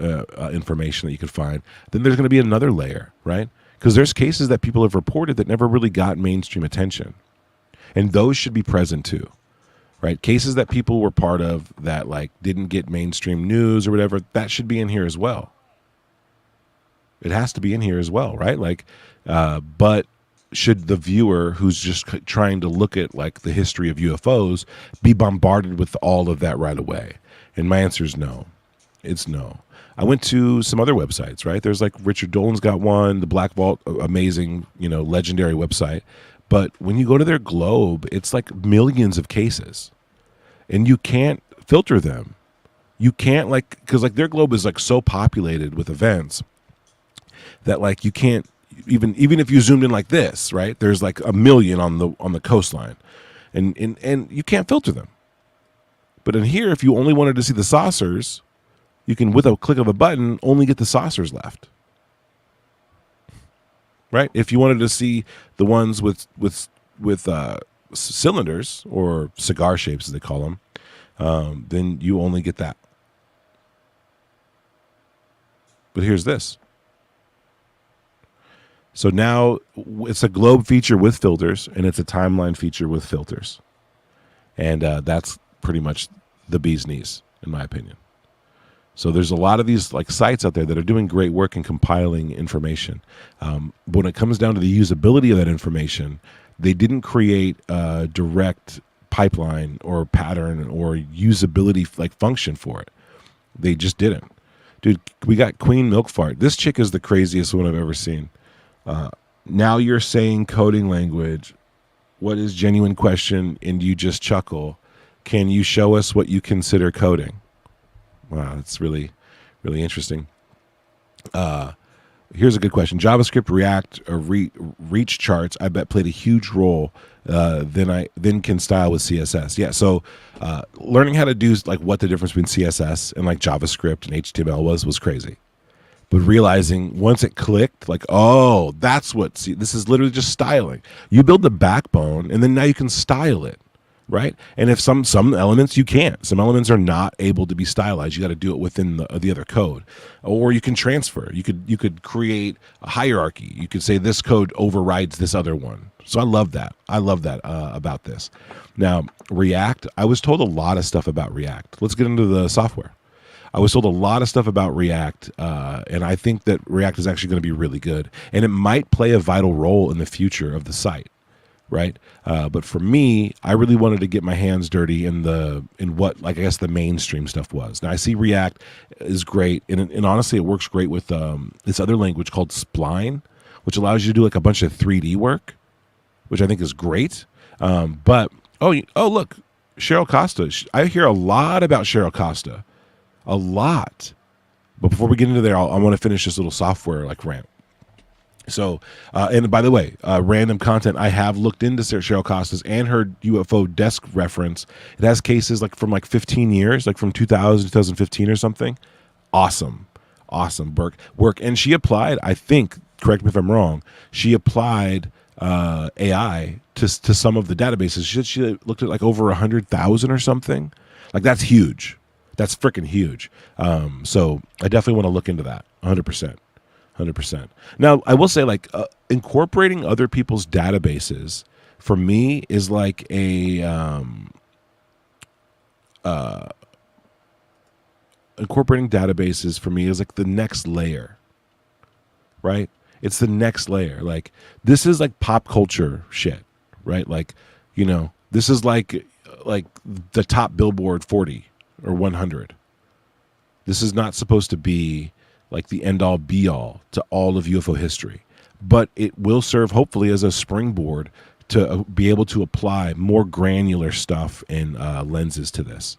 information that you could find. Then there's going to be another layer, right? Because there's cases that people have reported that never really got mainstream attention, and those should be present too, right? Cases that people were part of that like didn't get mainstream news or whatever, that should be in here as well. It has to be in here as well, right? Like, but should the viewer who's just trying to look at like the history of UFOs be bombarded with all of that right away? And my answer is no. It's no. I went to some other websites, right? There's like Richard Dolan's got one, the Black Vault, amazing, legendary website. But when you go to their globe, it's like millions of cases, and you can't filter them. You can't because their globe is like so populated with events that like you can't, even if you zoomed in like this, right? There's like a million on the coastline, and you can't filter them. But in here, if you only wanted to see the saucers, you can, with a click of a button, only get the saucers left. Right? If you wanted to see the ones with cylinders or cigar shapes, as they call them, then you only get that. But here's this. So now it's a globe feature with filters, and it's a timeline feature with filters. And that's pretty much the bee's knees, in my opinion. So there's a lot of these like sites out there that are doing great work in compiling information. But when it comes down to the usability of that information, they didn't create a direct pipeline or pattern or usability like function for it. They just didn't. Dude, we got Queen Milkfart. This chick is the craziest one I've ever seen. Now you're saying coding language. What is genuine question? And you just chuckle. Can you show us what you consider coding? Wow, that's really, really interesting. Here's a good question. JavaScript, React, or Reach charts, I bet played a huge role. Then can style with CSS. Yeah. So learning how to do like what the difference between CSS and like JavaScript and HTML was crazy. But realizing once it clicked, like, oh, that's what. See, this is literally just styling. You build the backbone, and then now you can style it, right? And if some elements you can't, some elements are not able to be stylized. You got to do it within the other code, or you can transfer. You could create a hierarchy. You could say this code overrides this other one. So I love that. I love that about this. Now React, I was told a lot of stuff about React. Let's get into the software. I was told a lot of stuff about React, and I think that React is actually going to be really good, and it might play a vital role in the future of the site, right? But for me, I really wanted to get my hands dirty in what, like, I guess the mainstream stuff was. Now I see React is great, and honestly, it works great with this other language called Spline, which allows you to do like a bunch of 3D work, which I think is great. But look, Cheryl Costa. I hear a lot about Cheryl Costa. A lot. But before we get into there, I want to finish this little software like rant. So, and by the way, random content, I have looked into Cheryl Costa's and her UFO desk reference. It has cases like from like 15 years, like from 2000, 2015 or something. Awesome work. And she applied, I think, correct me if I'm wrong, she applied AI to some of the databases. She looked at like over 100,000 or something. Like, that's huge. That's freaking huge. So I definitely want to look into that 100%. 100%. Now, I will say, like, incorporating other people's databases for me is like incorporating databases for me is like the next layer, right? It's the next layer. Like, this is like pop culture shit, right? Like, this is like the top Billboard 40 or 100. This is not supposed to be like the end all be all to all of UFO history, but it will serve hopefully as a springboard to be able to apply more granular stuff and lenses to this.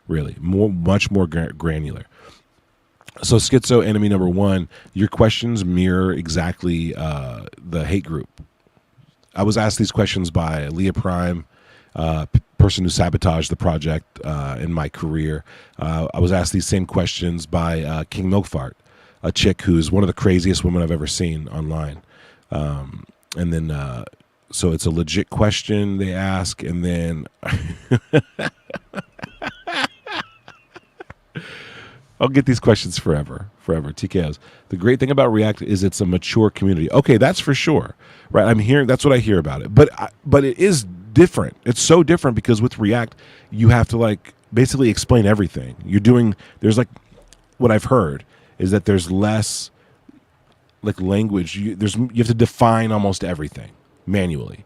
Really, much more granular. So, Schizo Enemy Number 1, your questions mirror exactly the hate group. I was asked these questions by Leah Prime, person who sabotaged the project in my career. I was asked these same questions by King Milkfart, a chick who's one of the craziest women I've ever seen online. And then, so it's a legit question they ask, and then I'll get these questions forever. TKOs. The great thing about React is it's a mature community. Okay, that's for sure, right? That's what I hear about it. But it is different. It's so different because with React, you have to like basically explain everything. There's like, what I've heard is that there's less like language. You have to define almost everything manually,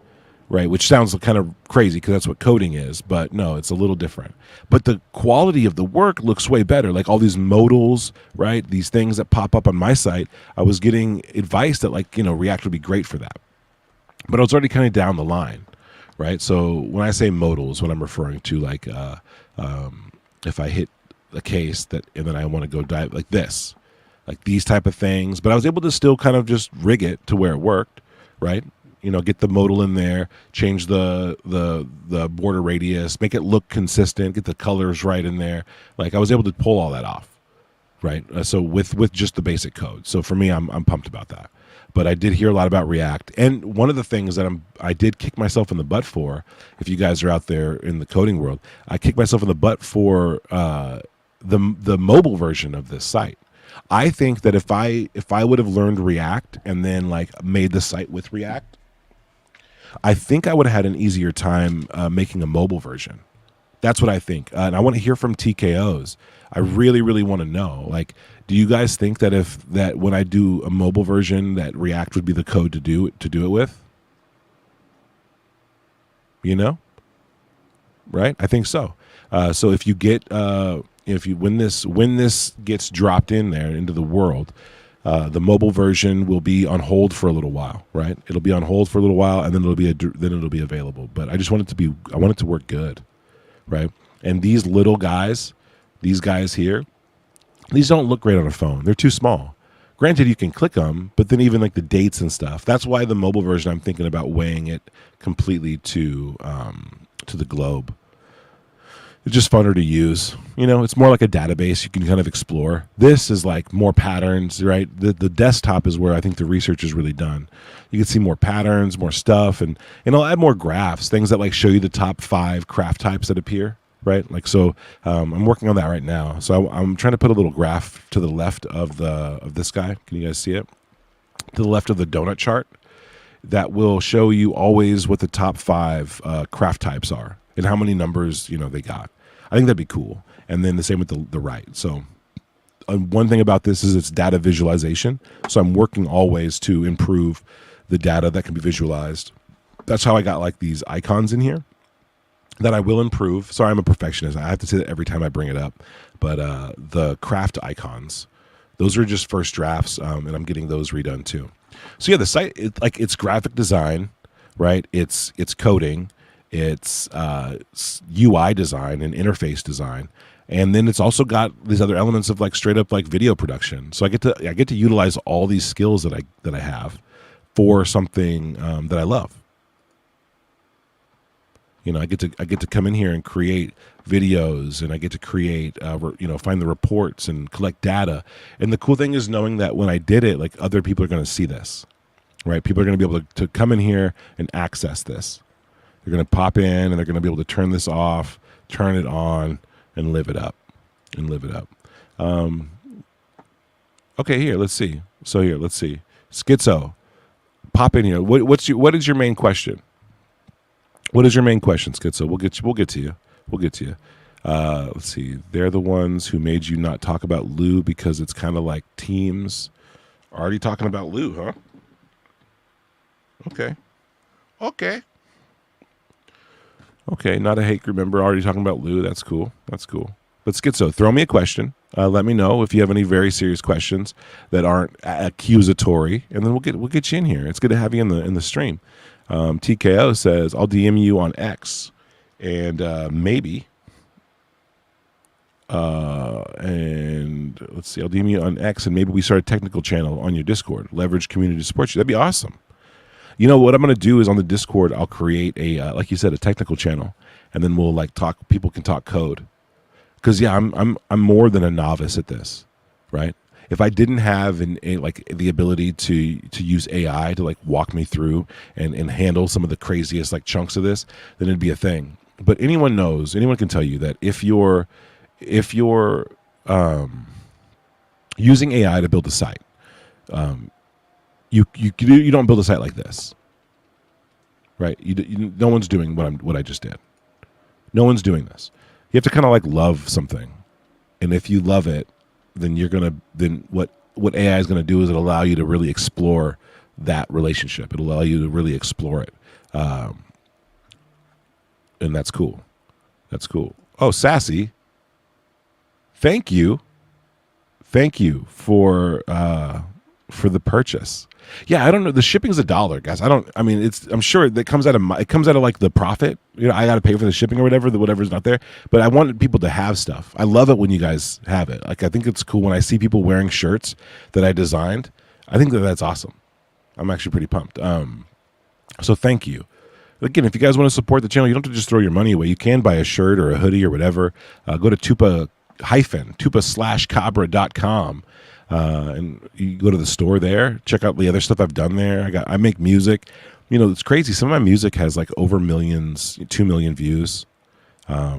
right? Which sounds kind of crazy because that's what coding is, but no, it's a little different. But the quality of the work looks way better. Like all these modals, right? These things that pop up on my site, I was getting advice that like, React would be great for that. But I was already kind of down the line, right? So when I say modals, what I'm referring to, like if I hit a case and then I want to go dive like this, like these type of things, but I was able to still kind of just rig it to where it worked, right? Get the modal in there, change the border radius, make it look consistent, get the colors right in there. Like I was able to pull all that off, right? So with just the basic code. So for me, I'm pumped about that. But I did hear a lot about React, and one of the things that I did kick myself in the butt for, if you guys are out there in the coding world, I kicked myself in the butt for the mobile version of this site. I think that if I would have learned React and then like made the site with React, I think I would have had an easier time making a mobile version. That's what I think. And I want to hear from TKOs. I really, really want to know. Like, do you guys think that when I do a mobile version, that React would be the code to do it with? Right? I think so. So if you get when this gets dropped in there into the world, the mobile version will be on hold for a little while, right? It'll be on hold for a little while, and then it'll be available. But I just want it to work good, right? And these little guys, these guys here, These don't look great on a phone. They're too small. Granted, you can click them, but then even like the dates and stuff. That's why the mobile version, I'm thinking about weighing it completely to the globe. It's just funner to use. It's more like a database you can kind of explore. This is like more patterns, right? The desktop is where I think the research is really done. You can see more patterns, more stuff, and I'll add more graphs, things that like show you the top 5 craft types that appear, right? Like so, I'm working on that right now. So I'm trying to put a little graph to the left of this guy. Can you guys see it? To the left of the donut chart, that will show you always what the top 5 craft types are and how many numbers they got. I think that'd be cool. And then the same with the right. So one thing about this is it's data visualization. So I'm working always to improve the data that can be visualized. That's how I got like these icons in here that I will improve. Sorry, I'm a perfectionist. I have to say that every time I bring it up. But the craft icons, those are just first drafts, and I'm getting those redone too. So yeah, the site, it's graphic design, right? It's coding. It's UI design and interface design, and then it's also got these other elements of like straight up like video production. So I get to utilize all these skills that I have for something that I love. I get to come in here and create videos, and I get to create find the reports and collect data. And the cool thing is knowing that when I did it, like other people are going to see this, right? People are going to be able to come in here and access this. They're going to pop in and they're going to be able to turn this off, turn it on, and live it up. Okay, here, let's see. So here, let's see. Schizo, pop in here. What is your main question? What is your main question, Schizo? We'll get to you. Let's see. They're the ones who made you not talk about Lou because it's kind of like teams. Already talking about Lou, huh? Okay, not a hate group member. Already talking about Lou. That's cool. But Schizo, throw me a question. Let me know if you have any very serious questions that aren't accusatory, and then we'll get you in here. It's good to have you in the stream. TKO says I'll DM you on X, and maybe. And let's see. I'll DM you on X, and maybe we start a technical channel on your Discord. Leverage community to support you. That'd be awesome. What I'm going to do is on the Discord, I'll create a, like you said, a technical channel, and then we'll like talk. People can talk code, because yeah, I'm more than a novice at this, right? If I didn't have the ability to use AI to like walk me through and handle some of the craziest like chunks of this, then it'd be a thing. But anyone can tell you that if you're using AI to build a site, you don't build a site like this, right? No one's doing what I just did. No one's doing this. You have to kind of like love something, and if you love it, then what AI is gonna do is it'll allow you to really explore that relationship. It'll allow you to really explore it, and that's cool. Oh, Sassy, thank you for the purchase. Yeah, I don't know. The shipping's $1, guys. I'm sure it comes out of like the profit. I got to pay for the shipping or whatever's not there. But I want people to have stuff. I love it when you guys have it. Like, I think it's cool when I see people wearing shirts that I designed. I think that's awesome. I'm actually pretty pumped. So thank you. Again, if you guys want to support the channel, you don't have to just throw your money away. You can buy a shirt or a hoodie or whatever. Go to tupa-cabra.com. And you go to the store there, check out the other stuff I've done there. I make music. It's crazy. Some of my music has like over 2 million views,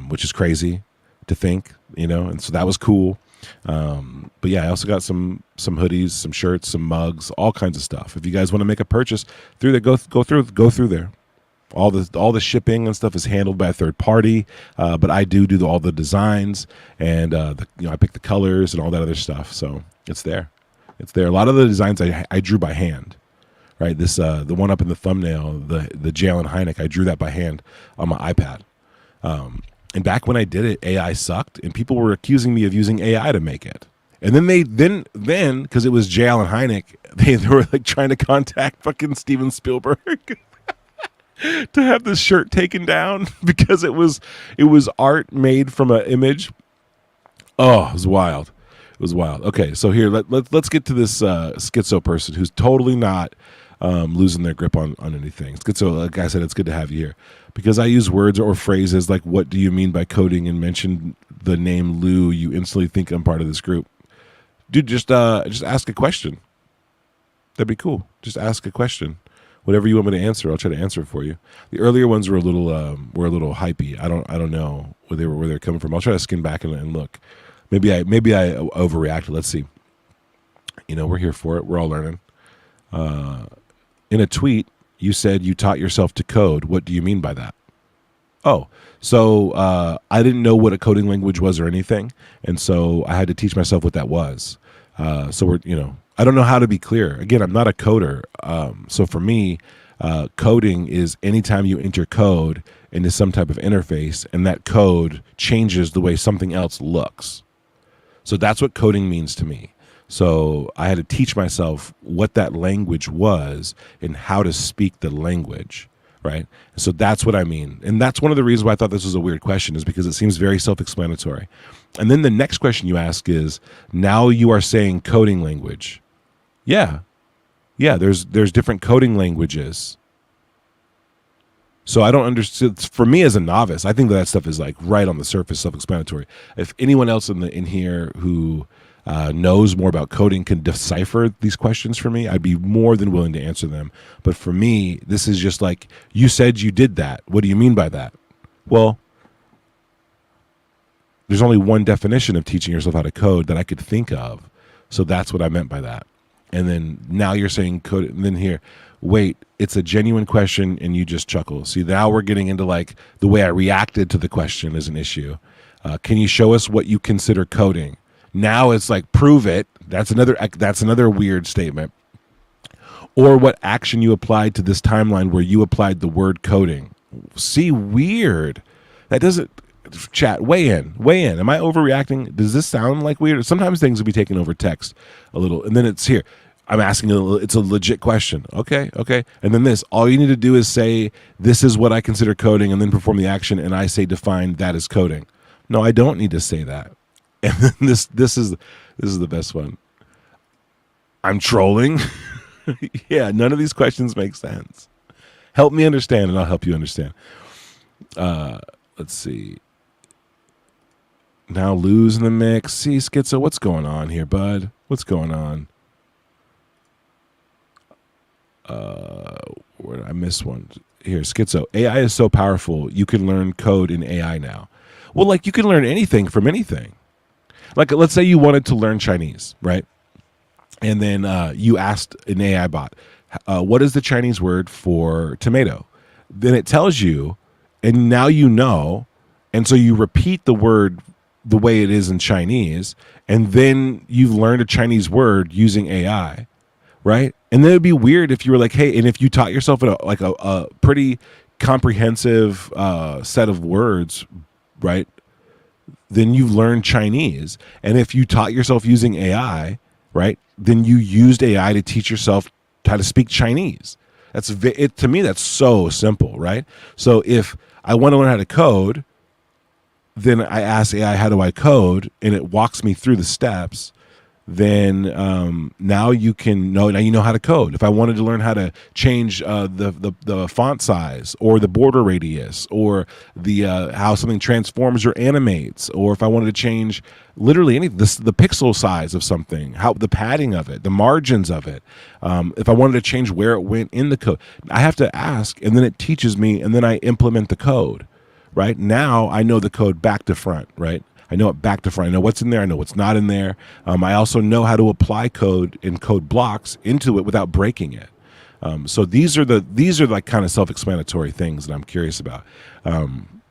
which is crazy to think, and so that was cool. But yeah, I also got some hoodies, some shirts, some mugs, all kinds of stuff. If you guys want to make a purchase through there, go through there. All the shipping and stuff is handled by a third party, but I do all the designs, and I pick the colors and all that other stuff. So it's there. A lot of the designs I drew by hand, right? This the one up in the thumbnail, the Jalen Hynek, I drew that by hand on my iPad. And back when I did it, AI sucked, and people were accusing me of using AI to make it. And then then because it was Jalen Hynek, they were like trying to contact fucking Steven Spielberg. To have this shirt taken down because it was art made from an image. Oh, it was wild. It was wild. Okay, so here let's get to this schizo person who's totally not losing their grip on anything. Schizo, like I said, it's good to have you here because I use words or phrases like "What do you mean by coding?" and mention the name Lou. You instantly think I'm part of this group, dude. Just ask a question. That'd be cool. Just ask a question. Whatever you want me to answer, I'll try to answer it for you. The earlier ones were a little hypey. I don't know where they're coming from. I'll try to skim back and look. Maybe I overreacted. Let's see. We're here for it. We're all learning. In a tweet, you said you taught yourself to code. What do you mean by that? Oh, so I didn't know what a coding language was or anything, and so I had to teach myself what that was. So I don't know how to be clear. Again, I'm not a coder. So for me, coding is anytime you enter code into some type of interface, and that code changes the way something else looks. So that's what coding means to me. So I had to teach myself what that language was and how to speak the language, right? So that's what I mean. And that's one of the reasons why I thought this was a weird question, is because it seems very self-explanatory. And then the next question you ask is, now you are saying coding language. Yeah, there's different coding languages. So I don't understand. For me as a novice, I think that stuff is like right on the surface, self-explanatory. If anyone else in here who knows more about coding can decipher these questions for me, I'd be more than willing to answer them. But for me, this is just like, you said you did that. What do you mean by that? Well, there's only one definition of teaching yourself how to code that I could think of. So that's what I meant by that. And then now you're saying code, and then here, wait, it's a genuine question and you just chuckle. See, now we're getting into like the way I reacted to the question is an issue. Can you show us what you consider coding? Now it's like, prove it. That's another weird statement. Or what action you applied to this timeline where you applied the word coding. See, weird. That doesn't, chat, weigh in. Am I overreacting? Does this sound like weird? Sometimes things will be taken over text a little, and then it's here. I'm asking it's a legit question. Okay. And then this, all you need to do is say, this is what I consider coding, and then perform the action, and I say define that as coding. No, I don't need to say that. And then this is the best one. I'm trolling. Yeah, none of these questions make sense. Help me understand, and I'll help you understand. Let's see. Now Lou's in the mix. See, Schizo, what's going on here, bud? What's going on? Where did I miss one? Here, Schizo. AI is so powerful, you can learn code in AI now. Well, like, you can learn anything from anything. Like, let's say you wanted to learn Chinese, right? And then you asked an AI bot, what is the Chinese word for tomato? Then it tells you, and now you know, and so you repeat the word the way it is in Chinese, and then you've learned a Chinese word using AI, right? And then it'd be weird if you were like, hey, and if you taught yourself a pretty comprehensive set of words, right? Then you've learned Chinese. And if you taught yourself using AI, right, then you used AI to teach yourself how to speak Chinese. To me, that's so simple, right? So if I want to learn how to code, then I ask AI, how do I code? And it walks me through the steps. Then now you know how to code. If I wanted to learn how to change the font size, or the border radius, or the how something transforms or animates, or if I wanted to change literally anything, the pixel size of something, how the padding of it, the margins of it, if I wanted to change where it went in the code, I have to ask, and then it teaches me, and then I implement the code. Right now, I know the code back to front. Right. I know it back to front. I know what's in there. I know what's not in there. I also know how to apply code in code blocks into it without breaking it. So these are like kind of self-explanatory things that I'm curious about. And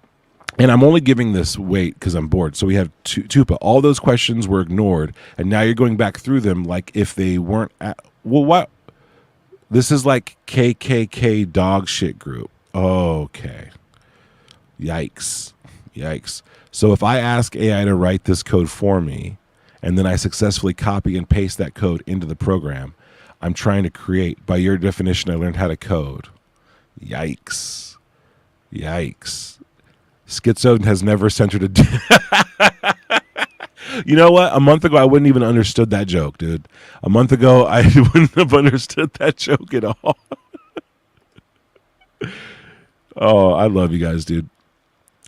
I'm only giving this weight because I'm bored. So we have Tupa. All those questions were ignored, and now you're going back through them like if they weren't. Well, what? This is like KKK dog shit group. Okay. Yikes. So if I ask AI to write this code for me, and then I successfully copy and paste that code into the program I'm trying to create, by your definition, I learned how to code. Yikes. Schizo has never centered a... You know what? A month ago, I wouldn't even understood that joke, dude. A month ago, I wouldn't have understood that joke at all. Oh, I love you guys, dude.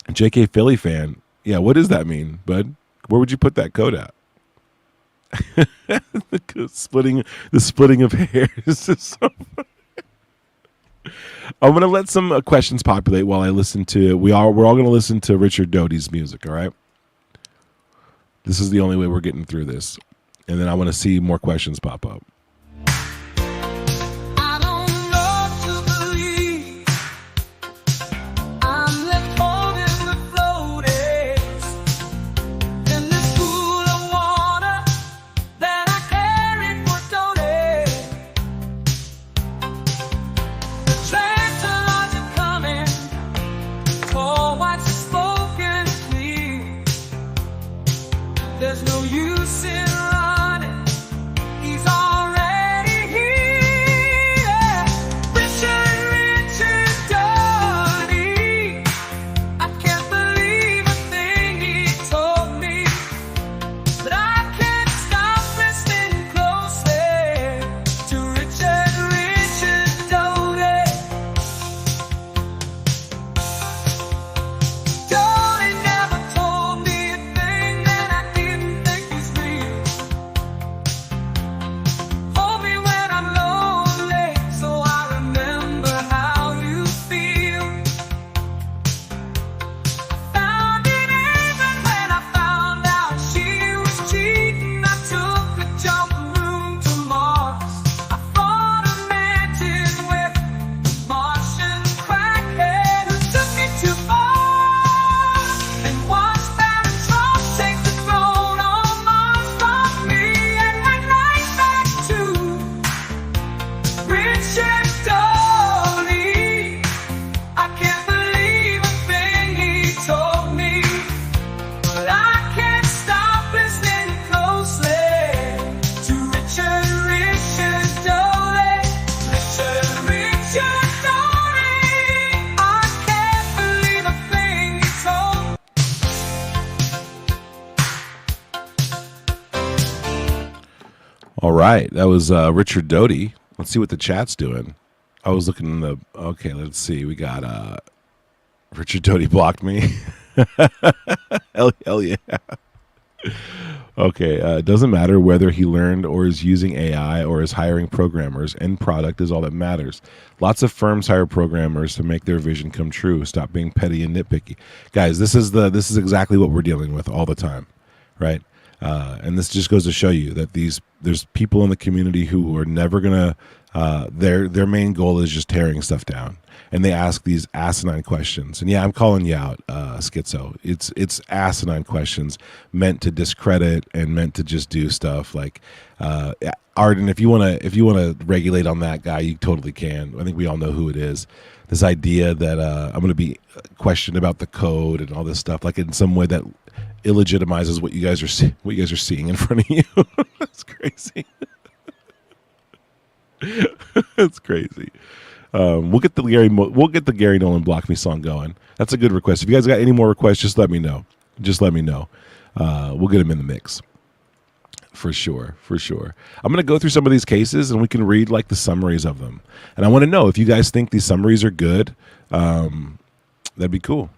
JK Philly fan. Yeah, what does that mean, bud? Where would you put that code at? the splitting of hairs is so funny. I'm gonna let some questions populate while I listen to. We're all gonna listen to Richard Doty's music. All right. This is the only way we're getting through this, and then I want to see more questions pop up. I don't know to believe I'm left holding the floaties in this pool of water that I carry for Doty. The transports are coming, for what's spoken, please. There's no use in running. He's already here. Richard Doty. I can't believe a thing he told me, but I can't stop listening closely to Richard Doty. Doty never told me a thing that I didn't think was real. Hold me when I'm lonely, so I remember how you feel. Found it even when I found out she was cheating. I took a jump room to Mars. I fought a mantis with a Martian crackhead who took me too far, and watched Barry Trump take the throne on Mars from me, and went right back to Richard Doty. I can't believe a thing he told me, but I can't stop listening closely to Richard Doty. Richard Doty. I can't believe a thing he told me. All right, that was Richard Doty. Let's see what the chat's doing. I was looking in the. Okay, let's see. We got Richard Doty blocked me. Hell yeah. Okay, it doesn't matter whether he learned or is using AI or is hiring programmers. End product is all that matters. Lots of firms hire programmers to make their vision come true. Stop being petty and nitpicky, guys. This is exactly what we're dealing with all the time, right? And this just goes to show you that there's people in the community who are never gonna. Their main goal is just tearing stuff down, and they ask these asinine questions. And yeah, I'm calling you out, Schizo. It's asinine questions meant to discredit and meant to just do stuff like Arden. If you wanna regulate on that guy, you totally can. I think we all know who it is. This idea that I'm gonna be questioned about the code and all this stuff, like in some way that illegitimizes what you guys are seeing in front of you. That's crazy. That's crazy. We'll get the Gary Nolan Block Me song going. That's a good request. If you guys got any more requests, just let me know. We'll get them in the mix for sure. I'm gonna go through some of these cases and we can read like the summaries of them. And I want to know if you guys think these summaries are good. That'd be cool.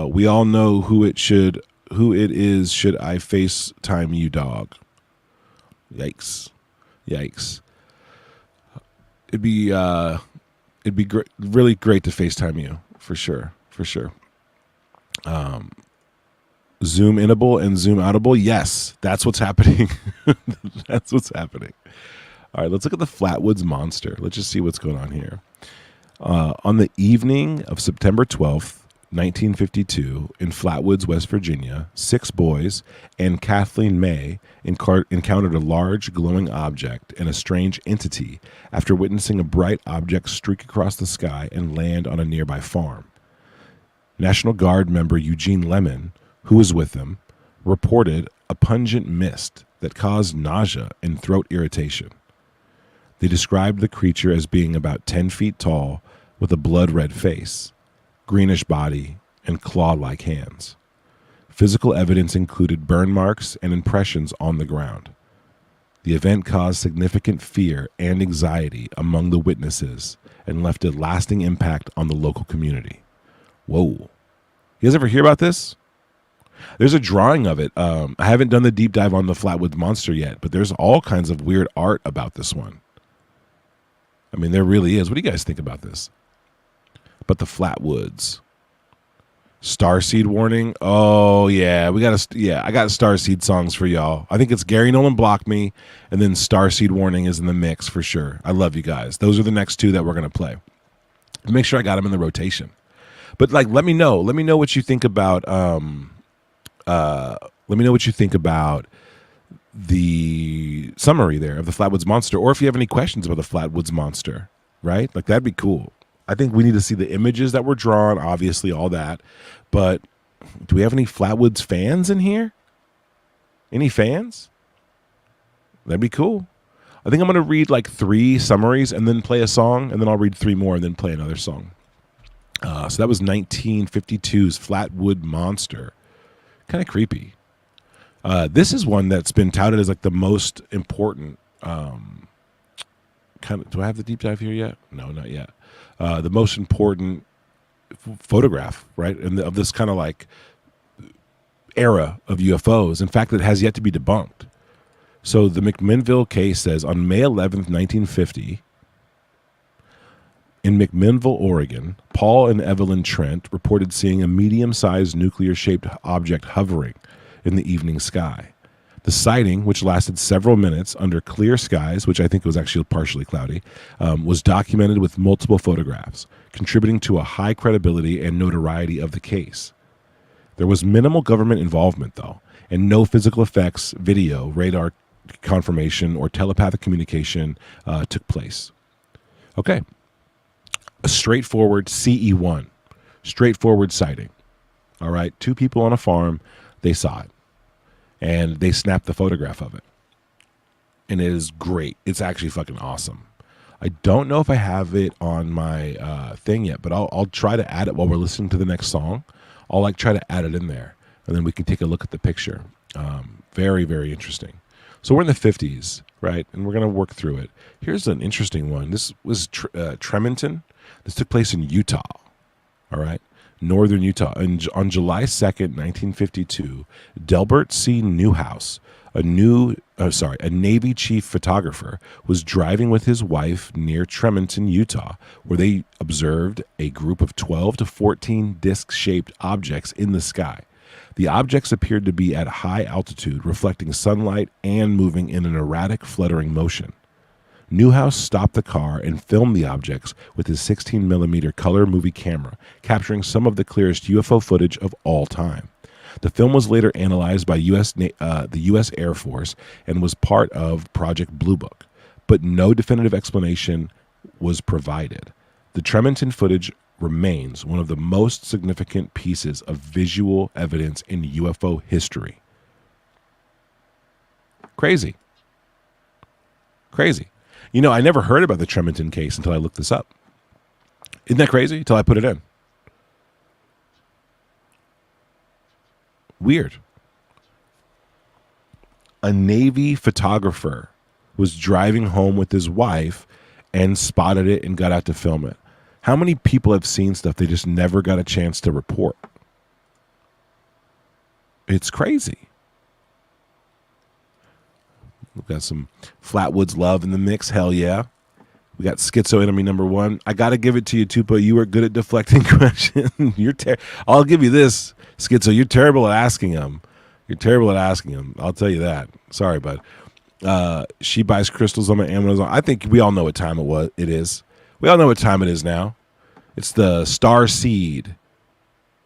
We all know who it is. Should I FaceTime you, dog? Yikes. It'd be really great to FaceTime you for sure. Zoom inable and zoom outable. Yes, that's what's happening. That's what's happening. All right, let's look at the Flatwoods Monster. Let's just see what's going on here. On the evening of September 12th, 1952, in Flatwoods, West Virginia, 6 boys and Kathleen May encountered a large glowing object and a strange entity after witnessing a bright object streak across the sky and land on a nearby farm. National Guard member Eugene Lemon, who was with them, reported a pungent mist that caused nausea and throat irritation. They described the creature as being about 10 feet tall with a blood-red face, greenish body, and claw-like hands. Physical evidence included burn marks and impressions on the ground. The event caused significant fear and anxiety among the witnesses and left a lasting impact on the local community. Whoa. You guys ever hear about this? There's a drawing of it. I haven't done the deep dive on the Flatwoods Monster yet, but there's all kinds of weird art about this one. I mean, there really is. What do you guys think about this? But the Flatwoods. Starseed warning. Oh yeah, I got Starseed songs for y'all. I think it's Gary Nolan Block Me, and then Starseed warning is in the mix for sure. I love you guys. Those are the next two that we're gonna play. Make sure I got them in the rotation. But like, let me know what you think about. Let me know what you think about the summary there of the Flatwoods Monster, or if you have any questions about the Flatwoods Monster. Right, like that'd be cool. I think we need to see the images that were drawn, obviously, all that. But do we have any Flatwoods fans in here? Any fans? That'd be cool. I think I'm going to read like 3 summaries and then play a song, and then I'll read 3 more and then play another song. So that was 1952's Flatwood Monster. Kind of creepy. This is one that's been touted as like the most important. Do I have the deep dive here yet? No, not yet. The most important photograph, right, of this kind of like era of UFOs. In fact, it has yet to be debunked. So the McMinnville case says on May 11th, 1950, in McMinnville, Oregon, Paul and Evelyn Trent reported seeing a medium-sized nuclear-shaped object hovering in the evening sky. The sighting, which lasted several minutes under clear skies, which I think was actually partially cloudy, was documented with multiple photographs, contributing to a high credibility and notoriety of the case. There was minimal government involvement, though, and no physical effects, video, radar confirmation, or telepathic communication took place. Okay. A straightforward CE1, straightforward sighting. All right, 2 people on a farm, they saw it. And they snapped the photograph of it. And it is great. It's actually fucking awesome. I don't know if I have it on my thing yet, but I'll try to add it while we're listening to the next song. I'll like try to add it in there, and then we can take a look at the picture. Very, very interesting. So we're in the 50s, right? And we're going to work through it. Here's an interesting one. This was Tremonton. This took place in Utah, all right? Northern Utah. And on July 2nd, 1952, Delbert C. Newhouse, a Navy chief photographer, was driving with his wife near Tremonton, Utah, where they observed a group of 12 to 14 disc-shaped objects in the sky. The objects appeared to be at high altitude, reflecting sunlight and moving in an erratic, fluttering motion. Newhouse stopped the car and filmed the objects with his 16mm color movie camera, capturing some of the clearest UFO footage of all time. The film was later analyzed by the U.S. Air Force and was part of Project Blue Book, but no definitive explanation was provided. The Tremonton footage remains one of the most significant pieces of visual evidence in UFO history. Crazy. You know, I never heard about the Tremonton case until I looked this up. Isn't that crazy? Until I put it in. Weird. A Navy photographer was driving home with his wife and spotted it and got out to film it. How many people have seen stuff they just never got a chance to report? It's crazy. We've got some Flatwoods love in the mix. Hell yeah. We got Schizo Enemy #1. I got to give it to you, Tupa. You were good at deflecting questions. I'll give you this, Schizo. You're terrible at asking them. I'll tell you that. Sorry, bud. She buys crystals on my Amazon. I think we all know what time it is. We all know what time it is now. It's the Star Seed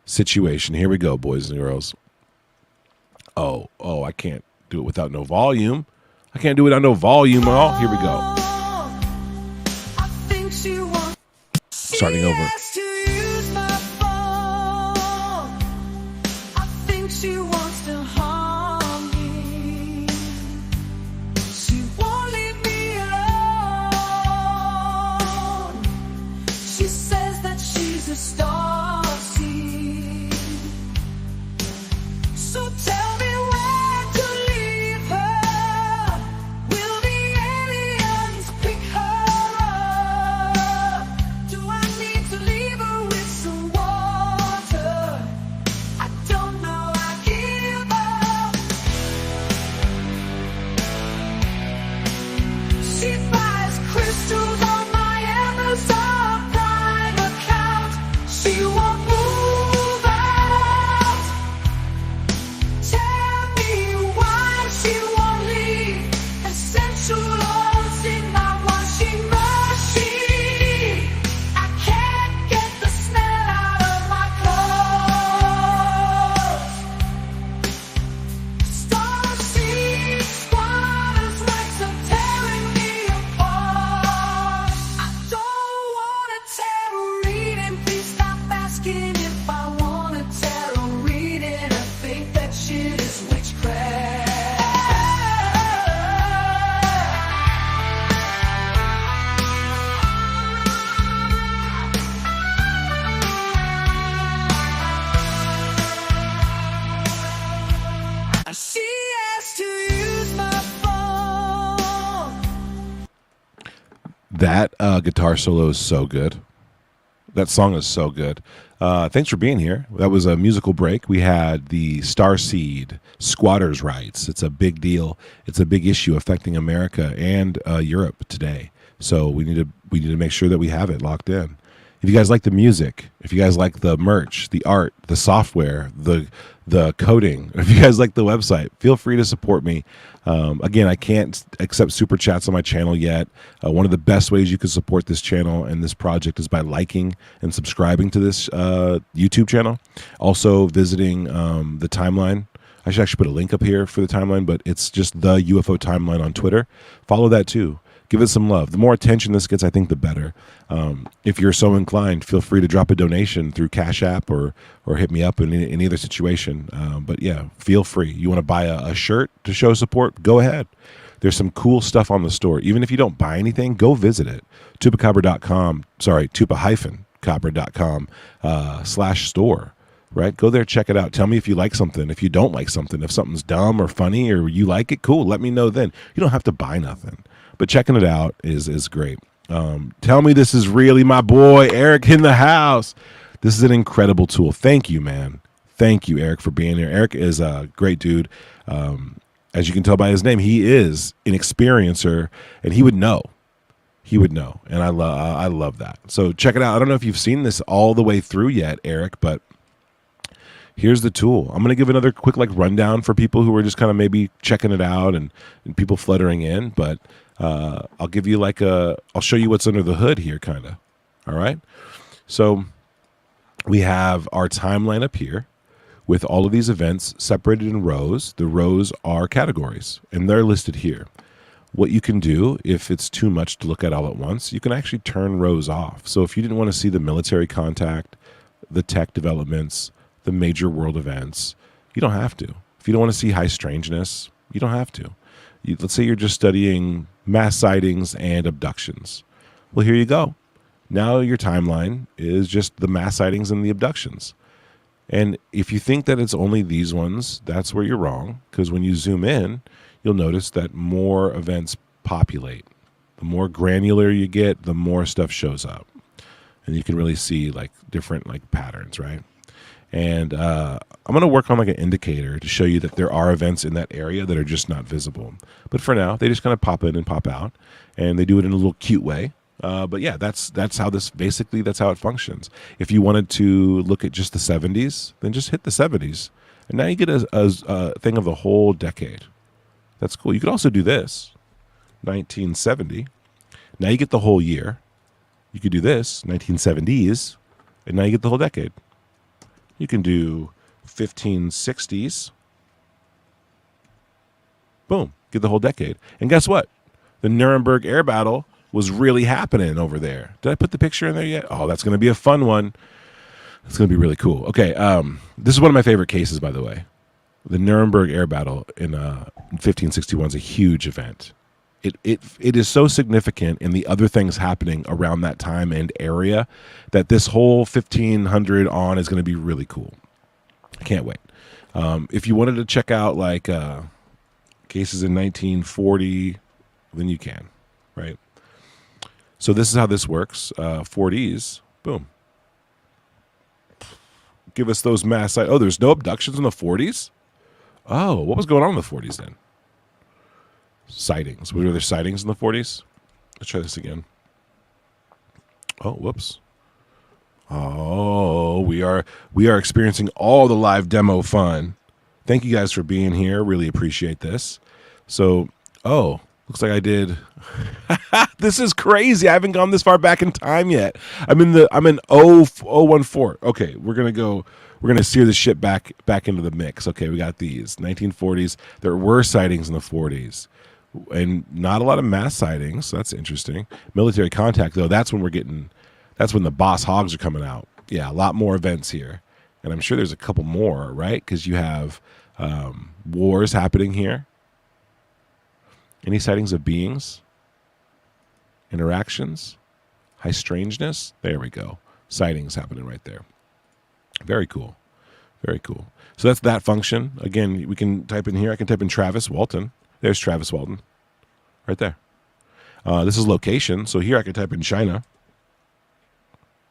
situation. Here we go, boys and girls. Oh, I can't do it without no volume. Here we go. Starting over. That guitar solo is so good. That song is so good. Thanks for being here. That was a musical break. We had the Starseed squatters' rights. It's a big deal. It's a big issue affecting America and Europe today. So we need to make sure that we have it locked in. If you guys like the music, if you guys like the merch, the art, the software, the coding, if you guys like the website, feel free to support me. Again, I can't accept super chats on my channel yet. One of the best ways you can support this channel and this project is by liking and subscribing to this YouTube channel. Also visiting the timeline. I should actually put a link up here for the timeline, but it's just the UFO timeline on Twitter. Follow that too. Give it some love. The more attention this gets, I think, the better. If you're so inclined, feel free to drop a donation through Cash App or hit me up in any other situation. But yeah, feel free. You want to buy a shirt to show support? Go ahead. There's some cool stuff on the store. Even if you don't buy anything, go visit it. Tupacabra.com. Sorry, tupa-cabra.com /store. Right? Go there, check it out. Tell me if you like something, if you don't like something, if something's dumb or funny or you like it, cool. Let me know then. You don't have to buy nothing. But checking it out is great. Tell me this is really my boy, Eric, in the house. This is an incredible tool. Thank you, man. Thank you, Eric, for being here. Eric is a great dude. As you can tell by his name, he is an experiencer, and he would know. He would know, and I love that. So check it out. I don't know if you've seen this all the way through yet, Eric, but here's the tool. I'm going to give another quick rundown for people who are just kind of maybe checking it out and people fluttering in, but I'll give you I'll show you what's under the hood here, kind of. All right. So we have our timeline up here with all of these events separated in rows. The rows are categories, and they're listed here. What you can do, if it's too much to look at all at once, you can actually turn rows off. So if you didn't want to see the military contact, the tech developments, the major world events, you don't have to. If you don't want to see high strangeness, you don't have to. Let's say you're just studying mass sightings and abductions. Well, here you go. Now your timeline is just the mass sightings and the abductions. And if you think that it's only these ones, that's where you're wrong, because when you zoom in, you'll notice that more events populate. The more granular you get, the more stuff shows up. And you can really see different patterns, right? And I'm going to work on an indicator to show you that there are events in that area that are just not visible. But for now, they just kind of pop in and pop out, and they do it in a little cute way. But yeah, that's how that's how it functions. If you wanted to look at just the 70s, then just hit the 70s. And now you get a thing of the whole decade. That's cool. You could also do this, 1970. Now you get the whole year. You could do this, 1970s, and now you get the whole decade. You can do 1560s. Boom, get the whole decade. And guess what? The Nuremberg air battle was really happening over there. Did I put the picture in there yet? Oh, that's going to be a fun one. It's going to be really cool. Okay, this is one of my favorite cases, by the way. The Nuremberg air battle in 1561 is a huge event. It is so significant in the other things happening around that time and area that this whole 1500 on is going to be really cool. I can't wait. If you wanted to check out cases in 1940, then you can, right? So this is how this works. 40s, boom. Give us those mass sight. Oh, there's no abductions in the 40s? Oh, what was going on in the 40s then? Sightings. Were there sightings in the 40s? Let's try this again. Oh, whoops. Oh, we are experiencing all the live demo fun. Thank you guys for being here. Really appreciate this. So, looks like I did. This is crazy. I haven't gone this far back in time yet. I'm in 014. Okay, we're gonna steer the ship back into the mix. Okay, we got these 1940s. There were sightings in the 40s. And not a lot of mass sightings. So that's interesting. Military contact, though, that's when the boss hogs are coming out. Yeah, a lot more events here. And I'm sure there's a couple more, right? Because you have wars happening here. Any sightings of beings? Interactions? High strangeness? There we go. Sightings happening right there. Very cool. Very cool. So that's that function. Again, we can type in here. I can type in Travis Walton. There's Travis Walton right there. This is location. So here I can type in China.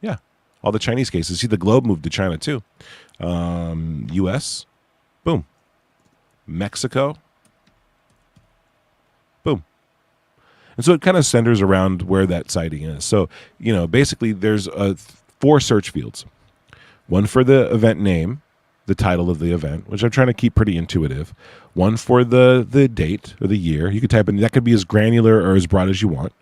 Yeah, all the Chinese cases. See, the globe moved to China too. U.S. Boom. Mexico. Boom. And so it kind of centers around where that sighting is. So, basically there's 4 search fields. One for the event name, the title of the event, which I'm trying to keep pretty intuitive. One for the date or the year. You could type in, that could be as granular or as broad as you want.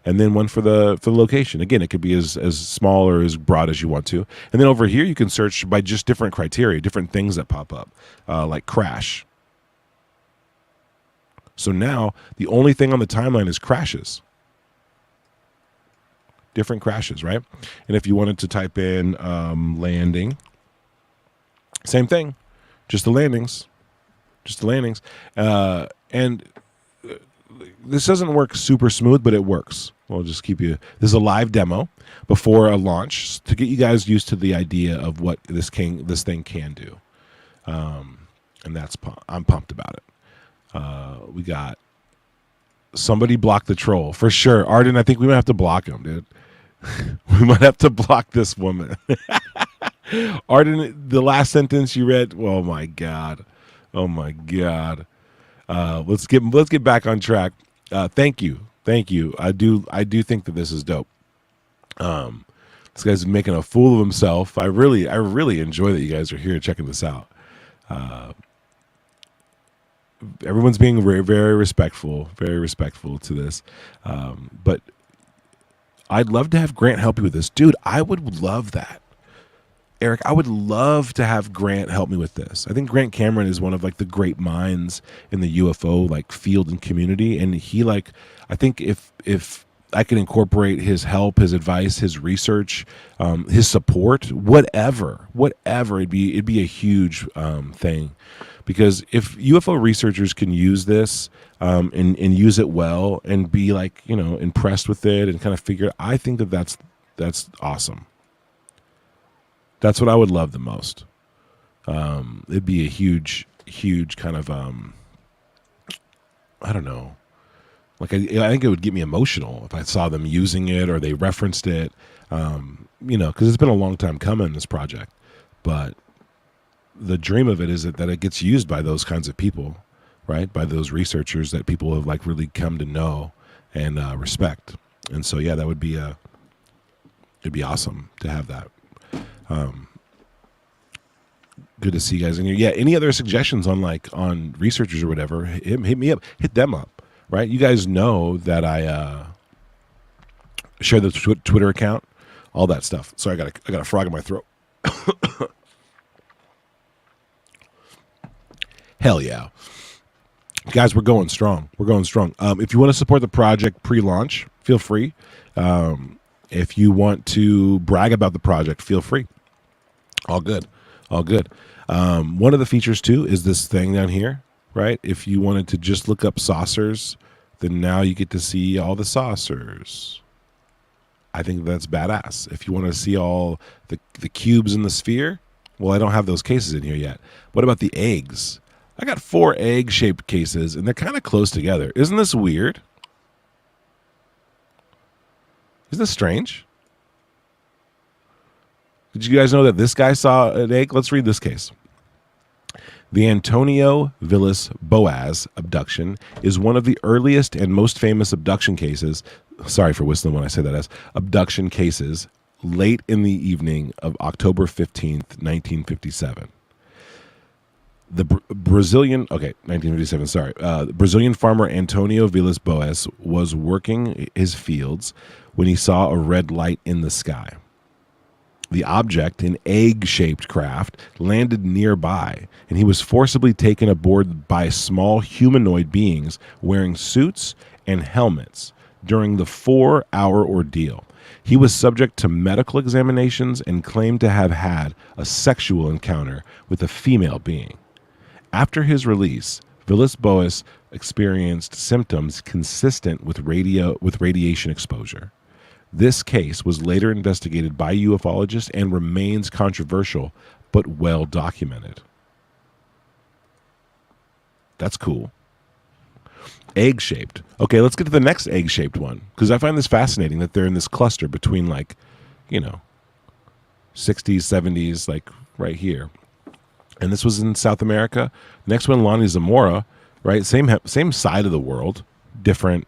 And then one for the location. Again, it could be as small or as broad as you want to. And then over here, you can search by just different criteria, different things that pop up, like crash. So now the only thing on the timeline is crashes. Different crashes, right? And if you wanted to type in landing, same thing, just the landings. And this doesn't work super smooth, but it works. We'll just keep you. This is a live demo before a launch to get you guys used to the idea of what this thing can do. And I'm pumped about it. We got somebody block the troll for sure. Arden, I think we might have to block him, dude. We might have to block this woman. Arden, the last sentence you read. Oh my god. Let's get back on track. Thank you. I do think that this is dope. This guy's making a fool of himself. I really enjoy that you guys are here checking this out. Everyone's being very, very respectful to this. But I'd love to have Grant help you with this. Dude, I would love that. Eric, I would love to have Grant help me with this. I think Grant Cameron is one of the great minds in the UFO field and community. And he I think if I can incorporate his help, his advice, his research, his support, whatever, it'd be a huge thing. Because if UFO researchers can use this and use it well and be impressed with it and kind of figure, I think that's awesome. That's what I would love the most. It'd be a huge kind of I don't know. I think it would get me emotional if I saw them using it or they referenced it. Because it's been a long time coming, this project. But the dream of it is that it gets used by those kinds of people, right? By those researchers that people have really come to know and respect. And so yeah, that would be it'd be awesome to have that. Good to see you guys in here. Yeah, any other suggestions on researchers or whatever, hit me up, hit them up, right? You guys know that I share the Twitter account, all that stuff. Sorry, I got a frog in my throat. Hell yeah. Guys, we're going strong. If you want to support the project pre-launch, feel free. If you want to brag about the project, feel free. All good. One of the features too is this thing down here, right? If you wanted to just look up saucers, then now you get to see all the saucers. I think that's badass. If you want to see all the cubes in the sphere, well, I don't have those cases in here yet. What about the eggs? I got 4 egg-shaped cases, and they're kind of close together. Isn't this weird? Isn't this strange? Did you guys know that this guy saw an egg? Let's read this case. The Antonio Villas Boas abduction is one of the earliest and most famous abduction cases. Sorry for whistling when I say that as abduction cases late in the evening of October 15th, 1957. The Brazilian 1957, sorry. Brazilian farmer Antonio Villas Boas was working his fields when he saw a red light in the sky. The object, an egg-shaped craft, landed nearby, and he was forcibly taken aboard by small humanoid beings wearing suits and helmets during the 4-hour ordeal. He was subject to medical examinations and claimed to have had a sexual encounter with a female being. After his release, Villas Boas experienced symptoms consistent with radiation exposure. This case was later investigated by ufologists and remains controversial, but well documented. That's cool. Egg-shaped. Okay, let's get to the next egg-shaped one, because I find this fascinating that they're in this cluster between, like, 60s, 70s, like right here. And this was in South America. Next one, Lonnie Zamora, right? Same side of the world, different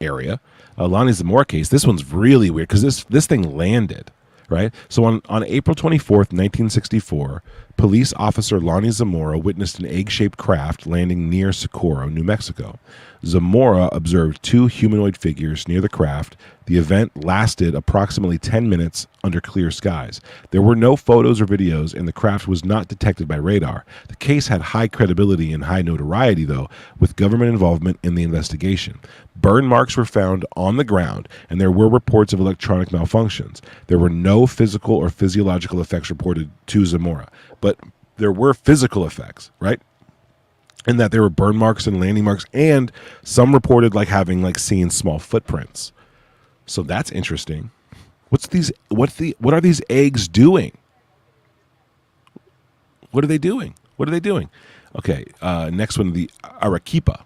area. Lonnie Zamora case. This one's really weird because this thing landed, right? So on April 24th, 1964, police officer Lonnie Zamora witnessed an egg-shaped craft landing near Socorro, New Mexico. Zamora observed two humanoid figures near the craft. The event lasted approximately 10 minutes under clear skies. There were no photos or videos, and the craft was not detected by radar. The case had high credibility and high notoriety, though, with government involvement in the investigation. Burn marks were found on the ground, and there were reports of electronic malfunctions. There were no physical or physiological effects reported to Zamora, but there were physical effects, right? And that there were burn marks and landing marks, and some reported like having like seen small footprints. So that's interesting. What are these eggs doing? What are they doing? Okay, next one, the Arequipa.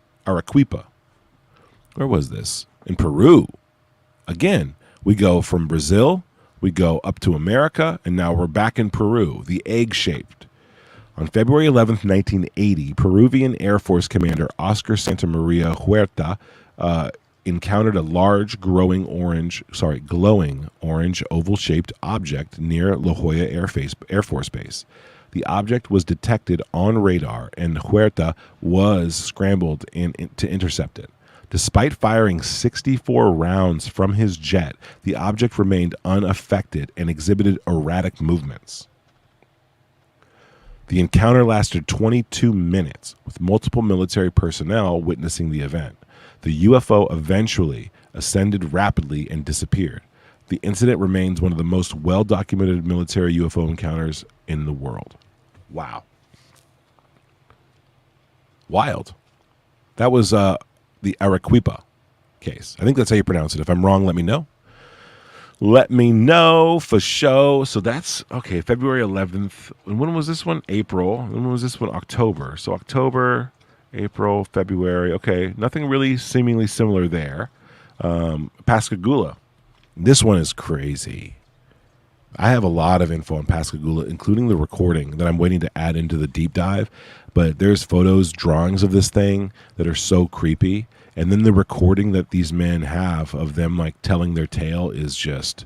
Where was this? In Peru. Again, we go from Brazil, we go up to America, and now we're back in Peru, the egg-shaped. On February 11th, 1980, Peruvian Air Force Commander Oscar Santa Maria Huerta encountered a large glowing orange oval-shaped object near La Jolla Air Force Base. The object was detected on radar, and Huerta was scrambled to intercept it. Despite firing 64 rounds from his jet, the object remained unaffected and exhibited erratic movements. The encounter lasted 22 minutes, with multiple military personnel witnessing the event. The UFO eventually ascended rapidly and disappeared. The incident remains one of the most well-documented military UFO encounters in the world. Wow. Wild. That was the Arequipa case. I think that's how you pronounce it. If I'm wrong, let me know. Let me know for sure. So that's, okay, February 11th. And when was this one? April. And when was this one? October. So October, April, February. Okay, nothing really seemingly similar there. Pascagoula. This one is crazy. I have a lot of info on Pascagoula, including the recording that I'm waiting to add into the deep dive. But there's photos, drawings of this thing that are so creepy. And then the recording that these men have of them like telling their tale is just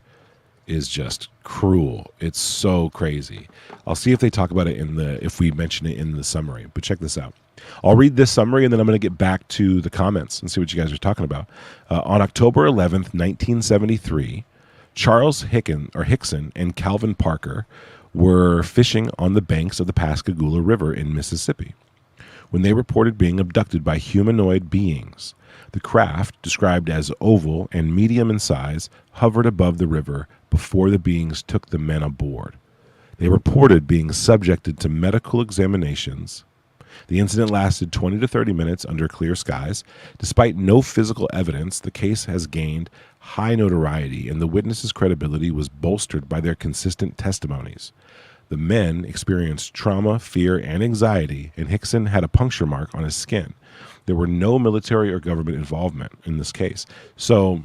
cruel. It's so crazy. I'll see if they talk about it if we mention it in the summary. But check this out. I'll read this summary and then I'm going to get back to the comments and see what you guys are talking about. On October 11th, 1973, Charles Hickson and Calvin Parker were fishing on the banks of the Pascagoula River in Mississippi when they reported being abducted by humanoid beings. The craft, described as oval and medium in size, hovered above the river before the beings took the men aboard. They reported being subjected to medical examinations. The incident lasted 20 to 30 minutes under clear skies. Despite no physical evidence, the case has gained high notoriety, and the witnesses' credibility was bolstered by their consistent testimonies. The men experienced trauma, fear, and anxiety, and Hickson had a puncture mark on his skin. There were no military or government involvement in this case. So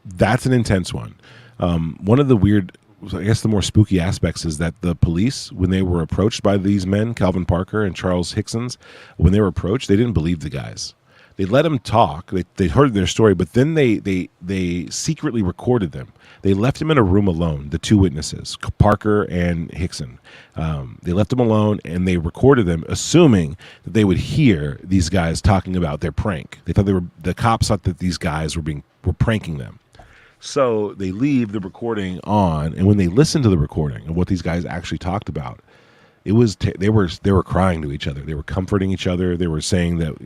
that's an intense one. One of the weird, I guess the more spooky aspects is that the police, when they were approached by these men, Calvin Parker and Charles Hickson's, when they were approached, they didn't believe the guys. They let them talk. They heard their story, but then they secretly recorded them. They left them in a room alone, the two witnesses, Parker and Hickson. They left them alone, and they recorded them, assuming that they would hear these guys talking about their prank. They thought the cops thought that these guys were pranking them. So they leave the recording on, and when they listen to the recording of what these guys actually talked about, it was they were crying to each other. They were comforting each other. They were saying that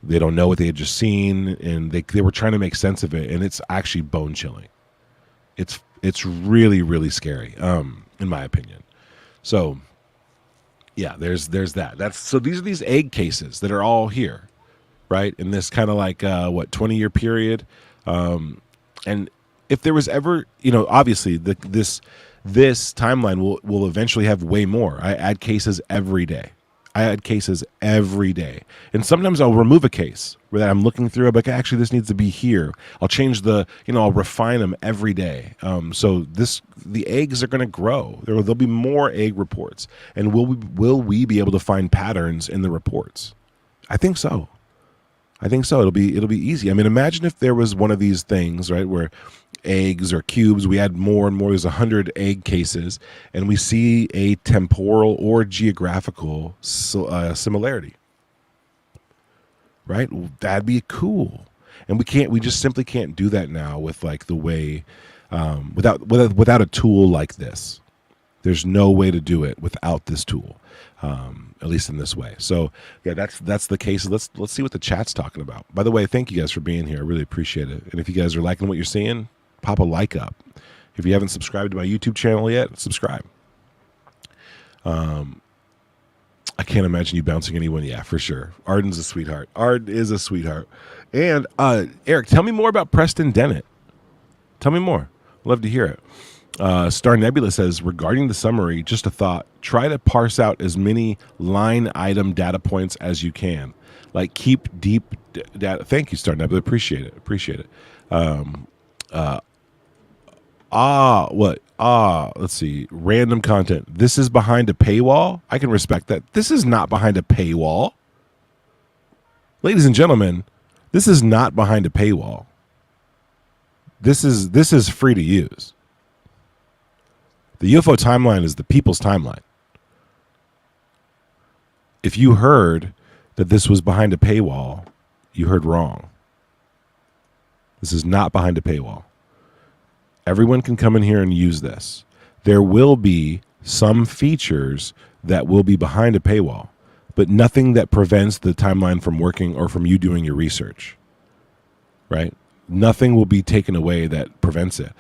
they don't know what they had just seen, and they were trying to make sense of it, and it's actually bone chilling. It's really, really scary, in my opinion. So yeah, there's that. So these are these egg cases that are all here, right? In this kind of like 20-year period. And if there was ever, obviously this timeline will eventually have way more. I add cases every day. I add cases every day. And sometimes I'll remove a case where I'm looking through. I'm like, actually, this needs to be here. I'll change I'll refine them every day. So the eggs are going to grow. There'll be more egg reports. And will we be able to find patterns in the reports? I think so. It'll be easy. I mean, imagine if there was one of these things, right, where eggs or cubes, we add more and more. There's 100 egg cases, and we see a temporal or geographical similarity, right? That'd be cool. And we just simply can't do that now with like the way, without a tool like this. There's no way to do it without this tool, at least in this way. So yeah, that's the case. Let's see what the chat's talking about. By the way, thank you guys for being here. I really appreciate it. And if you guys are liking what you're seeing, pop a like up. If you haven't subscribed to my YouTube channel yet, subscribe. I can't imagine you bouncing anyone. Yeah, for sure. Arden's a sweetheart. Arden is a sweetheart. And Eric, tell me more about Preston Dennett. Tell me more. Love to hear it. Star Nebula says, regarding the summary, just a thought. Try to parse out as many line item data points as you can. Like keep deep data. Thank you, Star Nebula. Appreciate it. Let's see. Random content. This is behind a paywall. I can respect that. This is not behind a paywall. Ladies and gentlemen, this is not behind a paywall. This is free to use. The UFO timeline is the people's timeline. If you heard that this was behind a paywall, you heard wrong. This is not behind a paywall. Everyone can come in here and use this. There will be some features that will be behind a paywall, but nothing that prevents the timeline from working or from you doing your research, right? Nothing will be taken away that prevents it.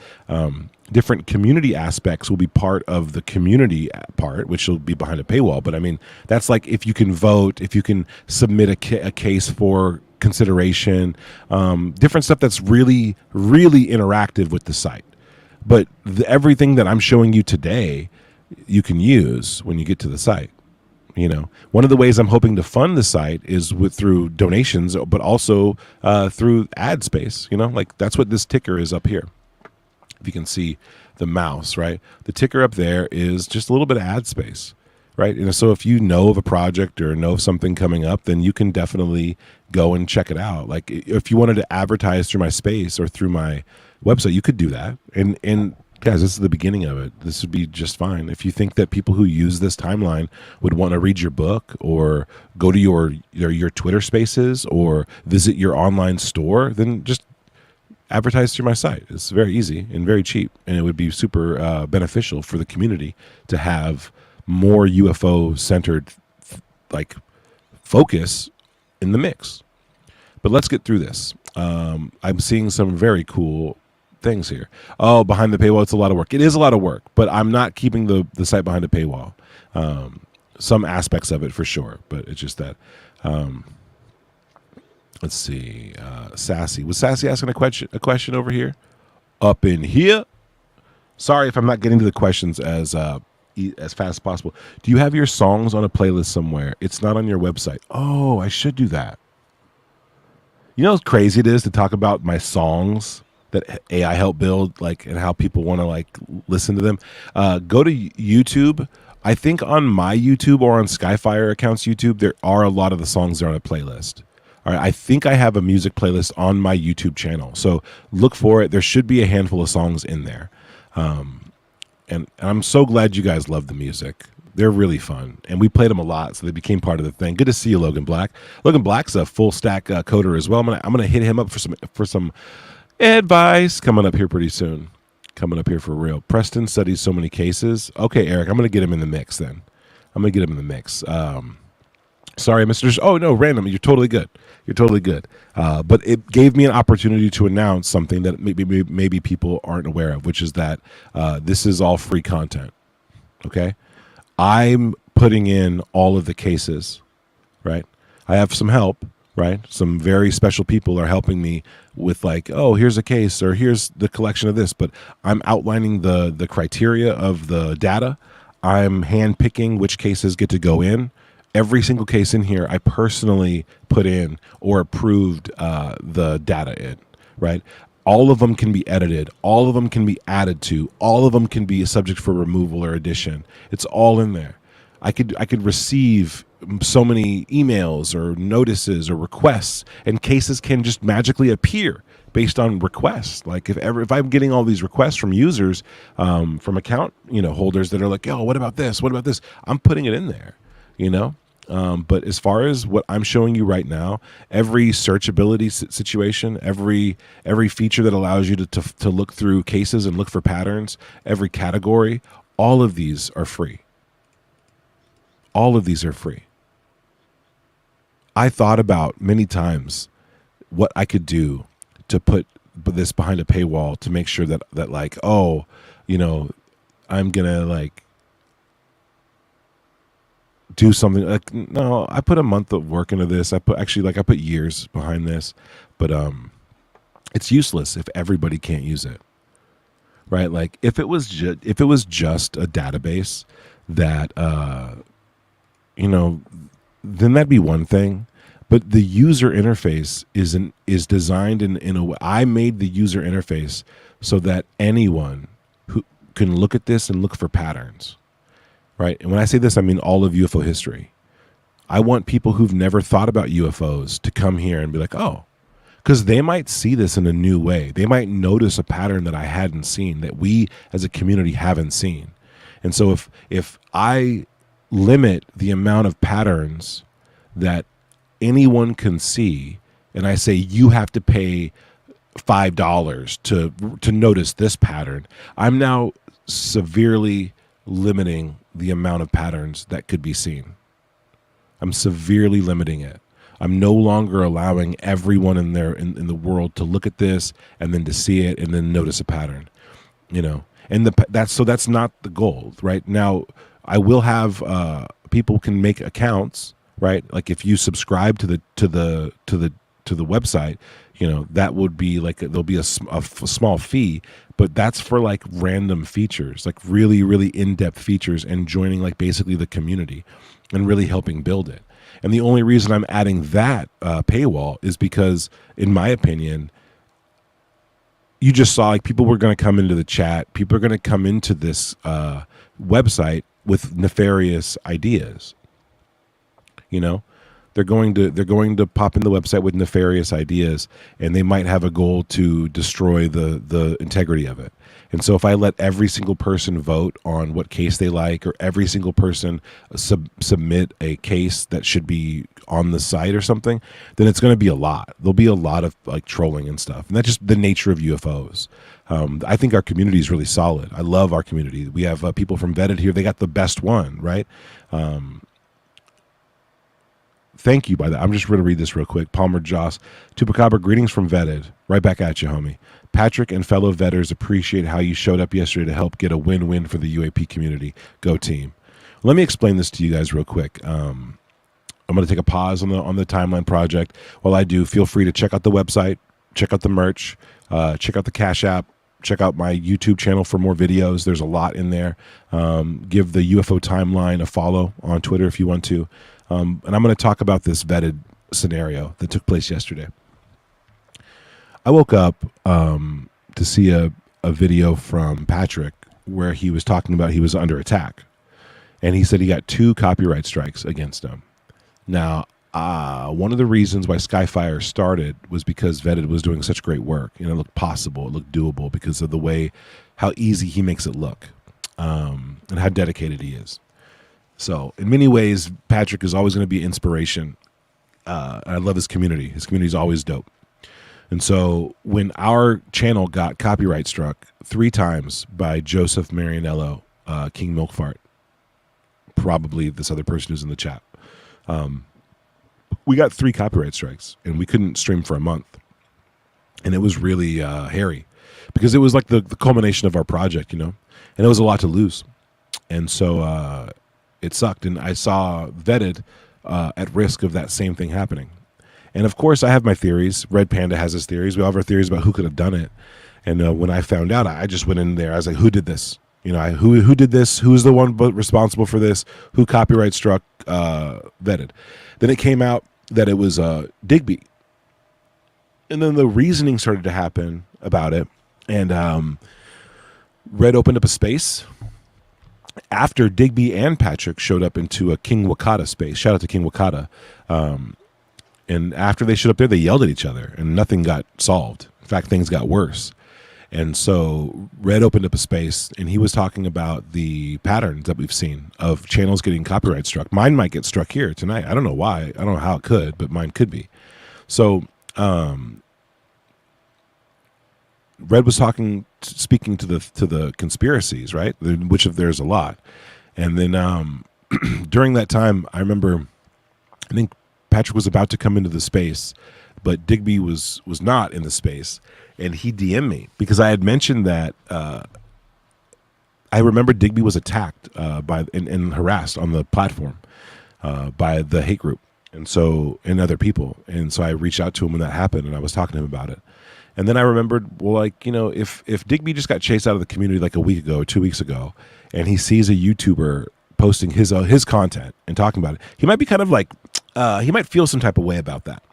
Different community aspects will be part of the community part, which will be behind a paywall. But I mean, that's like if you can vote, if you can submit a case for consideration, different stuff that's really, really interactive with the site. But everything that I'm showing you today, you can use when you get to the site. You know, one of the ways I'm hoping to fund the site is through donations, but also through ad space. You know, like that's what this ticker is up here. If you can see the mouse, right? The ticker up there is just a little bit of ad space, right? And so if you know of a project or know of something coming up, then you can definitely go and check it out. Like if you wanted to advertise through my space or through my website, you could do that. And guys, this is the beginning of it. This would be just fine. If you think that people who use this timeline would want to read your book or go to your Twitter spaces or visit your online store, then just advertise through my site. It's very easy and very cheap, and it would be super beneficial for the community to have more UFO-centered focus in the mix. But let's get through this. I'm seeing some very cool things here. Oh, behind the paywall, it's a lot of work. It is a lot of work, but I'm not keeping the site behind a paywall. Some aspects of it for sure, but it's just that. Let's see. Sassy. Was Sassy asking a question over here? Up in here? Sorry if I'm not getting to the questions as fast as possible. Do you have your songs on a playlist somewhere? It's not on your website. Oh, I should do that. You know how crazy it is to talk about my songs that AI helped build, and how people want to listen to them. Go to YouTube. I think on my YouTube or on Skyfire account's YouTube, there are a lot of the songs there on a playlist. All right, I think I have a music playlist on my YouTube channel, so look for it. There should be a handful of songs in there, and I'm so glad you guys love the music. They're really fun, and we played them a lot, so they became part of the thing. Good to see you, Logan Black. Logan Black's a full stack coder as well. I'm gonna hit him up for some advice coming up here pretty soon. Coming up here for real. Preston studies so many cases. Okay, Eric, I'm gonna get him in the mix then. I'm gonna get him in the mix. Sorry, Mr. Oh no, random. You're totally good. You're totally good. But it gave me an opportunity to announce something that maybe people aren't aware of, which is that this is all free content. Okay, I'm putting in all of the cases. Right. I have some help. Right. Some very special people are helping me with oh, here's a case or here's the collection of this. But I'm outlining the criteria of the data. I'm handpicking which cases get to go in. Every single case in here, I personally put in or approved the data in, right? All of them can be edited. All of them can be added to. All of them can be a subject for removal or addition. It's all in there. I could receive so many emails or notices or requests, and cases can just magically appear based on requests. Like if I'm getting all these requests from users, from account holders that are like, "Yo, what about this? What about this?" I'm putting it in there, you know. But as far as what I'm showing you right now, every searchability situation, every feature that allows you to look through cases and look for patterns, every category, all of these are free. All of these are free. I thought about many times what I could do to put this behind a paywall to make sure that like, oh, I'm gonna like do something like, no, I put a month of work into this. I put years behind this, but it's useless if everybody can't use it, right? Like if it was just a database that then that'd be one thing. But the user interface is designed in a way. I made the user interface so that anyone who can look at this and look for patterns, right? And when I say this, I mean all of UFO history. I want people who've never thought about UFOs to come here and be like, oh, because they might see this in a new way. They might notice a pattern that I hadn't seen, that we as a community haven't seen. And so if I limit the amount of patterns that anyone can see, and I say you have to pay $5 to notice this pattern, I'm now severely limiting the amount of patterns that could be seen. I'm severely limiting it. I'm no longer allowing everyone in the world to look at this and then to see it and then notice a pattern, and that's not the goal. Right now, I will have people can make accounts, right? Like if you subscribe to the website, that would be like there'll be a small fee, but that's for like random features, like really, really in-depth features, and joining like basically the community and really helping build it. And the only reason I'm adding that paywall is because, in my opinion, you just saw like people were going to come into the chat. People are going to come into this website with nefarious ideas. They're going to pop in the website with nefarious ideas, and they might have a goal to destroy the integrity of it. And so if I let every single person vote on what case they like, or every single person submit a case that should be on the site or something, then it's going to be a lot. There'll be a lot of like trolling and stuff. And that's just the nature of UFOs. I think our community is really solid. I love our community. We have people from Vetted here. They got the best one, right? Thank you by that. I'm just going to read this real quick. Palmer Joss, Tupacabra, greetings from Vetted. Right back at you, homie. Patrick and fellow Vetters appreciate how you showed up yesterday to help get a win-win for the UAP community. Go team. Let me explain this to you guys real quick. I'm going to take a pause on the timeline project. While I do, feel free to check out the website, check out the merch, check out the Cash App, check out my YouTube channel for more videos. There's a lot in there. Give the UFO Timeline a follow on Twitter if you want to. And I'm going to talk about this Vetted scenario that took place yesterday. I woke up to see a video from Patrick where he was talking about he was under attack. And he said he got 2 copyright strikes against him. Now, one of the reasons why Skyfire started was because Vetted was doing such great work. It looked possible. It looked doable because of the way, how easy he makes it look, and how dedicated he is. So in many ways, Patrick is always going to be an inspiration. I love his community. His community is always dope. And so when our channel got copyright struck 3 times by Joseph Marianello, King Milkfart, probably this other person who's in the chat, we got 3 copyright strikes, and we couldn't stream for a month. And it was really hairy because it was like the culmination of our project, and it was a lot to lose. And so it sucked. And I saw Vetted at risk of that same thing happening. And of course, I have my theories. Red Panda has his theories. We all have our theories about who could have done it. And when I found out, I just went in there. I was like, who did this? You know, who did this? Who's the one responsible for this? Who copyright struck, vetted? Then it came out that it was Digby. And then the reasoning started to happen about it. And Red opened up a space after Digby and Patrick showed up into a King Wakata space. Shout out to King Wakata. And after they showed up there, they yelled at each other and nothing got solved. In fact, things got worse. And so Red opened up a space and he was talking about the patterns that we've seen of channels getting copyright struck. Mine might get struck here tonight. I don't know why. I don't know how it could, but mine could be. So Red was speaking to the conspiracies, right? Which of there's a lot. And then during that time, I remember, I think Patrick was about to come into the space, but Digby was not in the space, and he DM'd me because I had mentioned that I remember Digby was attacked and harassed on the platform by the hate group, and other people, and so I reached out to him when that happened, and I was talking to him about it. And then I remembered, well, like, you know, if Digby just got chased out of the community like a week ago or 2 weeks ago, and he sees a YouTuber posting his content and talking about it, he might be kind of like, he might feel some type of way about that.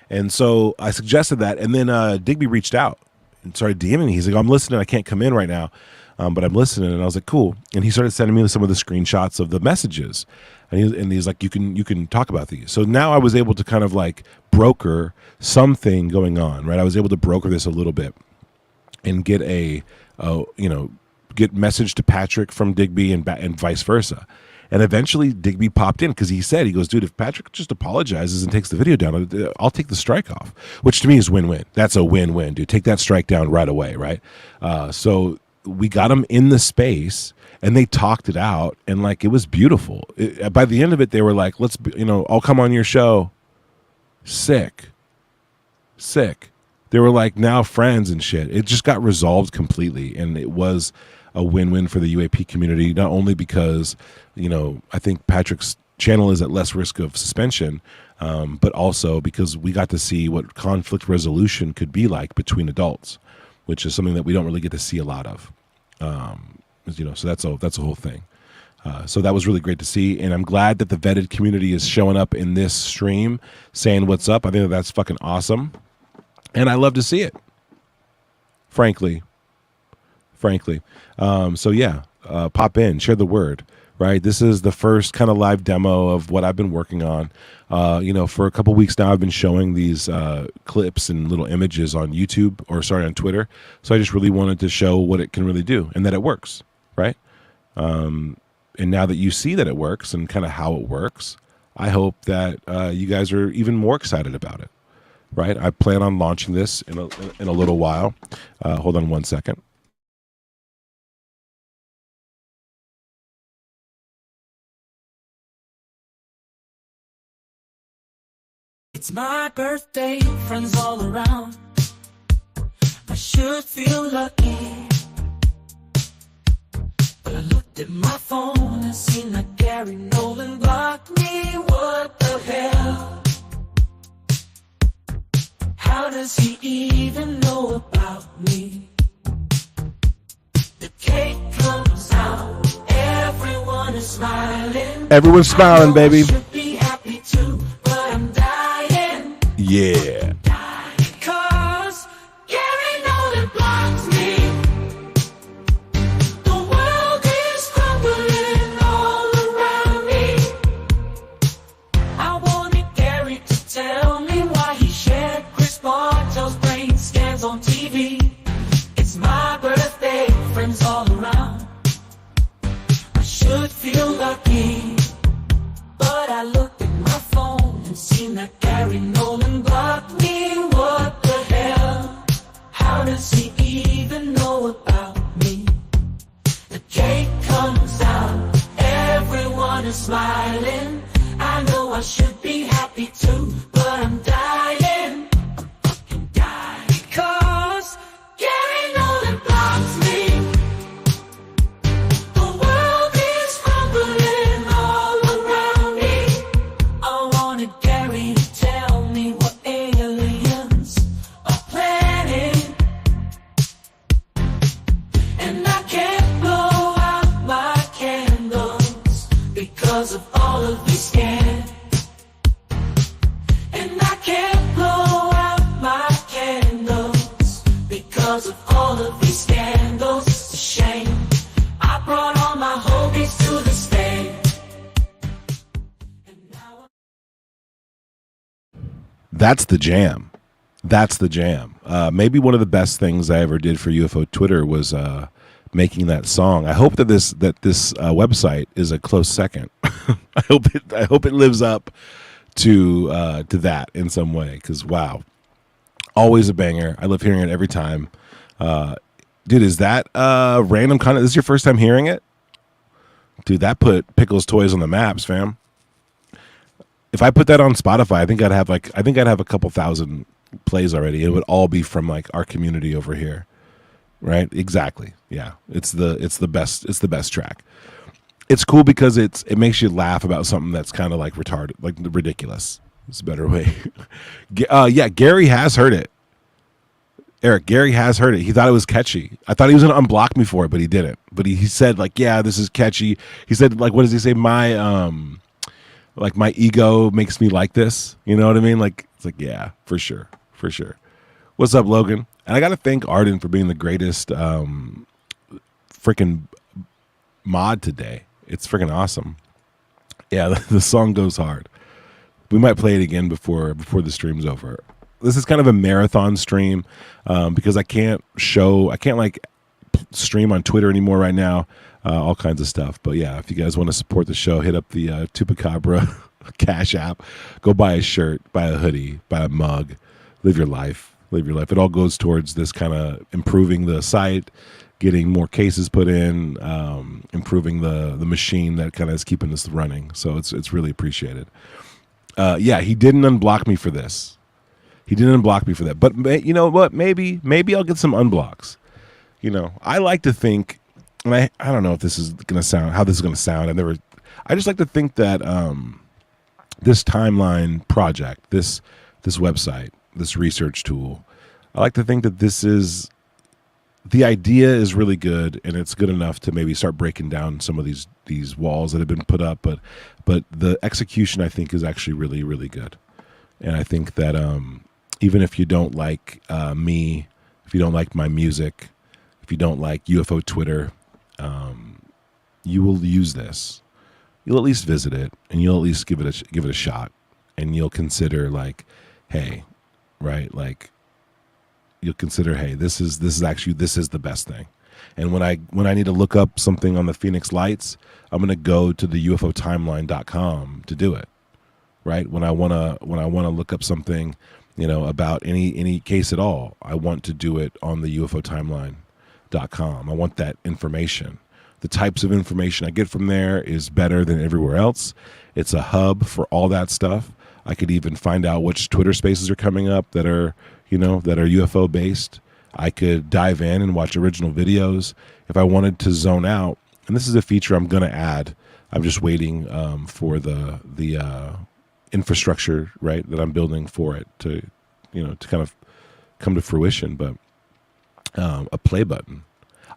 And so I suggested that, and then Digby reached out and started DMing me. He's like, I'm listening. I can't come in right now, but I'm listening. And I was like, cool. And he started sending me some of the screenshots of the messages. And he's like, you can talk about these. So now I was able to kind of like broker something going on, right? I was able to broker this a little bit and get get message to Patrick from Digby and vice versa. And eventually Digby popped in because he goes, dude, if Patrick just apologizes and takes the video down, I'll take the strike off, which to me is win-win. That's a win-win, dude. Take that strike down right away, right? So we got him in the space and they talked it out, and like it was beautiful. By the end of it, they were like, I'll come on your show. Sick. They were like now friends and shit. It just got resolved completely, and it was a win-win for the UAP community, not only because, I think Patrick's channel is at less risk of suspension, but also because we got to see what conflict resolution could be like between adults, which is something that we don't really get to see a lot of. So that's a whole thing. So that was really great to see, and I'm glad that the vetted community is showing up in this stream saying what's up. I think that's fucking awesome, and I love to see it, frankly. So yeah, pop in, share the word, right? This is the first kind of live demo of what I've been working on. For a couple weeks now, I've been showing these clips and little images on on Twitter. So I just really wanted to show what it can really do and that it works, right? And now that you see that it works and kind of how it works, I hope that you guys are even more excited about it, right? I plan on launching this in a little while. Hold on one second. It's my birthday, friends all around. I should feel lucky, but I looked at my phone and seen that Gary Nolan blocked me. What the hell? How does he even know about me? The cake comes out, everyone is smiling. Everyone's smiling, baby. Should be happy too, but I'm dying. Yeah. Cause Gary Nolan blocks me. The world is crumbling all around me. I wanted Gary to tell me why he shared Chris Bartow's brain scans on TV. It's my birthday, friends all around. I should feel lucky, but I looked at my phone and seen that Gary Nolan blocked me. What the hell? How does he even know about me? The cake comes out, everyone is smiling. I know I should be happy too, but I'm dying. I'm fucking dying. Because Gary Nolan blocks me. The world is crumbling all around me. I wanted Gary to tell me what aliens are planning, and I can't blow because of all of these scandals. It's a shame. I brought all my homies to the stage. That's the jam. That's the jam. Maybe one of the best things I ever did for UFO Twitter was making that song. I hope that this website is a close second. I hope it lives up to that in some way. Because wow, always a banger. I love hearing it every time. Dude, is that random content? This is your first time hearing it? Dude, that put Pickles Toys on the maps, fam. If I put that on Spotify, I think I'd have a couple thousand plays already. It would all be from like our community over here. Right? Exactly. Yeah. It's the best track. It's cool because it makes you laugh about something that's kind of like retarded, like ridiculous. It's a better way. Yeah, Gary has heard it. Eric, Gary has heard it. He thought it was catchy. I thought he was going to unblock me for it, but he didn't. But he said like, yeah, this is catchy. He said like, what does he say? My ego makes me like this. You know what I mean? Like, it's like, yeah, for sure. For sure. What's up, Logan? And I got to thank Arden for being the greatest freaking mod today. It's freaking awesome. Yeah, the song goes hard. We might play it again before the stream's over. This is kind of a marathon stream because I can't like stream on Twitter anymore right now. All kinds of stuff. But yeah, if you guys want to support the show, hit up the Tupacabra Cash App. Go buy a shirt, buy a hoodie, buy a mug. Live your life. Live your life. It all goes towards this kind of improving the site, getting more cases put in, improving the machine that kind of is keeping us running. So it's really appreciated. Yeah, he didn't unblock me for this. He didn't unblock me for that. But you know what? Maybe I'll get some unblocks. You know, I like to think, and I don't know if this is gonna sound how this is gonna sound. I just like to think that this timeline project, this website, this research tool, I like to think that the idea is really good, and it's good enough to maybe start breaking down some of these walls that have been put up. But the execution, I think, is actually really, really good. And I think that even if you don't like me, if you don't like my music, if you don't like UFO Twitter, you will use this. You'll at least visit it, and you'll at least give it a shot, and you'll consider like, hey, right, like you'll consider, hey, this is the best thing. And when I need to look up something on the Phoenix Lights, I'm gonna go to the UFOTimeline.com to do it. Right? When I wanna look up something, you know, about any case at all, I want to do it on the UFOTimeline.com. I want that information. The types of information I get from there is better than everywhere else. It's a hub for all that stuff. I could even find out which Twitter spaces are coming up that are UFO based. I could dive in and watch original videos. If I wanted to zone out, and this is a feature I'm going to add, I'm just waiting for the infrastructure, right, that I'm building for it to kind of come to fruition. But a play button.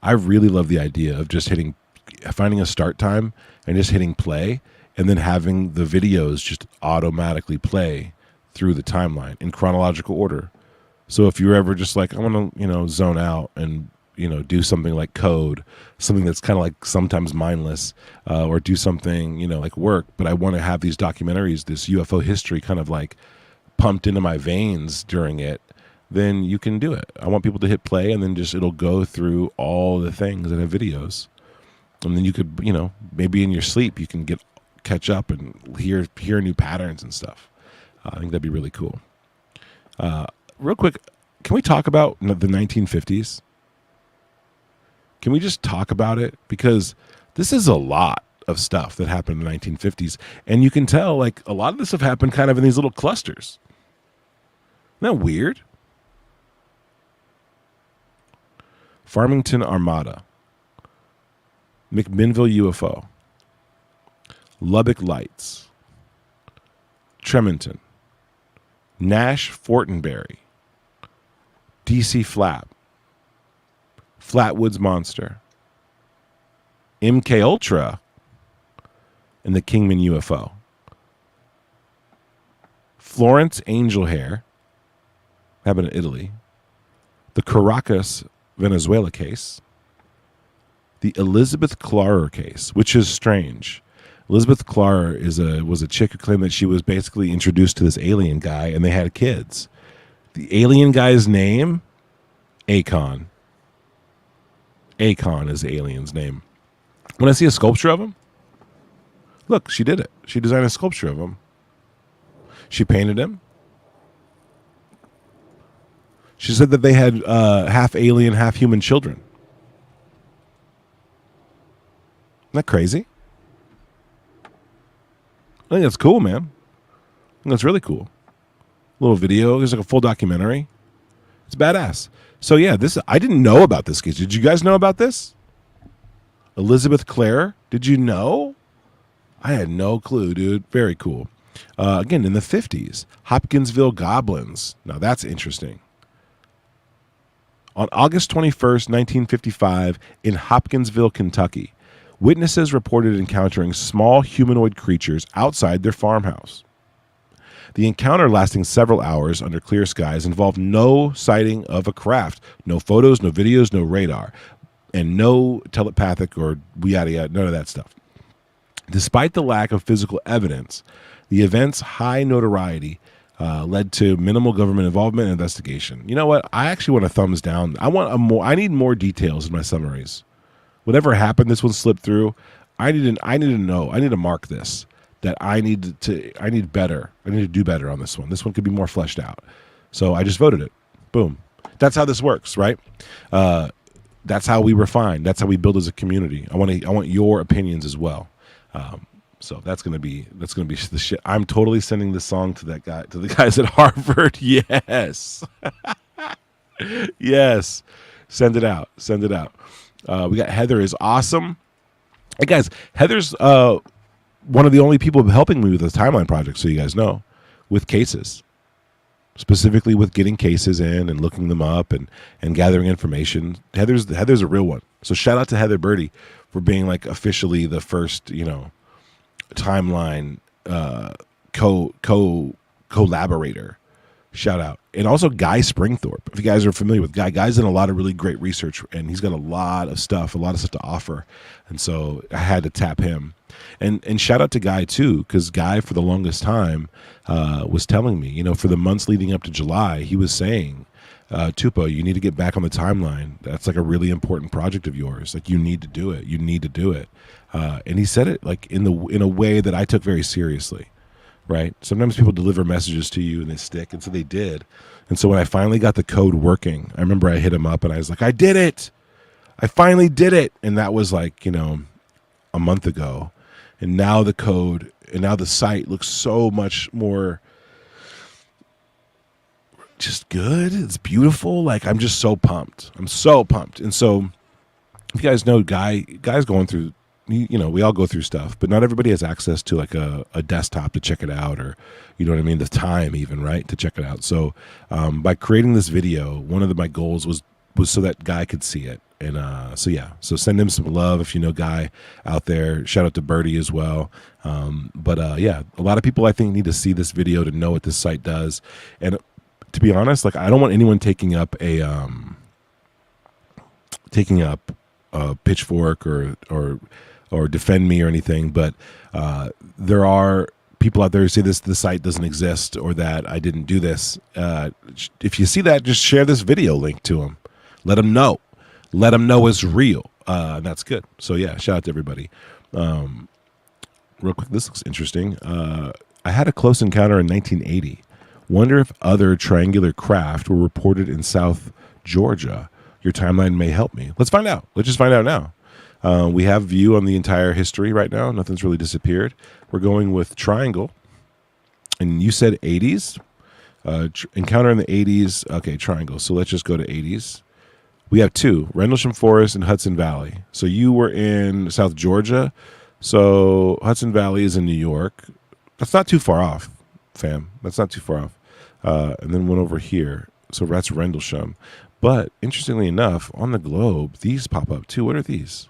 I really love the idea of just finding a start time and just hitting play, and then having the videos just automatically play through the timeline in chronological order. So if you're ever just like, I want to, zone out and, do something like code, something that's kind of like sometimes mindless, or do something, like work, but I want to have these documentaries, this UFO history kind of like pumped into my veins during it, then you can do it. I want people to hit play, and then it'll go through all the things in the videos. And then you could, maybe in your sleep, you can catch up and hear new patterns and stuff. I think that'd be really cool. Real quick, can we talk about the 1950s? Can we just talk about it? Because this is a lot of stuff that happened in the 1950s. And you can tell, like, a lot of this stuff happened kind of in these little clusters. Isn't that weird? Farmington Armada, McMinnville UFO, Lubbock Lights, Tremonton, Nash Fortenberry, DC Flap, Flatwoods Monster, MK Ultra, and the Kingman UFO. Florence Angel Hair, happened in Italy. the Caracas, Venezuela case, the Elizabeth Klarer case, which is strange. Elizabeth Klarer was a chick who claimed that she was basically introduced to this alien guy and they had kids. The alien guy's name, Akon. Akon is the alien's name. When I see a sculpture of him, look, she did it. She designed a sculpture of him. She painted him. She said that they had half alien, half human children. Isn't that crazy? I think that's cool, man. I think that's really cool. Little video. There's like a full documentary. It's badass. So yeah, I didn't know about this case. Did you guys know about this? Elizabeth Clare, did you know? I had no clue, dude. Very cool. Again, in the 50s, Hopkinsville Goblins. Now that's interesting. On August 21st, 1955, in Hopkinsville, Kentucky, witnesses reported encountering small humanoid creatures outside their farmhouse. The encounter, lasting several hours under clear skies, involved no sighting of a craft, no photos, no videos, no radar, and no telepathic or yada yada, none of that stuff. Despite the lack of physical evidence, the event's high notoriety led to minimal government involvement and investigation. You know what? I actually want a thumbs down. I need more details in my summaries. Whatever happened, this one slipped through. I need to know. I need to mark this. That I need better. I need to do better on this one. This one could be more fleshed out. So I just voted it. Boom. That's how this works, right? That's how we refine. That's how we build as a community. I want your opinions as well. So that's gonna be the shit. I'm totally sending this song to the guys at Harvard. Yes, yes. Send it out. We got Heather is awesome. Hey guys, Heather's one of the only people helping me with the Timeline project, so you guys know, with cases, specifically with getting cases in and looking them up and gathering information. Heather's a real one. So shout out to Heather Birdie for being like officially the first, Timeline collaborator. Shout out. And also Guy Springthorpe. If you guys are familiar with Guy's done a lot of really great research and he's got a lot of stuff to offer. And so I had to tap him. And shout out to Guy too, because Guy for the longest time was telling me, for the months leading up to July, he was saying, Tupo, you need to get back on the Timeline. That's like a really important project of yours. Like you need to do it. You need to do it. And he said it like in a way that I took very seriously. Right. Sometimes people deliver messages to you and they stick. And so they did. And so when I finally got the code working, I remember I hit him up and I was like, I did it. I finally did it. And that was like, a month ago. And now the code and now the site looks so much more just good. It's beautiful. Like I'm just so pumped. I'm so pumped. And so if you guys know, Guy's going through, we all go through stuff, but not everybody has access to like a desktop to check it out or, the time even, right, to check it out. So by creating this video, one of my goals was so that Guy could see it. And so send him some love if you know Guy out there. Shout out to Birdie as well. But a lot of people I think need to see this video to know what this site does. And to be honest, like I don't want anyone taking up a pitchfork or defend me or anything, but there are people out there who say the site doesn't exist or that I didn't do this. If you see that, just share this video link to them. Let them know. Let them know it's real. That's good. So yeah, shout out to everybody. Real quick, this looks interesting. I had a close encounter in 1980. Wonder if other triangular craft were reported in South Georgia. Your timeline may help me. Let's find out. Let's just find out now. We have view on the entire history right now. Nothing's really disappeared. We're going with triangle. And you said 80s? Encounter in the 80s. Okay, triangle. So let's just go to 80s. We have two, Rendlesham Forest and Hudson Valley. So you were in South Georgia. So Hudson Valley is in New York. That's not too far off, fam. That's not too far off. And then one over here. So that's Rendlesham. But interestingly enough, on the globe, these pop up too. What are these?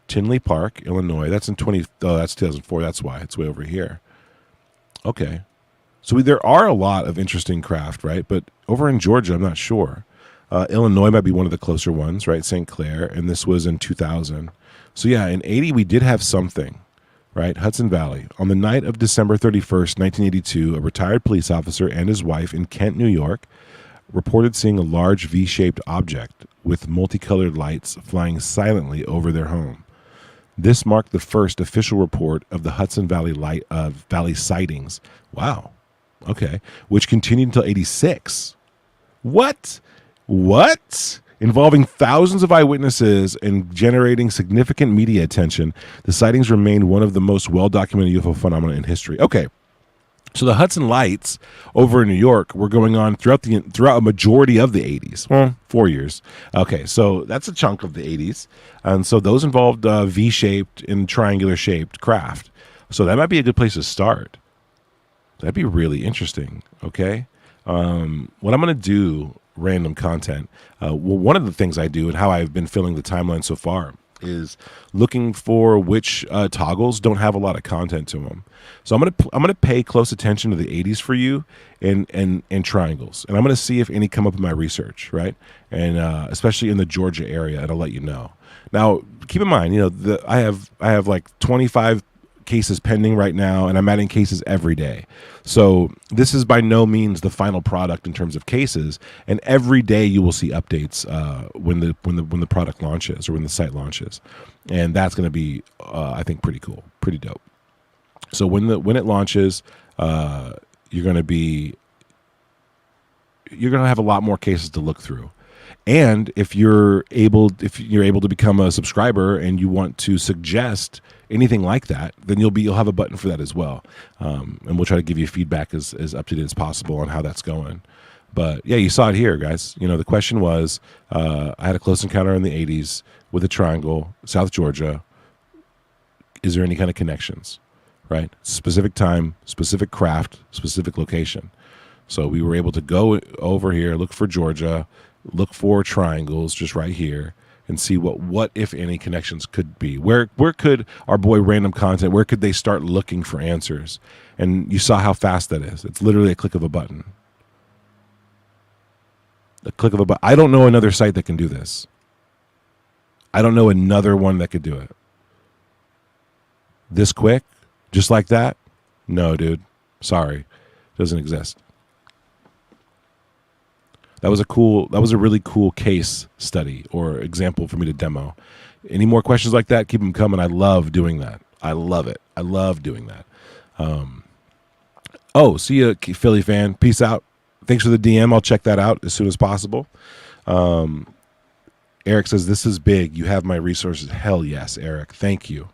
Tinley Park, Illinois. That's in that's 2004. That's why it's way over here. Okay. So there are a lot of interesting craft, right? But over in Georgia, I'm not sure. Illinois might be one of the closer ones, right? St. Clair, and this was in 2000. So yeah, in 80 we did have something, right? Hudson Valley. On the night of December 31st, 1982, a retired police officer and his wife in Kent, New York, reported seeing a large V-shaped object with multicolored lights flying silently over their home. This marked the first official report of the Hudson Valley Valley sightings. Wow. Okay. Which continued until 86. What? Involving thousands of eyewitnesses and generating significant media attention, the sightings remained one of the most well-documented UFO phenomena in history. Okay. So the Hudson Lights over in New York were going on throughout a majority of the 80s. Well, 4 years. Okay, so that's a chunk of the 80s. And so those involved V-shaped and triangular-shaped craft. So that might be a good place to start. That'd be really interesting, okay? What I'm going to do, random content, one of the things I do and how I've been filling the timeline so far is looking for which toggles don't have a lot of content to them. So I'm gonna pay close attention to the 80s for you and triangles, and I'm gonna see if any come up in my research, right? And especially in the Georgia area, and I'll let you know. Now, keep in mind, I have like 25 cases pending right now, and I'm adding cases every day. So this is by no means the final product in terms of cases, and every day you will see updates when the product launches or when the site launches, and that's going to be I think pretty cool, pretty dope. So when it launches, you're going to have a lot more cases to look through. And if you're able to become a subscriber and you want to suggest anything like that, then you'll have a button for that as well. And we'll try to give you feedback as up to date as possible on how that's going. But yeah, you saw it here, guys. The question was, I had a close encounter in the 80s with a triangle, South Georgia. Is there any kind of connections, right? Specific time, specific craft, specific location. So we were able to go over here, look for Georgia, look for triangles just right here, and see what if any connections could be. Where could our boy Random Content, where could they start looking for answers? And you saw how fast that is. It's literally a click of a button. A click of a button. I don't know another site that can do this. I don't know another one that could do it. This quick? Just like that? No, dude. Sorry. Doesn't exist. That was a really cool case study or example for me to demo. Any more questions like that, keep them coming. I love doing that. I love it. I love doing that. See you, Philly fan. Peace out. Thanks for the DM. I'll check that out as soon as possible. Eric says, this is big. You have my resources. Hell yes, Eric. Thank you.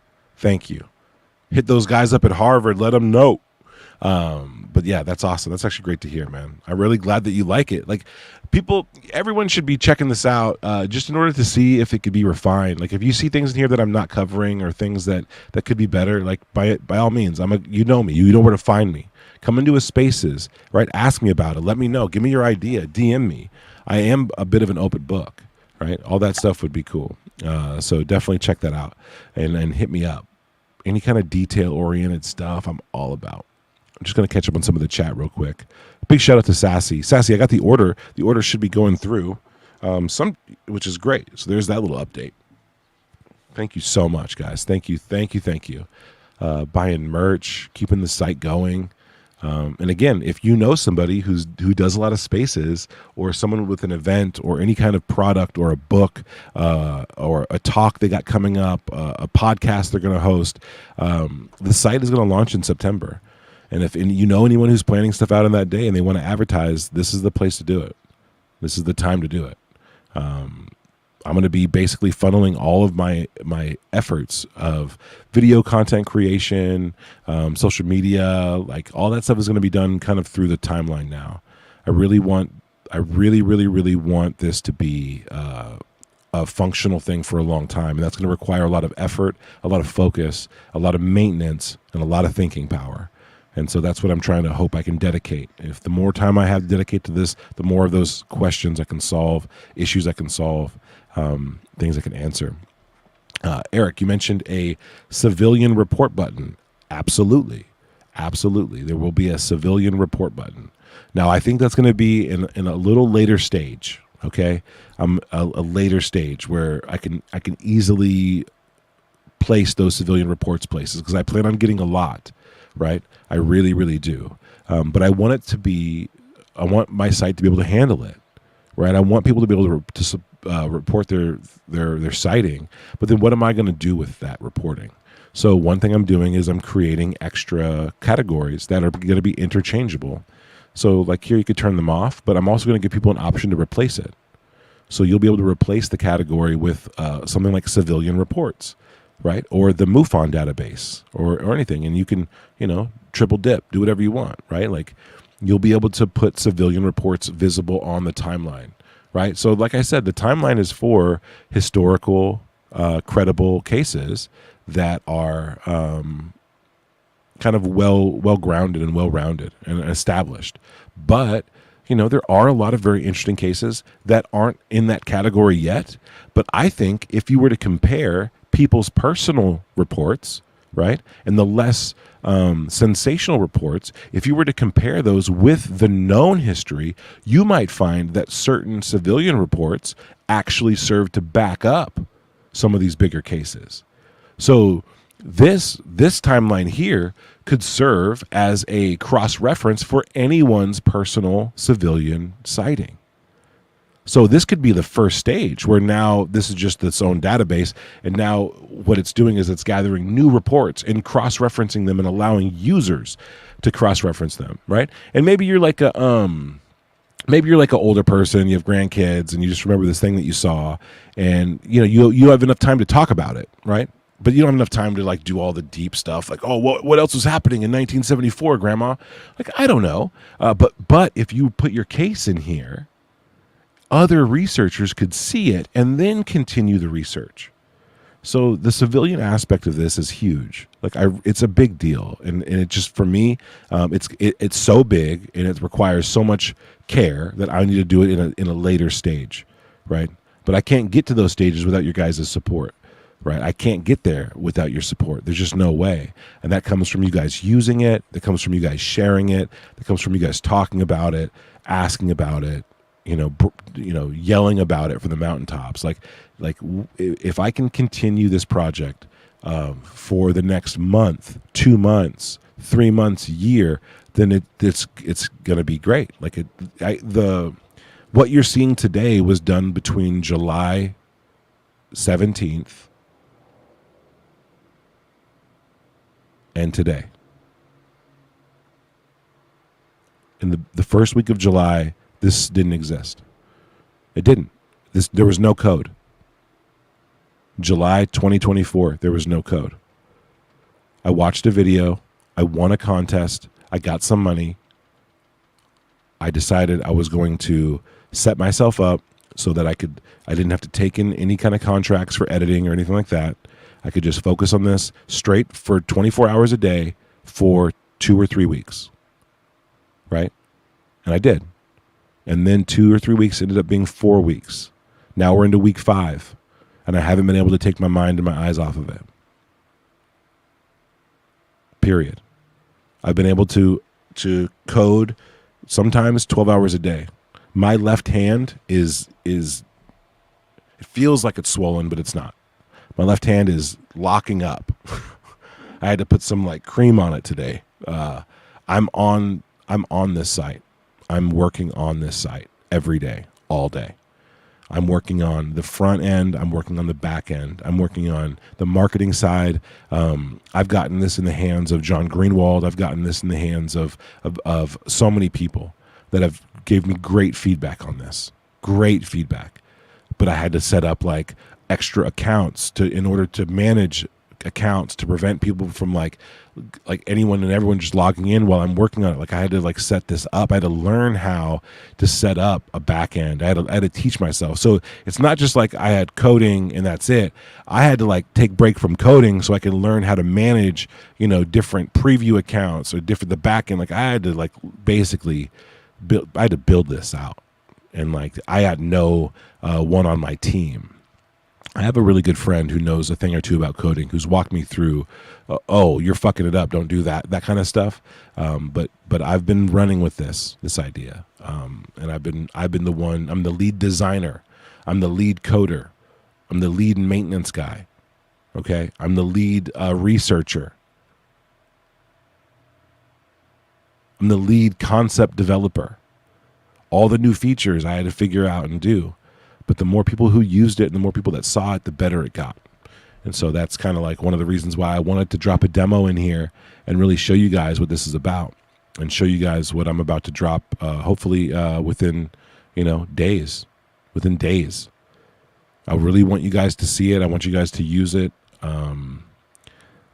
Hit those guys up at Harvard. Let them know. But yeah, that's awesome. That's actually great to hear, man. I'm really glad that you like it. Like, everyone should be checking this out just in order to see if it could be refined. Like, if you see things in here that I'm not covering or things that could be better, like by all means, you know me. You know where to find me. Come into his spaces, right? Ask me about it. Let me know. Give me your idea. DM me. I am a bit of an open book, right? All that stuff would be cool. So definitely check that out and hit me up. Any kind of detail-oriented stuff, I'm all about. I'm just going to catch up on some of the chat real quick. Big shout out to Sassy. Sassy, I got the order. The order should be going through, which is great. So there's that little update. Thank you so much, guys. Thank you. Buying merch, keeping the site going. And again, if you know somebody who does a lot of spaces, or someone with an event or any kind of product or a book or a talk they got coming up, a podcast they're going to host, the site is going to launch in September. And if you know anyone who's planning stuff out on that day and they want to advertise, this is the place to do it. This is the time to do it. I'm going to be basically funneling all of my efforts of video content creation, social media, like all that stuff is going to be done kind of through the timeline now. I really, really want this to be a functional thing for a long time. And that's going to require a lot of effort, a lot of focus, a lot of maintenance, and a lot of thinking power. And so that's what I'm trying to hope I can dedicate. If the more time I have to dedicate to this, the more of those questions I can solve, issues I can solve, things I can answer. Eric, you mentioned a civilian report button. Absolutely. Absolutely. There will be a civilian report button. Now, I think that's going to be in a little later stage. Okay. A later stage where I can easily place those civilian reports places, because I plan on getting a lot, right? I really, really do. But I want it to be, I want my site to be able to handle it, right? I want people to be able to report their sighting. But then what am I going to do with that reporting? So one thing I'm doing is I'm creating extra categories that are going to be interchangeable. So like here, you could turn them off, but I'm also going to give people an option to replace it. So you'll be able to replace the category with something like civilian reports, right? Or the MUFON database or anything. And you can, triple dip, do whatever you want, right? Like you'll be able to put civilian reports visible on the timeline, right? So like I said, the timeline is for historical, credible cases that are kind of well-grounded and well-rounded and established. But there are a lot of very interesting cases that aren't in that category yet. But I think if you were to compare people's personal reports, right, and the less sensational reports, if you were to compare those with the known history, you might find that certain civilian reports actually serve to back up some of these bigger cases. So this timeline here could serve as a cross-reference for anyone's personal civilian sighting. So this could be the first stage where now this is just its own database, and now what it's doing is it's gathering new reports and cross-referencing them and allowing users to cross-reference them, right? And maybe you're like a older person, you have grandkids, and you just remember this thing that you saw, and you have enough time to talk about it, right? But you don't have enough time to like do all the deep stuff, like, oh, what else was happening in 1974, Grandma? Like, I don't know. But if you put your case in here, other researchers could see it and then continue the research. So the civilian aspect of this is huge. Like, it's a big deal, and it just, for me, it's so big and it requires so much care that I need to do it in a later stage, right? But I can't get to those stages without your guys' support. Right, I can't get there without your support. There's just no way, and that comes from you guys using it. That comes from you guys sharing it. That comes from you guys talking about it, asking about it, yelling about it from the mountaintops. Like if I can continue this project for the next month, 2 months, 3 months, year, then it's gonna be great. Like what you're seeing today was done between July 17th. And today. In the first week of July, this didn't exist. It didn't. There was no code. July 2024, there was no code. I watched a video. I won a contest. I got some money. I decided I was going to set myself up so that I didn't have to take in any kind of contracts for editing or anything like that. I could just focus on this straight for 24 hours a day for 2 or 3 weeks, right? And I did. And then 2 or 3 weeks ended up being 4 weeks. Now we're into week 5, and I haven't been able to take my mind and my eyes off of it. Period. I've been able to code sometimes 12 hours a day. My left hand it feels like it's swollen, but it's not. My left hand is locking up. I had to put some like cream on it today. I'm on this site. I'm working on this site every day, all day. I'm working on the front end. I'm working on the back end. I'm working on the marketing side. I've gotten this in the hands of John Greenwald. I've gotten this in the hands of so many people that have gave me great feedback on this. Great feedback. But I had to set up like extra accounts in order to manage accounts to prevent people from like anyone and everyone just logging in while I'm working on it. Like I had to like set this up. I had to learn how to set up a back end. I had to teach myself. So it's not just like I had coding and that's it. I had to like take break from coding so I could learn how to manage, different preview accounts or the back end. Like I had to like basically build this out. And like I had no one on my team. I have a really good friend who knows a thing or two about coding, who's walked me through, oh, you're fucking it up, don't do that kind of stuff. But I've been running with this idea, and I've been the one. I'm the lead designer, I'm the lead coder, I'm the lead maintenance guy. Okay, I'm the lead researcher. I'm the lead concept developer. All the new features I had to figure out and do. But the more people who used it and the more people that saw it, the better it got. And so that's kind of like one of the reasons why I wanted to drop a demo in here and really show you guys what this is about and show you guys what I'm about to drop, hopefully within, days. Within days. I really want you guys to see it. I want you guys to use it.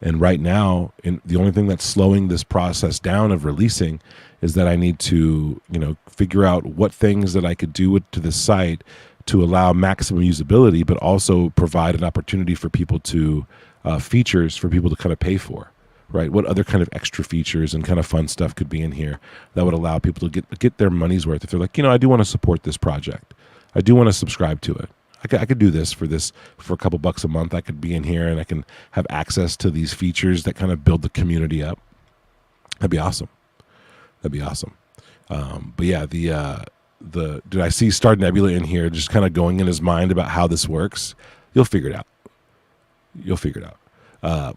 And right now, the only thing that's slowing this process down of releasing is that I need to, figure out what things that I could do to the site to allow maximum usability, but also provide an opportunity for people to features for people to kind of pay for, right? What other kind of extra features and kind of fun stuff could be in here that would allow people to get their money's worth? If they're like, I do want to support this project, I do want to subscribe to it. I could do this for a couple bucks a month. I could be in here and I can have access to these features that kind of build the community up. That'd be awesome. But yeah, did I see Star Nebula in here just kind of going in his mind about how this works? You'll figure it out.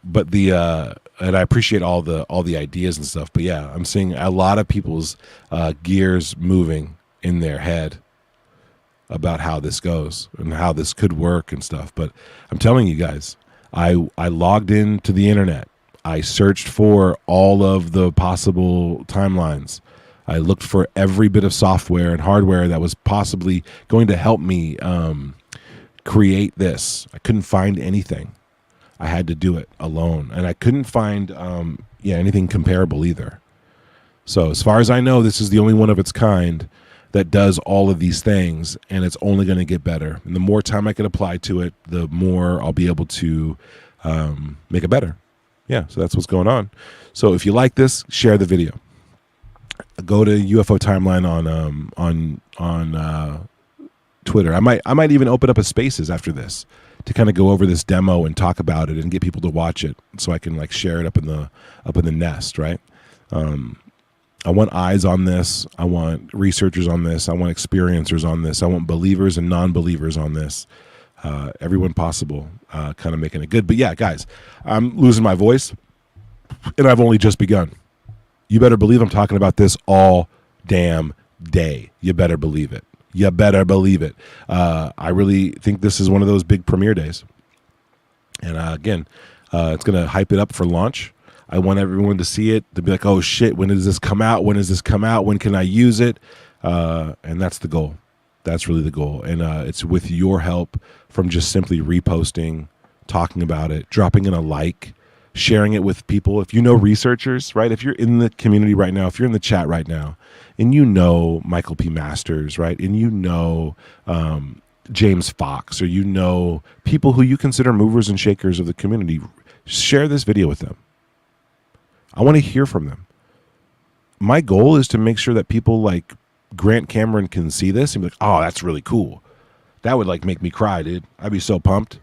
But and I appreciate all the ideas and stuff. But yeah, I'm seeing a lot of people's gears moving in their head about how this goes and how this could work and stuff. But I'm telling you guys, I logged into the internet. I searched for all of the possible timelines. I looked for every bit of software and hardware that was possibly going to help me create this. I couldn't find anything. I had to do it alone. And I couldn't find anything comparable either. So as far as I know, this is the only one of its kind that does all of these things, and it's only going to get better. And the more time I can apply to it, the more I'll be able to make it better. Yeah, so that's what's going on. So if you like this, share the video. Go to UFO Timeline on Twitter. I might even open up a Spaces after this to kind of go over this demo and talk about it and get people to watch it, so I can like share it up in the nest, right? I want eyes on this. I want researchers on this. I want experiencers on this. I want believers and non-believers on this. Everyone possible, kind of making it good. But yeah, guys, I'm losing my voice, and I've only just begun. You better believe I'm talking about this all damn day. You better believe it. I really think this is one of those big premiere days. And again, it's going to hype it up for launch. I want everyone to see it, to be like, oh shit, when does this come out? When does this come out? When can I use it? And that's the goal. That's really the goal. And it's with your help from just simply reposting, talking about it, dropping in a like, sharing it with people. If you know researchers, right? If you're in the community right now, if you're in the chat right now, and you know Michael P. Masters, right? And you know James Fox, or you know people who you consider movers and shakers of the community, share this video with them. I want to hear from them. My goal is to make sure that people like Grant Cameron can see this and be like, oh, that's really cool. That would like make me cry, dude. I'd be so pumped.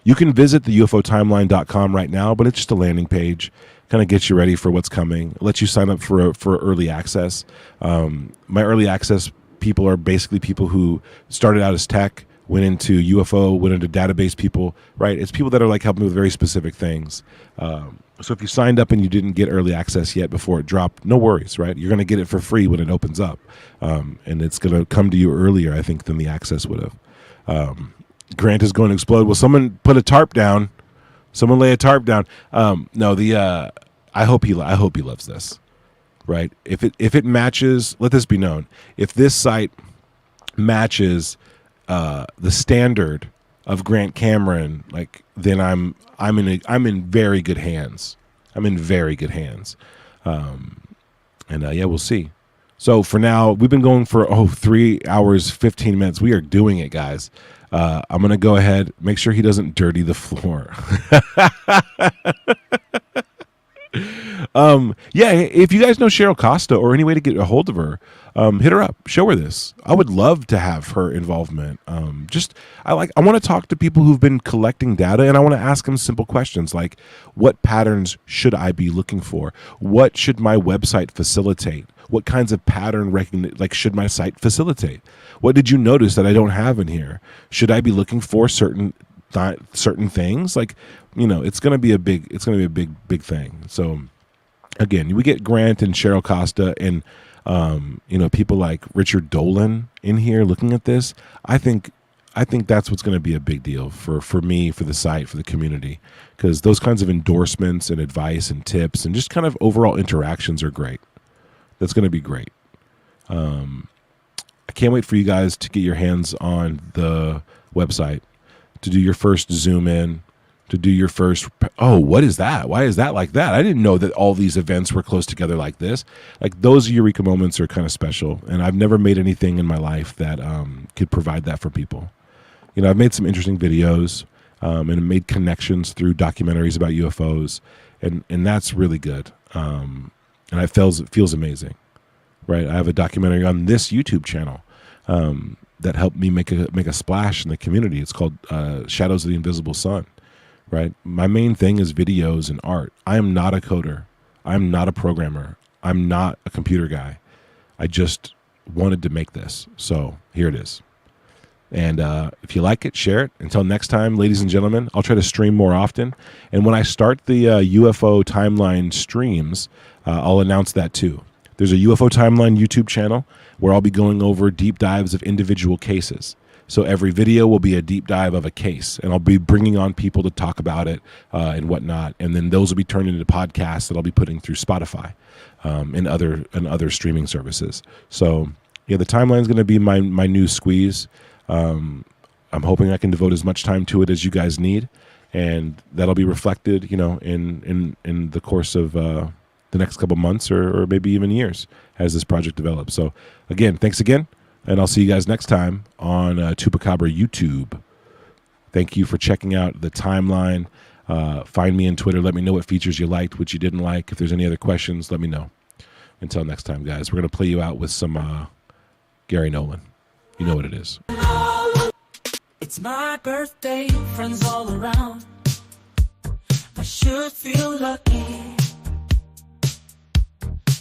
You can visit the UFOtimeline.com right now, but it's just a landing page. Kind of gets you ready for what's coming. It lets you sign up for early access. My early access people are basically people who started out as tech, went into UFO, went into database people, right? It's people that are like helping with very specific things. So if you signed up and you didn't get early access yet before it dropped, no worries, right? You're going to get it for free when it opens up. And it's going to come to you earlier, I think, than the access would have. Grant is going to explode. Will someone put a tarp down? Someone lay a tarp down. I hope he loves this, right? If it matches, let this be known. If this site matches the standard of Grant Cameron, like, then I'm in very good hands. Yeah, we'll see. So for now, we've been going for 3 hours 15 minutes. We are doing it, guys. I'm gonna go ahead, make sure he doesn't dirty the floor. Yeah, if you guys know Cheryl Costa or any way to get a hold of her, hit her up, show her this. I would love to have her involvement. I want to talk to people who've been collecting data, and I want to ask them simple questions like, what patterns should I be looking for? What should my website facilitate? What kinds of pattern should my site facilitate? What did you notice that I don't have in here? Should I be looking for certain things? It's going to be a big thing. So again, we get Grant and Cheryl Costa and people like Richard Dolan in here looking at this. I think that's what's going to be a big deal for me, for the site, for the community, because those kinds of endorsements and advice and tips and just kind of overall interactions are great. That's going to be great. I can't wait for you guys to get your hands on the website, to do your first zoom in, to do your first, what is that? Why is that like that? I didn't know that all these events were close together like this. Like, those eureka moments are kind of special, and I've never made anything in my life that could provide that for people. I've made some interesting videos and made connections through documentaries about UFOs, and that's really good. And it feels amazing, right? I have a documentary on this YouTube channel that helped me make a splash in the community. It's called Shadows of the Invisible Sun, right? My main thing is videos and art. I am not a coder. I'm not a programmer. I'm not a computer guy. I just wanted to make this. So here it is. And if you like it, share it. Until next time, ladies and gentlemen, I'll try to stream more often. And when I start the UFO Timeline streams, I'll announce that too. There's a UFO Timeline YouTube channel where I'll be going over deep dives of individual cases. So every video will be a deep dive of a case, and I'll be bringing on people to talk about it and whatnot. And then those will be turned into podcasts that I'll be putting through Spotify and other streaming services. So yeah, the timeline is going to be my new squeeze. I'm hoping I can devote as much time to it as you guys need, and that'll be reflected, in the course of the next couple months or maybe even years as this project develops. So again, thanks again, and I'll see you guys next time on Chupacabra YouTube. Thank you for checking out the timeline. Find me on Twitter. Let me know what features you liked, what you didn't like. If there's any other questions, let me know. Until next time, guys, we're going to play you out with some Gary Nolan. You know what it is. It's my birthday, friends all around. I should feel lucky,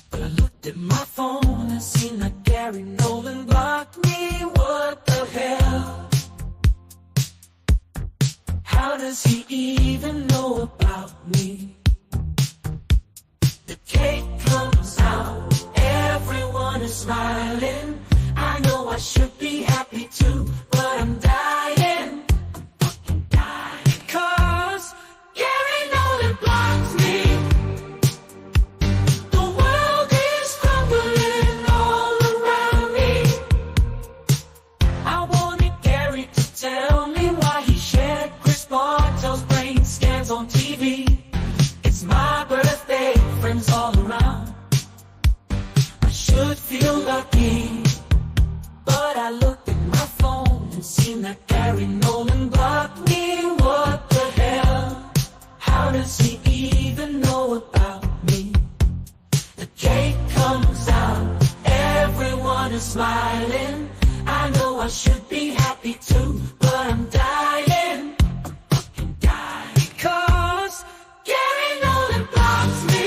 but I looked at my phone and seen that Gary Nolan blocked me. What the hell? How does he even know about me? The cake comes out, everyone is smiling. I know I should be happy too, but I'm dying. I'm fucking dying. 'Cause Gary Nolan blocks me. The world is crumbling all around me. I wanted Gary to tell me why he shared Chris Bartell's brain scans on TV. It's my birthday, friends all around. I should feel lucky, but I looked at my phone and seen that Gary Nolan blocked me. What the hell? How does he even know about me? The cake comes out, everyone is smiling. I know I should be happy too, but I'm dying. I'm fucking dying. Because Gary Nolan blocks me.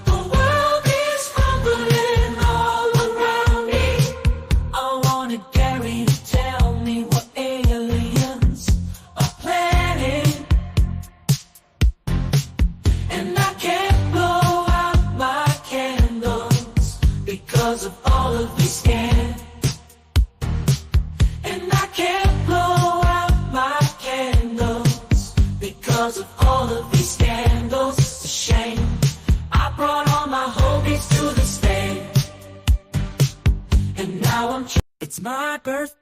The world is crumbling all around me. I wanted Gary to tell me what aliens are planning, and I can't blow out my candles because of all of these scans. And I can't blow out my candles because of all of these scandals. It's a shame. I brought all my homies to the stage, and now it's my birthday.